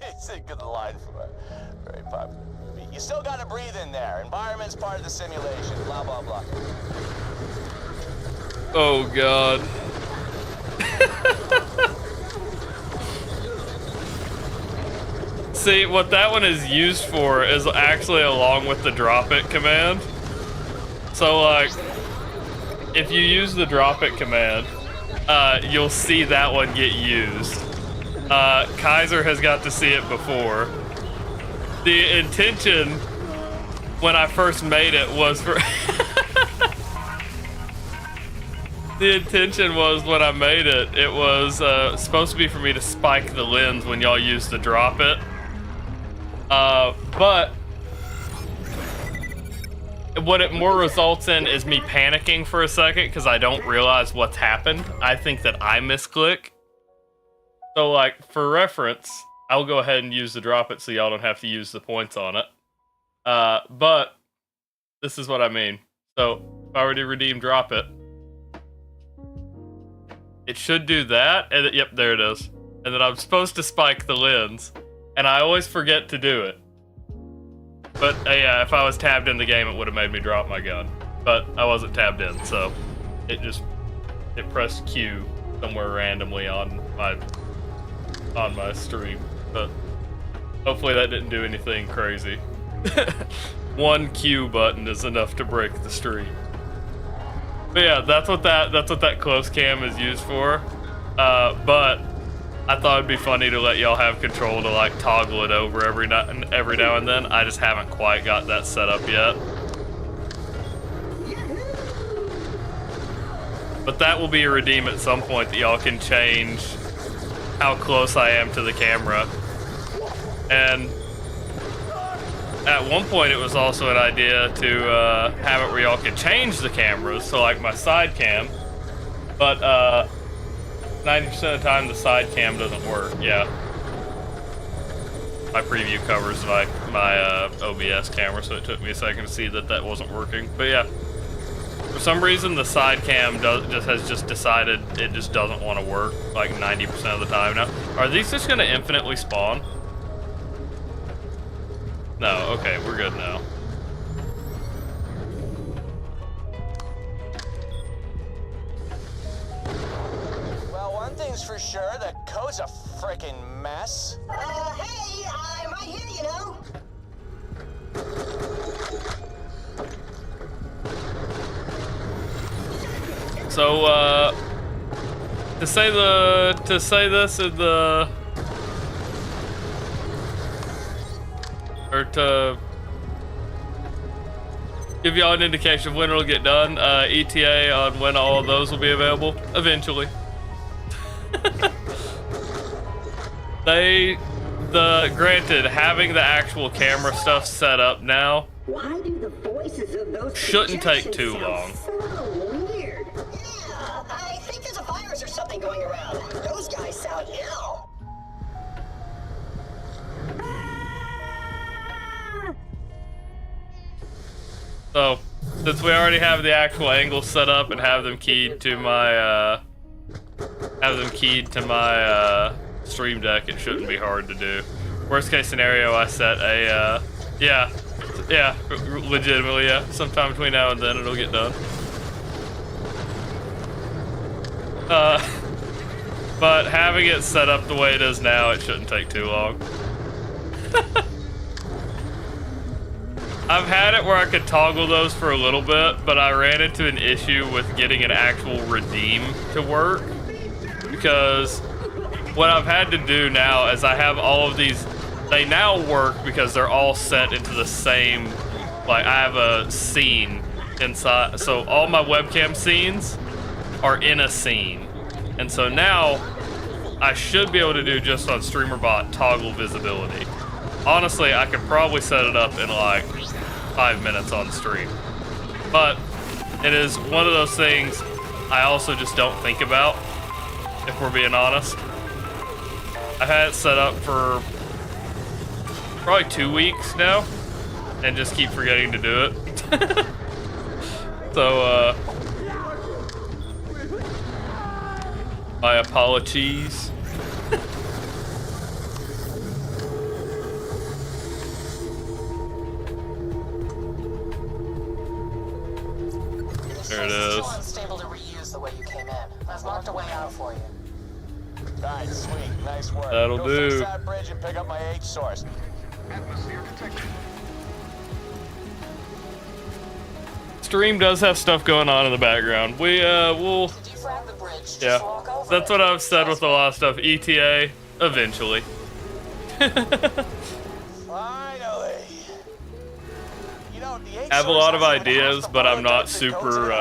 It's a good line from a very popular movie. You still gotta breathe in there. Environment's part of the simulation. Blah, blah, blah. Oh, God. See, what that one is used for is actually along with the drop it command. So, like, if you use the drop it command, you'll see that one get used. Kaiser has got to see it before. The intention when I first made it was for... The intention was when I made it, it was supposed to be for me to spike the lens when y'all use the drop it. But what it more results in is me panicking for a second because I don't realize what's happened. I think that I misclick. So, like, for reference, I'll go ahead and use the drop it so y'all don't have to use the points on it. But this is what I mean. So, if I were to redeem drop it, it should do that, and yep, there it is. And then I'm supposed to spike the lens, and I always forget to do it. But yeah, if I was tabbed in the game, it would have made me drop my gun. But I wasn't tabbed in, so it pressed Q somewhere randomly on my stream. But hopefully that didn't do anything crazy. One Q button is enough to break the stream. But yeah, that's what that close cam is used for. But I thought it'd be funny to let y'all have control to like toggle it over every now and then. I just haven't quite got that set up yet. But that will be a redeem at some point that y'all can change how close I am to the camera. And at one point, it was also an idea to have it where y'all could change the cameras, so like my side cam, but 90% of the time the side cam doesn't work. Yeah, my preview covers my OBS camera, so it took me a second to see that wasn't working. But yeah, for some reason the side cam has decided it just doesn't want to work like 90% of the time. Now, are these just gonna infinitely spawn? No, okay, we're good now. Well, one thing's for sure, the code's a frickin' mess. Hey, I'm right here, you know. So, to say this in the... Or to give y'all an indication of when it'll get done, ETA on when all of those will be available, eventually. Granted, having the actual camera stuff set up now Why do the voices of those shouldn't take too long. so weird? Yeah, I think there's a virus or something going around. Those guys sound ill. So, since we already have the actual angles set up and have them keyed to my Stream Deck, it shouldn't be hard to do. Worst case scenario, I set a yeah, legitimately, yeah. Sometime between now and then, it'll get done. But having it set up the way it is now, it shouldn't take too long. I've had it where I could toggle those for a little bit, but I ran into an issue with getting an actual redeem to work. Because what I've had to do now is I have all of these, they now work because they're all set into the same, like I have a scene inside. So all my webcam scenes are in a scene. And so now I should be able to do just on StreamerBot toggle visibility. Honestly, I could probably set it up in like 5 minutes on stream. But it is one of those things I also just don't think about, if we're being honest. I've had it set up for probably 2 weeks now and just keep forgetting to do it. So, my apologies. There it is. Unstable to reuse the way you came in. I've marked a way out for you. Alright, sweet. Nice work. That'll Go do. fix that bridge and pick up my H source. Atmosphere detected. Stream does have stuff going on in the background. We'll... Yeah, that's what I've said with a lot of stuff. ETA, eventually. Finally. You know, the I have a lot of ideas, but I'm not super,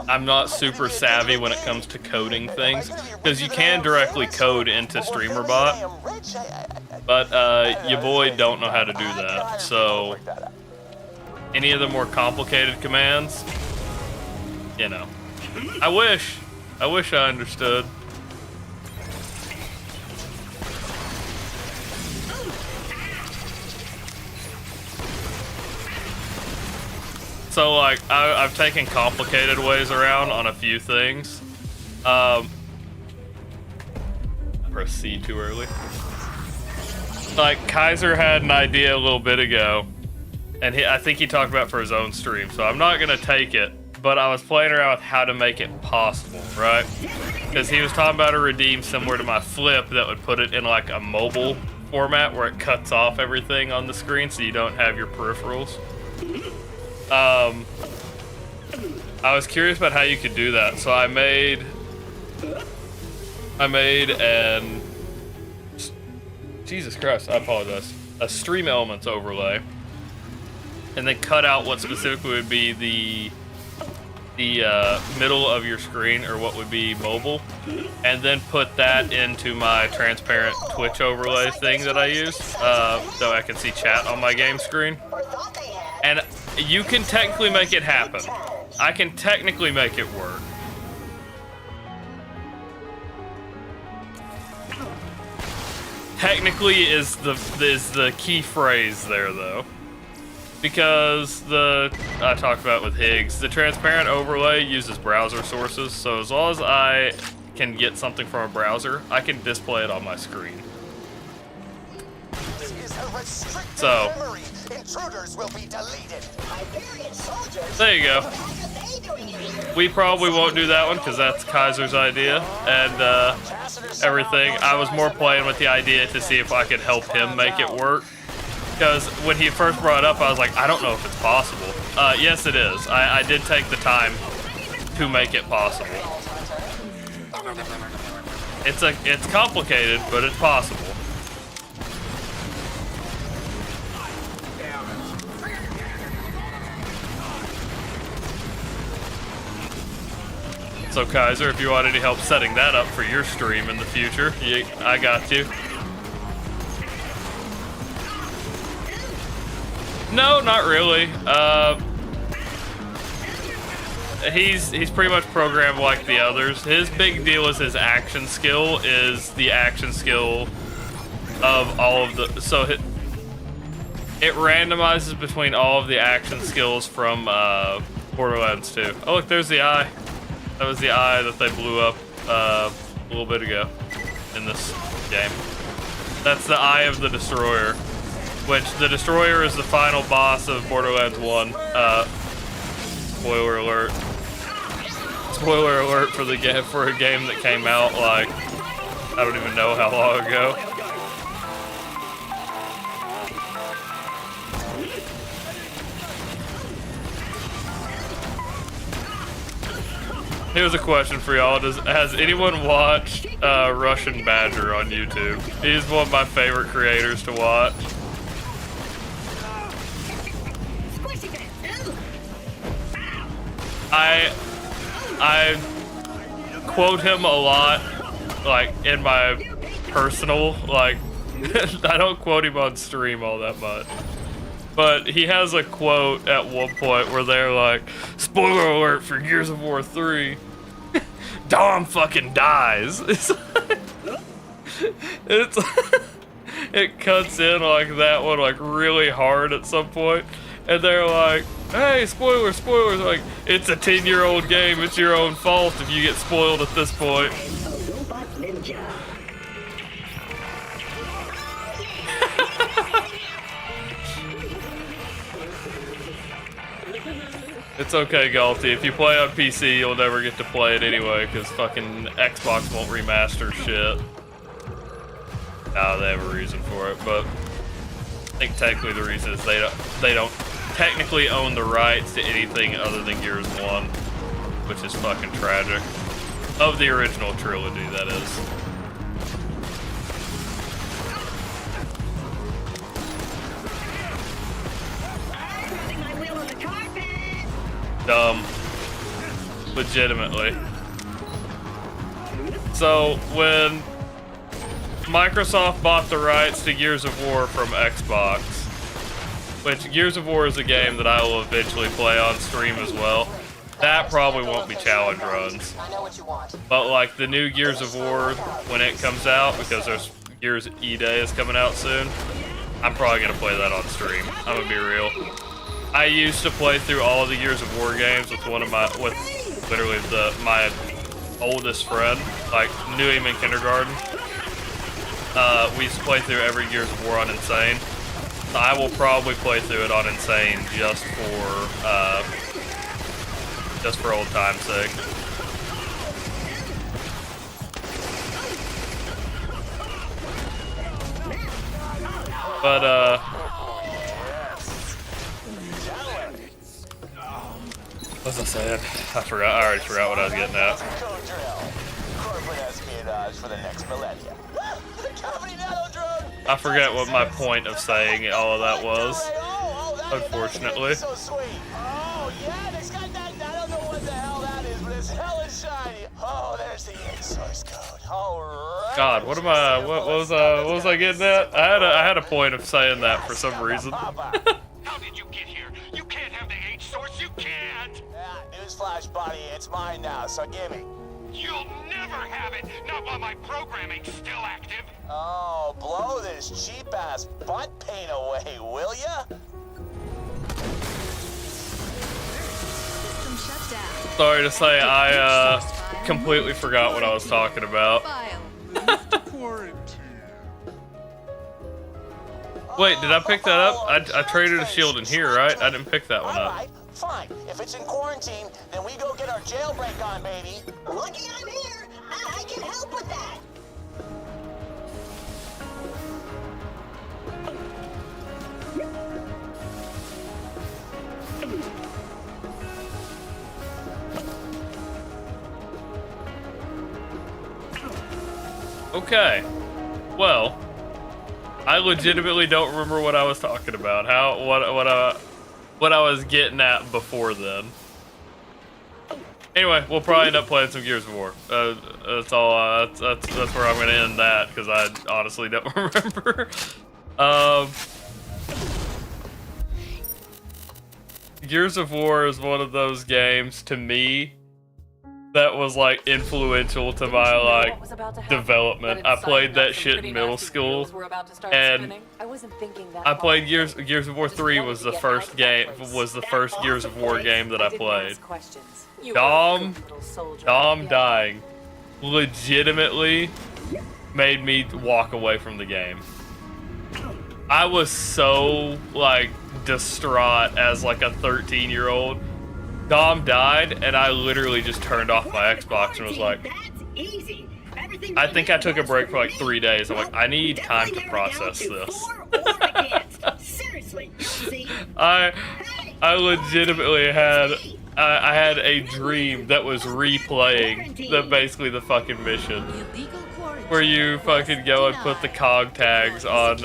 I'm not super savvy when it comes to coding things. Because you can directly code into StreamerBot, but your boy don't know how to do that. So, any of the more complicated commands, you know. I wish I understood. So like, I've taken complicated ways around on a few things. Press C too early. Like, Kaiser had an idea a little bit ago, and I think he talked about it for his own stream, so I'm not gonna take it. But I was playing around with how to make it possible, right? Because he was talking about a redeem similar to my flip that would put it in like a mobile format where it cuts off everything on the screen so you don't have your peripherals. I was curious about how you could do that, so I made an, Jesus Christ, I apologize, a Stream Elements overlay, and then cut out what specifically would be the middle of your screen, or what would be mobile, and then put that into my transparent Twitch overlay thing that I use, so I can see chat on my game screen. And you can technically make it happen. I can technically make it work. Technically is the key phrase there, though. Because I talked about with Higgs, the transparent overlay uses browser sources, so as long as I can get something from a browser, I can display it on my screen. So, intruders will be deleted. There you go. We probably won't do that one because that's Kaiser's idea and everything. I was more playing with the idea to see if I could help him make it work. Because when he first brought it up, I was like, I don't know if it's possible. Yes, it is. I did take the time to make it possible. It's complicated, but it's possible. So Kaiser, if you want any help setting that up for your stream in the future, I got you. No, not really. He's pretty much programmed like the others. His big deal is his action skill is the action skill of all of the. So it randomizes between all of the action skills from Borderlands 2. Oh look, there's the eye. That was the eye that they blew up a little bit ago in this game. That's the eye of the Destroyer, which the Destroyer is the final boss of Borderlands 1. Spoiler alert. Spoiler alert for the game, for a game that came out like I don't even know how long ago. Here's a question for y'all. Has anyone watched Russian Badger on YouTube? He's one of my favorite creators to watch. I quote him a lot, like in my personal, like I don't quote him on stream all that much. But he has a quote at one point where they're like, spoiler alert for Gears of War 3, Dom fucking dies. It's it cuts in like that one like really hard at some point, and they're like, hey, spoilers, like, it's a 10-year-old game, it's your own fault if you get spoiled at this point. It's okay, Galty. If you play on PC, you'll never get to play it anyway, because fucking Xbox won't remaster shit. Nah, they have a reason for it, but I think technically the reason is they don't technically own the rights to anything other than Gears 1, which is fucking tragic. Of the original trilogy, that is. Dumb. Legitimately. So, when Microsoft bought the rights to Gears of War from Xbox, which Gears of War is a game that I will eventually play on stream as well, that probably won't be challenge runs. But like the new Gears of War, when it comes out, because there's Gears E-Day is coming out soon, I'm probably going to play that on stream. I'm going to be real. I used to play through all of the Gears of War games with literally my oldest friend. Like, knew him in kindergarten. We used to play through every Gears of War on Insane. So I will probably play through it on Insane just for old time's sake. But what was I saying? I already forgot what I was getting at. Corporate espionage for the next millennia. I forget what my point of saying all of that was, unfortunately. So sweet. Oh yeah, it's got that. I don't know what the hell that is, but it's hella shiny. Oh, there's the source code. All right. God, what was I getting at? I had a point of saying that for some reason. How did you get here? You can't have the H source. You can't. Yeah, newsflash, buddy. It's mine now. So give me. You'll never have it. Not while my programming's still active. Oh, blow this cheap-ass butt paint away, will ya? Sorry to say, I completely forgot what I was talking about. Wait, did I pick that up? I traded a shield in here, right? I didn't pick that one up. Alright, fine. If it's in quarantine, then we go get our jailbreak on, baby. Lucky I'm here. I can help with that. Okay. Well, I legitimately don't remember what I was talking about. What I was getting at before then. Anyway, we'll probably end up playing some Gears of War. That's all. That's where I'm gonna end that because I honestly don't remember. Gears of War is one of those games to me that was like influential to my like development. I played that shit in middle school, and I played Gears of War 3 was the first Gears of War game that I played. Dom dying legitimately made me walk away from the game. I was so like distraught as like a 13-year-old. Dom died, and I literally just turned off my Xbox and was like, I think I took a break for like 3 days. I'm like, I need time to process this. I legitimately had I had a dream that was replaying basically the fucking mission. Where you fucking go and put the cog tags on,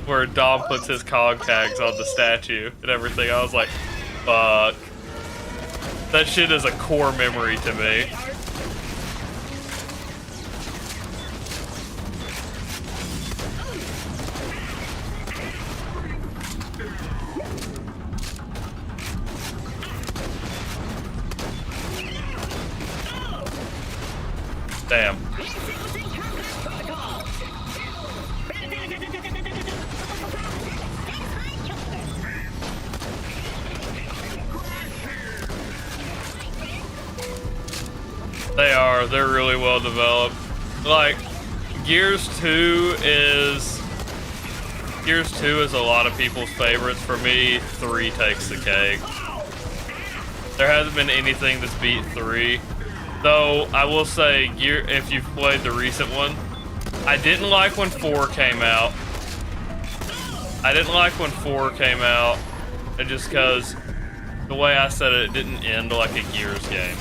where Dom puts his cog tags on the statue and everything. I was like, fuck. That shit is a core memory to me. Damn. They're really well developed. Like, Gears 2 is a lot of people's favorites. For me, 3 takes the cake. There hasn't been anything that's beat 3. Though, I will say, if you've played the recent one, I didn't like when 4 came out. Just because the way I said it, it didn't end like a Gears game.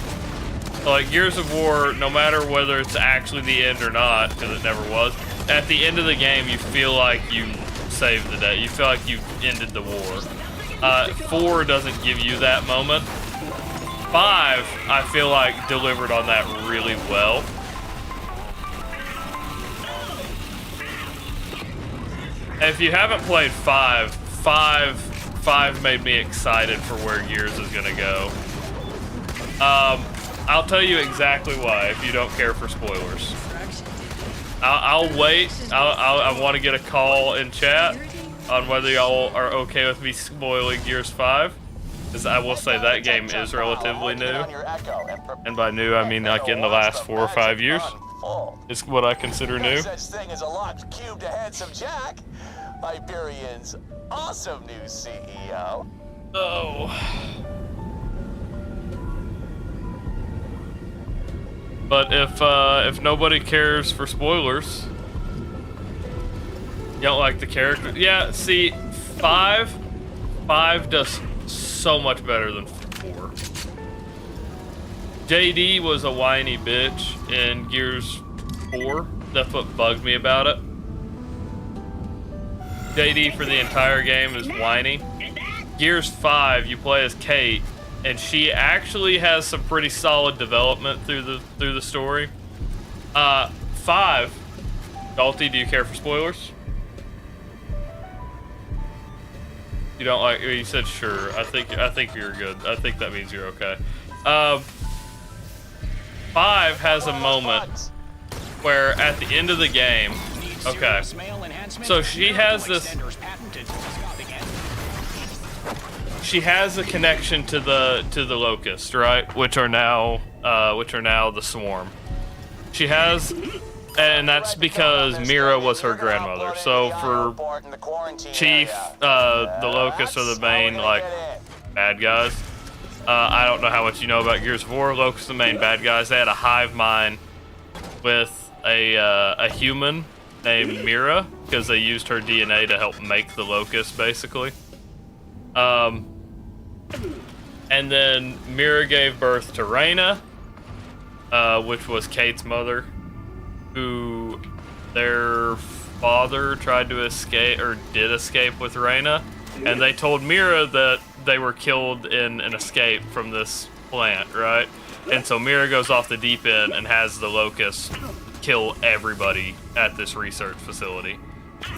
So, like, Gears of War, no matter whether it's actually the end or not, because it never was, at the end of the game, you feel like you saved the day. You feel like you ended the war. 4 doesn't give you that moment. 5, I feel like, delivered on that really well. If you haven't played 5 made me excited for where Gears is gonna go. I'll tell you exactly why if you don't care for spoilers. I'll wait. I want to get a call in chat on whether y'all are okay with me spoiling Gears 5. Because I will say that game is relatively new. And by new, I mean like in the last 4 or 5 years. Is what I consider new. Such thing as a locked cube to Handsome Jack, Hyperion's awesome new CEO. Oh. But if nobody cares for spoilers, you don't like the character. Yeah, see, 5 does so much better than 4. JD was a whiny bitch in Gears 4. That's what bugged me about it. JD for the entire game is whiny. Gears 5, you play as Kate, and she actually has some pretty solid development through the story. 5, Dalty, do you care for spoilers? You don't like? You said sure. I think you're good. I think that means you're okay. 5 has a moment where at the end of the game, okay. So she has this. She has a connection to the Locust, right? Which are now the Swarm. She has, and that's because Mira was her grandmother. So for Chief, the Locusts are the main like bad guys. I don't know how much you know about Gears of War. Locusts are the main bad guys. They had a hive mind with a human named Mira because they used her DNA to help make the Locust, basically. And then Mira gave birth to Reyna, which was Kate's mother, who their father tried to escape, or did escape with Reyna, and they told Mira that they were killed in an escape from this plant, right? And so Mira goes off the deep end and has the Locust kill everybody at this research facility.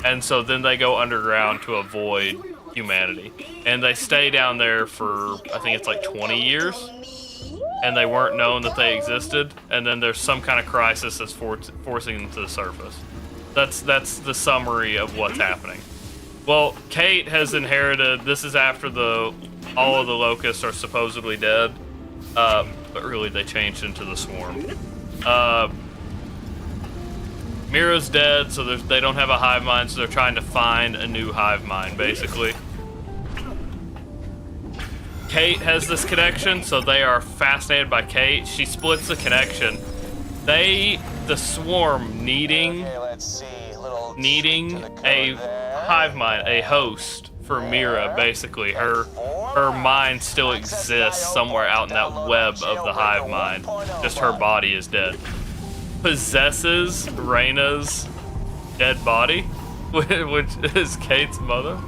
And so then they go underground to avoid humanity. And they stay down there for, I think it's like 20 years. And they weren't known that they existed. And then there's some kind of crisis that's forcing them to the surface. That's the summary of what's happening. Well, Kate has inherited, this is after all of the Locusts are supposedly dead. But really they changed into the Swarm. Mira's dead, so they don't have a hive mind, so they're trying to find a new hive mind, basically. Kate has this connection, so they are fascinated by Kate. She splits the connection. The Swarm needing a hive mind, a host for Mira, basically. Her her mind still exists somewhere out in that web of the hive mind. Just her body is dead. Possesses Reyna's dead body, which is Kate's mother.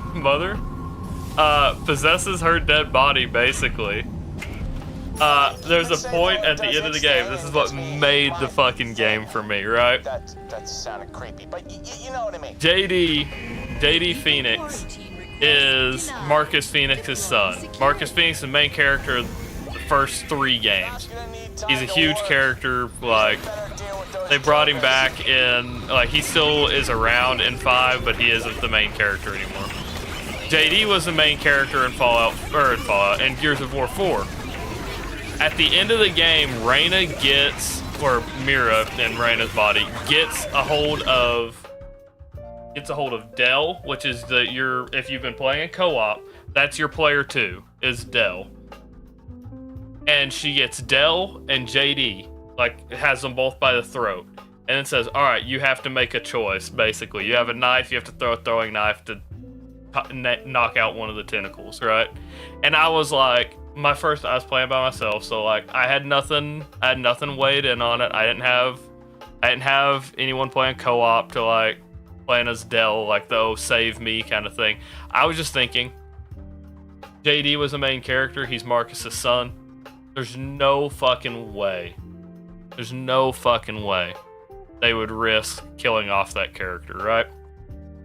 Possesses her dead body, basically. There's a point at the end of the game. This is what made the fucking game for me, right? That sounded creepy, but you know what I mean. JD Phoenix is Marcus Phoenix's son. Marcus Phoenix is the main character of the first 3 games. He's a huge character. Like, they brought him back in, like, he still is around in 5, but he isn't the main character anymore. JD was the main character in in Gears of War 4. At the end of the game, Reyna gets, or Mira in Reyna's body, gets a hold of Del, which is if you've been playing a co-op, that's your player 2, is Del. And she gets Del and JD, like, has them both by the throat. And it says, all right, you have to make a choice, basically. You have a knife, you have to throw a throwing knife to knock out one of the tentacles, right? And I was like, I was playing by myself, so like I had nothing weighed in on it. I didn't have anyone playing co-op to like playing as Del, like the "oh, save me" kind of thing. I was just thinking, JD was the main character. He's Marcus's son. There's no fucking way they would risk killing off that character, right?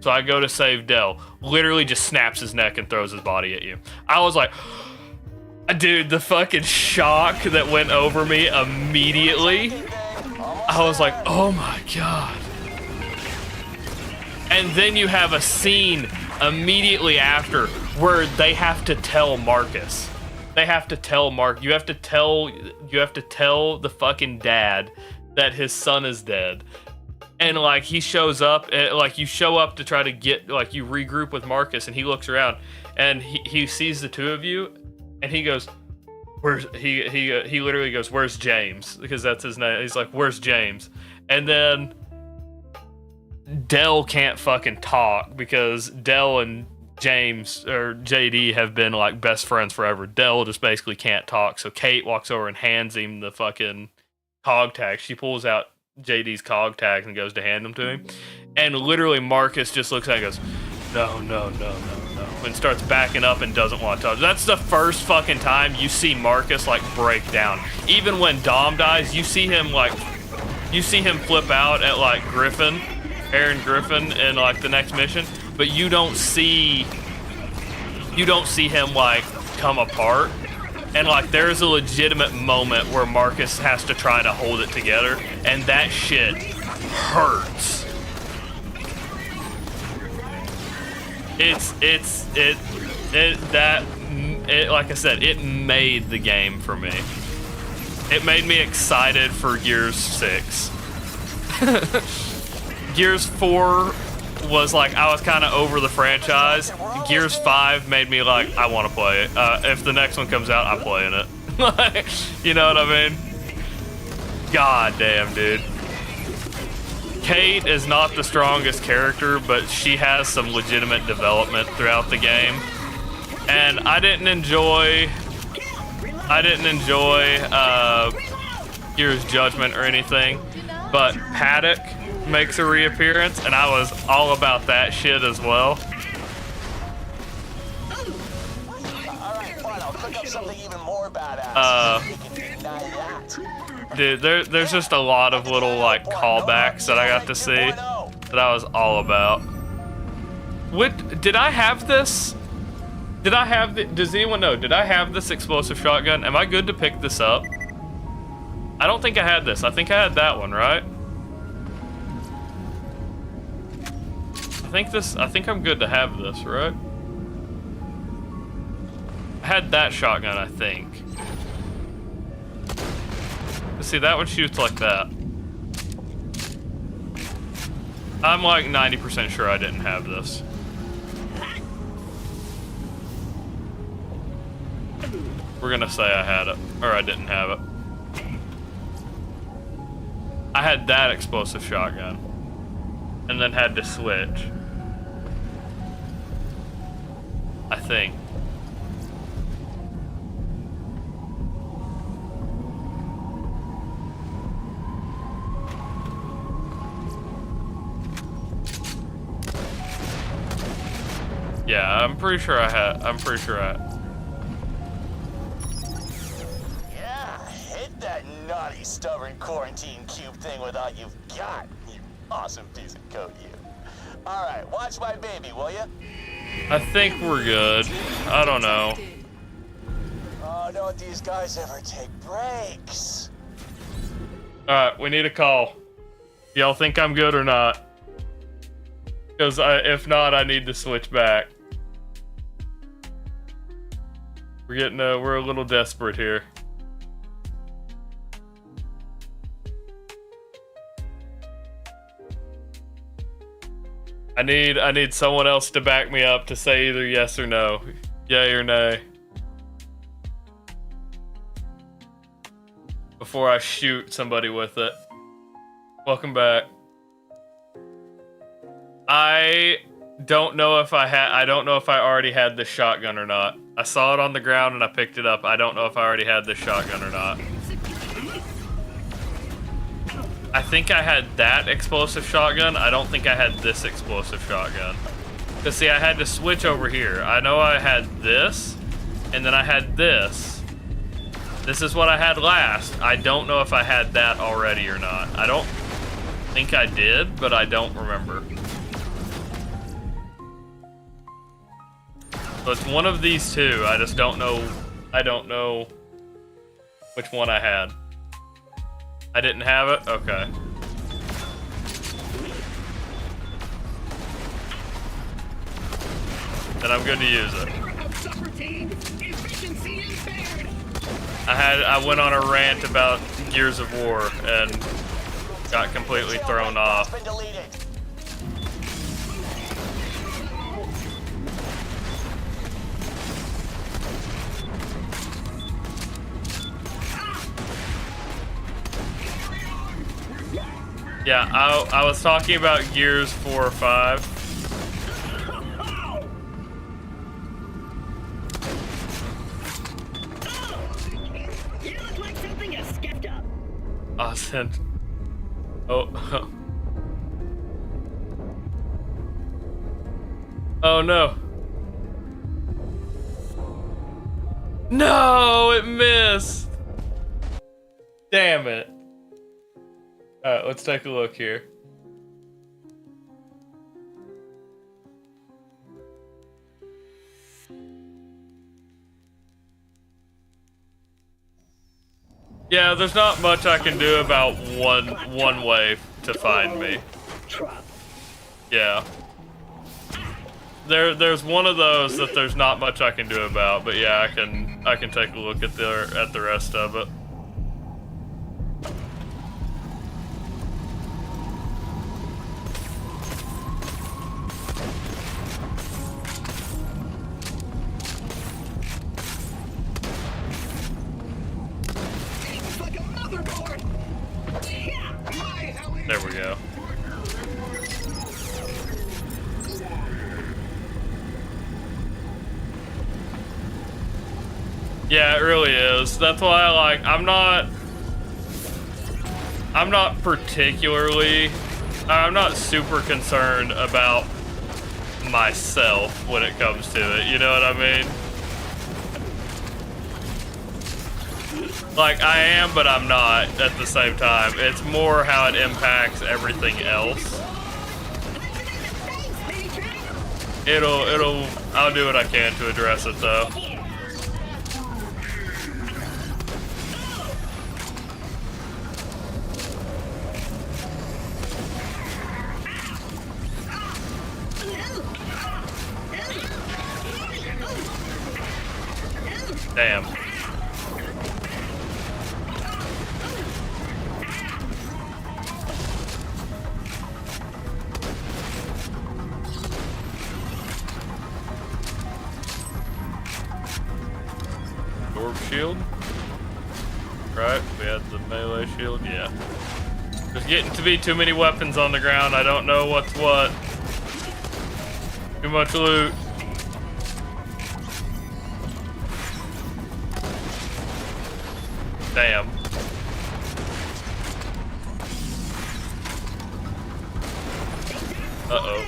So I go to save Del. Literally just snaps his neck and throws his body at you. I was like, dude, the fucking shock that went over me immediately. I was like, oh my god. And then you have a scene immediately after where they have to tell Marcus. You have to tell the fucking dad that his son is dead. And like he shows up, like you show up to try to get, like you regroup with Marcus, and he looks around and he sees the two of you, and he goes, "Where's he literally goes, where's James?" Because that's his name. He's like, "Where's James?" And then Del can't fucking talk because Del and James or JD have been like best friends forever. Del just basically can't talk. So Kate walks over and hands him the fucking cog tag. She pulls out JD's cog tags and goes to hand them to him. And literally Marcus just looks at it and goes, no, and starts backing up and doesn't want to touch. That's the first fucking time you see Marcus like break down. Even when Dom dies, you see him flip out at like Aaron Griffin in like the next mission, but you don't see him like come apart. And like there's a legitimate moment where Marcus has to try to hold it together, and that shit hurts. Like I said, it made the game for me. It made me excited for Gears 6. Gears 4 was like, I was kind of over the franchise. Gears 5 made me like, I want to play it. If the next one comes out, I'm playing it. Like, you know what I mean? God damn, dude. Kate is not the strongest character, but she has some legitimate development throughout the game. And I didn't enjoy Gears Judgment or anything, but Paddock makes a reappearance, and I was all about that shit as well. Dude, there's just a lot of little like callbacks that I got to see that I was all about. Did I have this? Does anyone know? Did I have this explosive shotgun? Am I good to pick this up? I don't think I had this. I think I had that one, right? I think I'm good to have this, right? I had that shotgun, I think. See, that one shoots like that. I'm like 90% sure I didn't have this. We're gonna say I had it, or I didn't have it. I had that explosive shotgun, and then had to switch. I think. Yeah, I'm pretty sure I had. Yeah, hit that naughty, stubborn quarantine cube thing with all you've got, you awesome piece of code, you. Alright, watch my baby, will ya? I think we're good. I don't know. Oh, don't these guys ever take breaks? Alright, we need a call. Y'all think I'm good or not? Because if not, I need to switch back. We're a little desperate here. I need someone else to back me up to say either yes or no. Yay or nay. Before I shoot somebody with it. Welcome back. I don't know if I already had this shotgun or not. I saw it on the ground and I picked it up. I don't know if I already had this shotgun or not. I think I had that explosive shotgun. I don't think I had this explosive shotgun. Cause see, I had to switch over here. I know I had this, and then I had this. This is what I had last. I don't know if I had that already or not. I don't think I did, but I don't remember. So it's one of these two. I just don't know. I don't know which one I had. I didn't have it? Okay. Then I'm good to use it. I went on a rant about Gears of War and got completely thrown off. Yeah, I was talking about Gears 4 or 5. You look like something you skipped up. Austin. Oh. Oh no. No, it missed. Damn it. Alright, let's take a look here. Yeah, there's not much I can do about one way to find me. Yeah. There's one of those that there's not much I can do about, but yeah, I can take a look at the rest of it. There we go. Yeah, it really is. That's why I'm not super concerned about myself when it comes to it, you know what I mean? Like, I am, but I'm not at the same time. It's more how it impacts everything else. I'll do what I can to address it, though. Damn. Orb shield? Right, we had the melee shield, yeah. There's getting to be too many weapons on the ground, I don't know what's what. Too much loot. Damn. Uh-oh.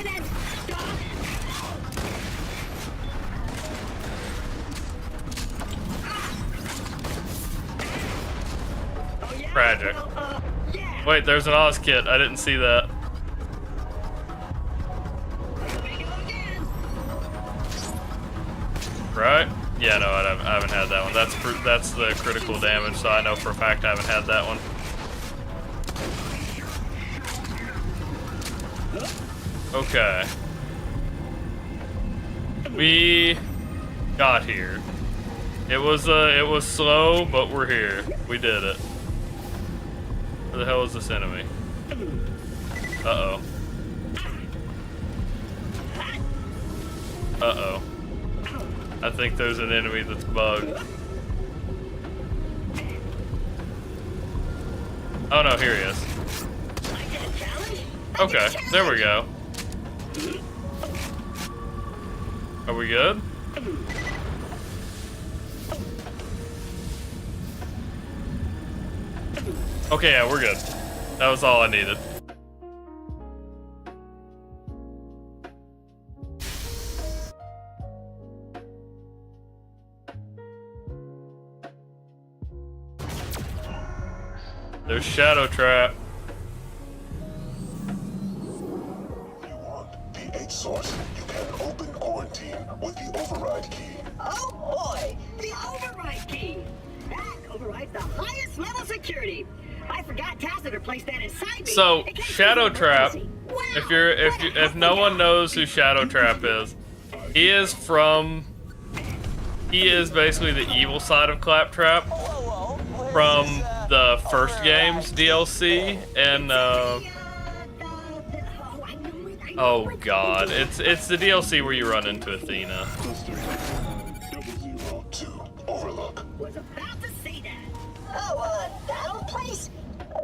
Wait, there's an Oz kit. I didn't see that. Right? Yeah, no, I haven't had that one. That's the critical damage, so I know for a fact I haven't had that one. Okay. We got here. It was slow, but we're here. We did it. Where the hell is this enemy? Uh-oh. Uh-oh. I think there's an enemy that's bugged. Oh no, here he is. Okay, there we go. Are we good? Okay, yeah, we're good. That was all I needed. There's Shadow Trap. You want the H source? You can open quarantine with the override key. Oh boy, the override key. That overrides the highest level security. I forgot Tassiter placed that inside me. So Shadow Trap, if no one knows who Shadow Trap is, he is basically the evil side of Claptrap from the first game's DLC, and oh god, it's the DLC where you run into Athena. Overlook. Was about to say that. Oh, that old place?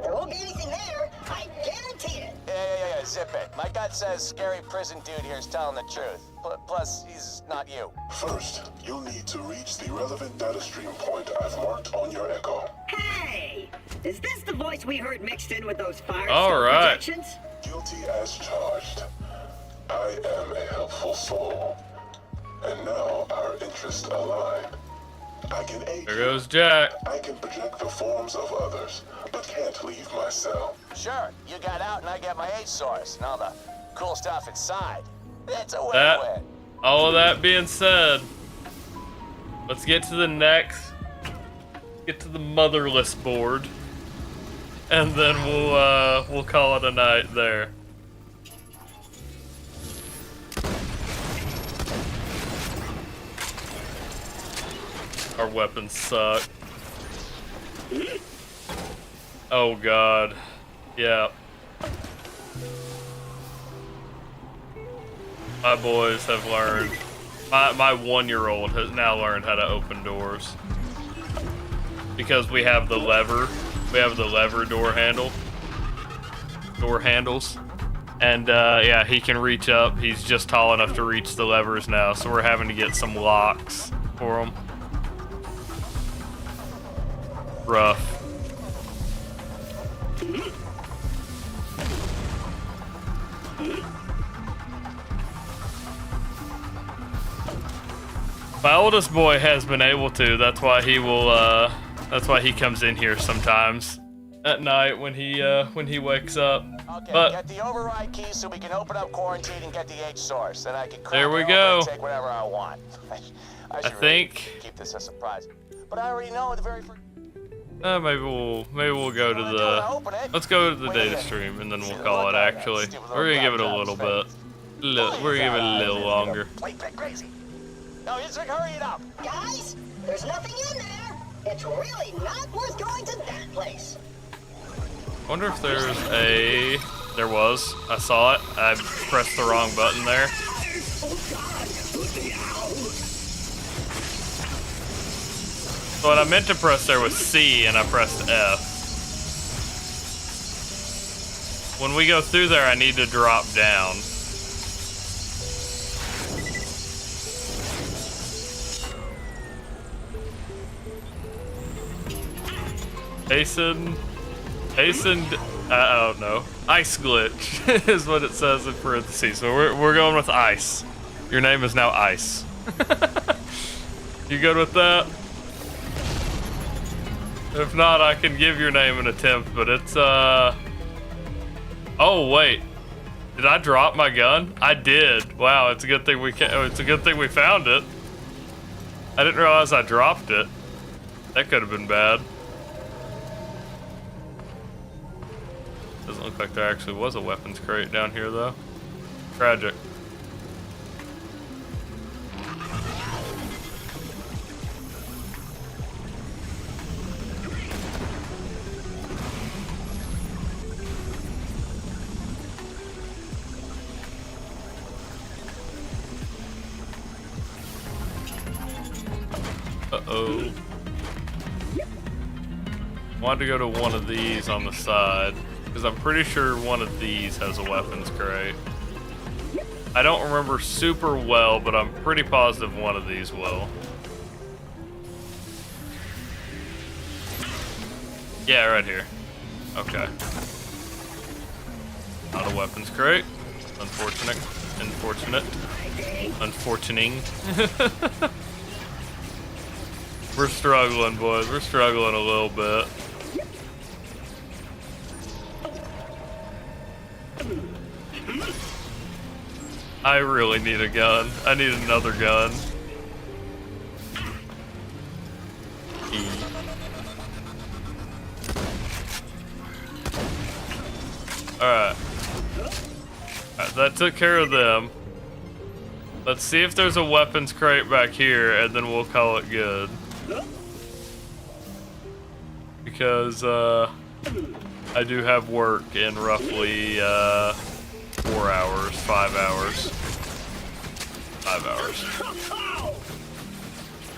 There won't be anything there. I guarantee it. Yeah, zip it. My gut says scary prison dude here is telling the truth. Plus, he's not you. First, you'll need to reach the relevant data stream point I've marked on your echo. Hey, is this the voice we heard mixed in with those fire projections? Guilty as charged. I am a helpful soul. And now our interests align. I can aid There goes Jack. I can project the forms of others, but can't leave my cell. Sure, you got out and I get my H source and all the cool stuff inside. It's a That, win-win. all of that being said, let's get to the next. Get to the motherless board, and then we'll call it a night there. Our weapons suck. Oh god. Yeah. My boys have learned. My 1-year-old has now learned how to open doors. Because we have the lever. We have the lever door handle. Door handles. And yeah, he can reach up. He's just tall enough to reach the levers now, so we're having to get some locks for him. Rough. My oldest boy has been able to. That's why he will. That's why he comes in here sometimes at night when he wakes up. Okay, but get the override key so we can open up quarantine and get the H source. Then I can there we crack it go. open and take whatever I want. I should really keep this a surprise. But I already know the very first. Maybe we'll go to the. Let's go to the data stream and then we'll call it. Actually, we're gonna give it a little bit. We're gonna give it a little longer. Wait, crazy. No, just hurry it up. Guys, there's nothing in there. It's really not worth going to that place. I wonder if there's a. There was. I saw it. I pressed the wrong button there. So what I meant to press there was C, and I pressed F. When we go through there, I need to drop down. Hastened, oh no, ice glitch is what it says in parentheses. So we're going with ice. Your name is now Ice. You good with that? If not, I can give your name an attempt, but it's, Oh, wait. Did I drop my gun? I did. Wow, it's a good thing it's a good thing we found it. I didn't realize I dropped it. That could have been bad. Doesn't look like there actually was a weapons crate down here, though. Tragic. Uh-oh. Wanted to go to one of these on the side, because I'm pretty sure one of these has a weapons crate. I don't remember super well, but I'm pretty positive one of these will. Yeah, right here. Okay. Not a weapons crate. Unfortunate. Unfortuning. We're struggling, boys. We're struggling a little bit. I really need a gun. I need another gun. Alright. That took care of them. Let's see if there's a weapons crate back here, and then we'll call it good. Because, I do have work in roughly, 4 hours, 5 hours. 5 hours.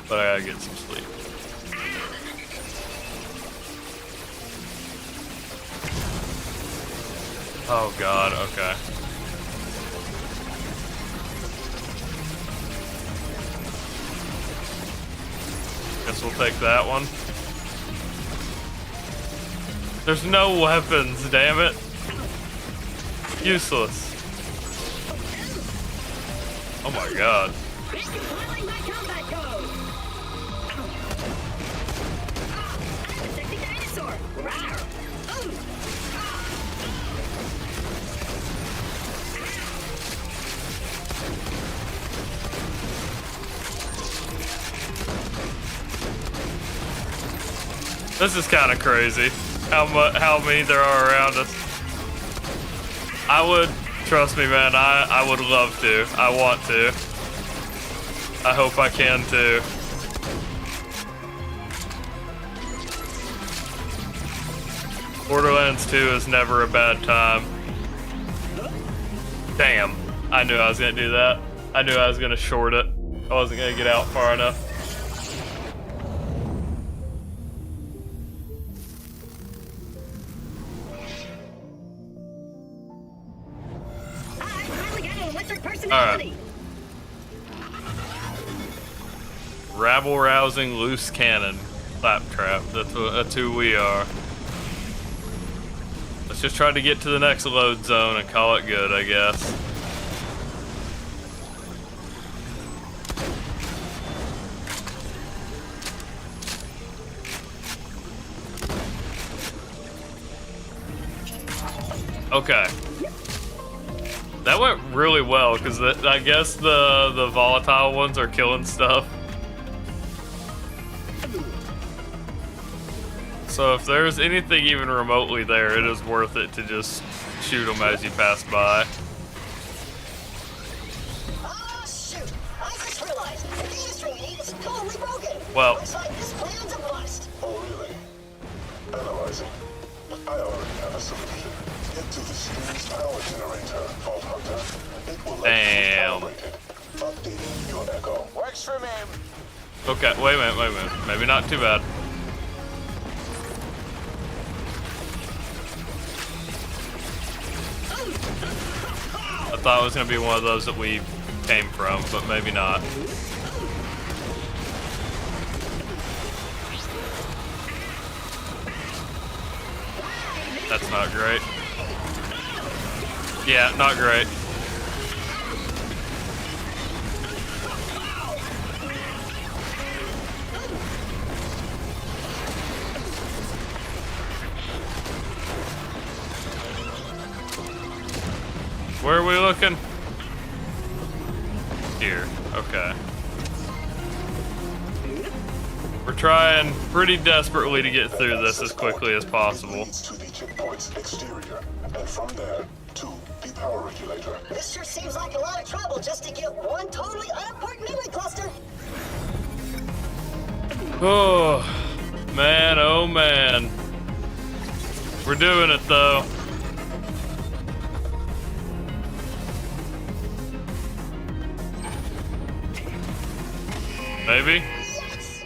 But I gotta get some sleep. Oh god, okay. Guess we'll take that one. There's no weapons, damn it. Useless. Oh my god. This is kind of crazy. How many there are around us. I would, trust me, man. I would love to. I want to. I hope I can too. Borderlands 2 is never a bad time. Damn. I knew I was gonna do that. I knew I was gonna short it. I wasn't gonna get out far enough. Alright. Rabble-rousing loose cannon. Claptrap. That's who we are. Let's just try to get to the next load zone and call it good, I guess. Okay. That went really well, because I guess the volatile ones are killing stuff. So if there's anything even remotely there, it is worth it to just shoot them as you pass by. Ah, shoot! I just realized the data stream is totally broken. Well. Looks like this plan's a bust. Oh, really? Analyzing. I already have a solution. Get to the stream's power generator, Vault Hunter. It will Damn. Updating your echo. Works for me. Okay, wait a minute. Maybe not too bad. I thought it was gonna be one of those that we came from, but maybe not. That's not great. Yeah, not great. Where are we looking? Here. Okay. We're trying pretty desperately to get through this as quickly as possible. Leads to the checkpoint's exterior, and from there to the power regulator. This sure seems like a lot of trouble just to get one totally unimportant memory cluster. Oh, man, oh man. We're doing it though. Maybe? Yes!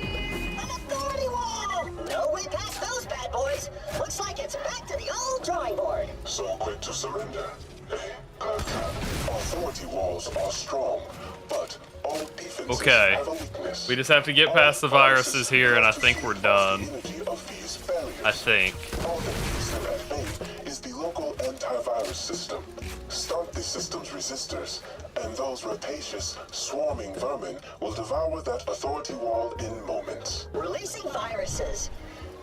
An authority wall! No way past those bad boys. Looks like it's back to the old drawing board. So quick to surrender. Hey, Claptrap. Authority walls are strong, but all defenses Okay. have a weakness. We just have to get past the viruses here and I think we're done. I think. All that keeps them at bay is the local antivirus system. Stomp the system's resistors, and those rapacious, swarming vermin will devour that authority wall in moments. Releasing viruses.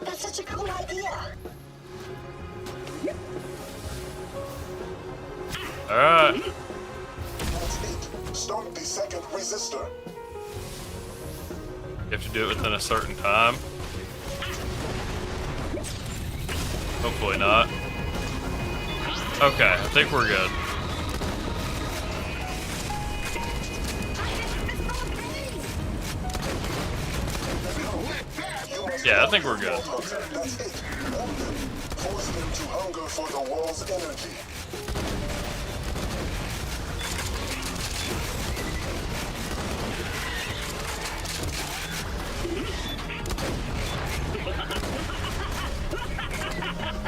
That's such a cool idea. Alright. That's it. Stomp the second resistor. You have to do it within a certain time. Hopefully not. Okay, I think we're good. Yeah, I think we're good. That's it. Force them to hunger for the wall's energy.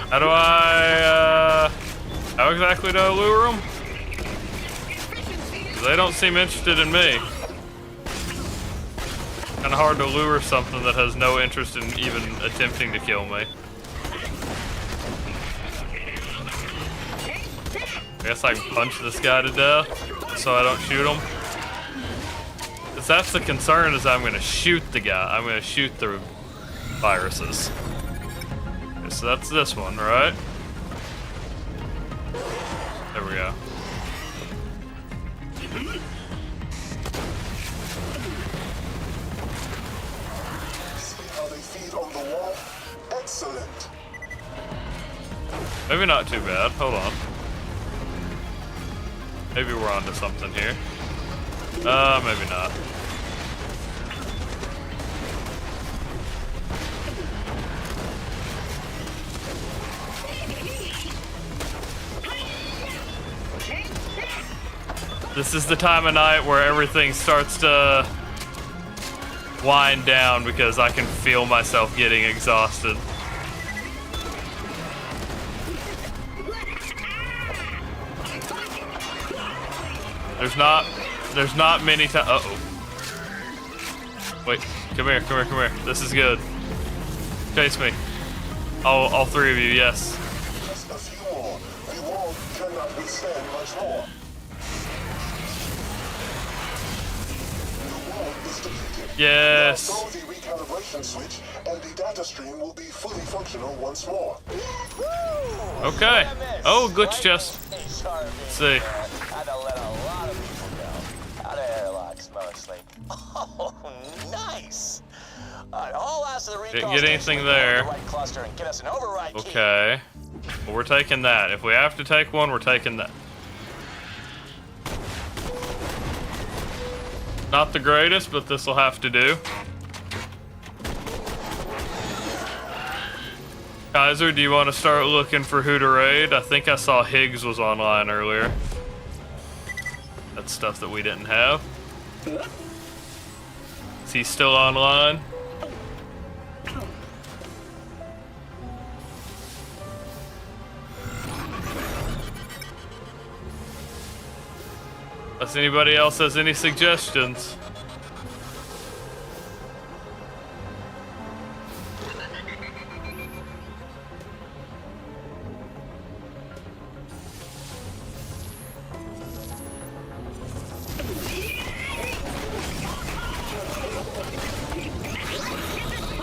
How do how exactly do I lure them? They don't seem interested in me. Kinda hard to lure something that has no interest in even attempting to kill me. I guess I can punch this guy to death so I don't shoot him. 'Cause that's the concern, is I'm gonna shoot the guy. I'm gonna shoot the viruses. Okay, so that's this one, right? There we go. See how they feed on the wall? Excellent. Maybe not too bad. Hold on. Maybe we're onto something here. Maybe not. This is the time of night where everything starts to wind down because I can feel myself getting exhausted. There's not many times. Uh-oh. Wait, come here. This is good. Chase me. All three of you, yes. Just a few more. The wall cannot withstand much more. The wall is depleted. Yes. Now throw the recalibration switch, and the data stream will be fully functional once more. Okay. Oh, glitch chest. Let's see. Had to let a lot of people go. Out of airlocks, mostly. Oh, nice. All last of the recall Didn't get anything station there. the right cluster and get us an override key. Okay. Well, we're taking that. If we have to take one, we're taking that. Not the greatest, but this will have to do. Kaiser, do you want to start looking for who to raid? I think I saw Higgs was online earlier. That's stuff that we didn't have. Is he still online? Unless anybody else has any suggestions.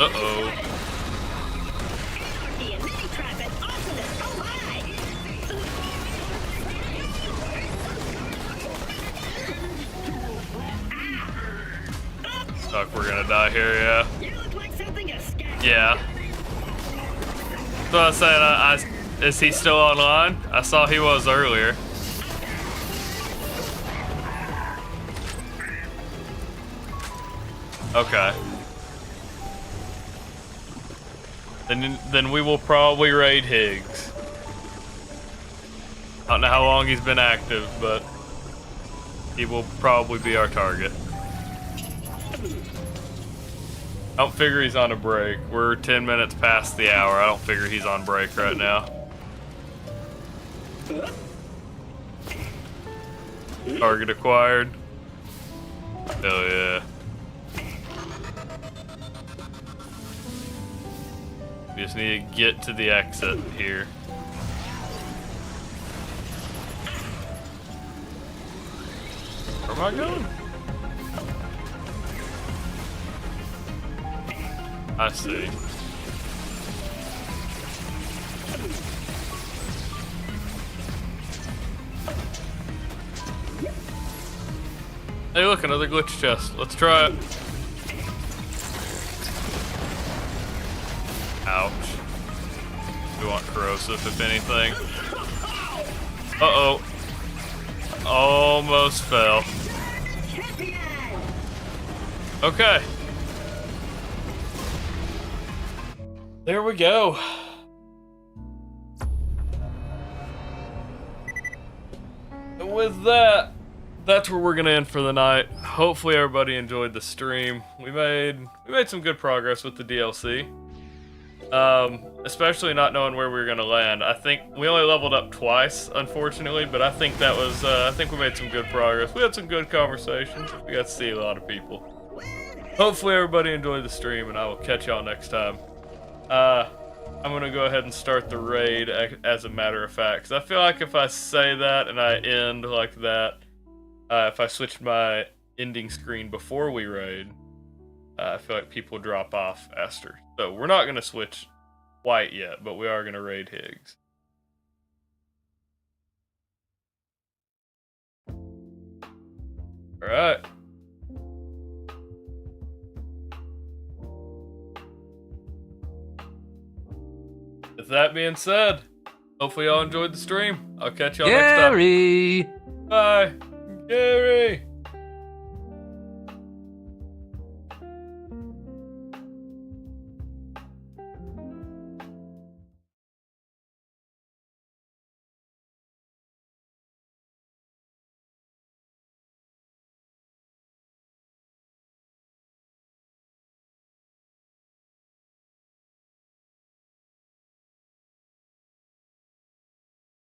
Uh-oh. Fuck, we're gonna die here, yeah. You look like something a scavenger. Yeah. So I was saying, is he still online? I saw he was earlier. Okay. Then we will probably raid Higgs. I don't know how long he's been active, but he will probably be our target. I don't figure he's on a break. We're 10 minutes past the hour. I don't figure he's on break right now. Target acquired. Hell yeah. We just need to get to the exit here. Where am I going? I see. Hey look, another glitch chest. Let's try it. Ouch. We want corrosive if anything. Uh-oh. Almost fell. Okay. There we go. And with that, that's where we're gonna end for the night. Hopefully everybody enjoyed the stream. We made some good progress with the DLC. Especially not knowing where we were gonna land. I think we only leveled up twice, unfortunately, but I think that was I think we made some good progress. We had some good conversations. We got to see a lot of people. Hopefully everybody enjoyed the stream, and I will catch y'all next time. I'm gonna go ahead and start the raid as a matter of fact, 'cause I feel like if I say that and I end like that, if I switched my ending screen before we raid, I feel like people drop off faster. So we're not gonna switch white yet, but we are gonna raid Higgs. All right. With that being said, hopefully y'all enjoyed the stream. I'll catch y'all next time. Gary! Bye. Gary!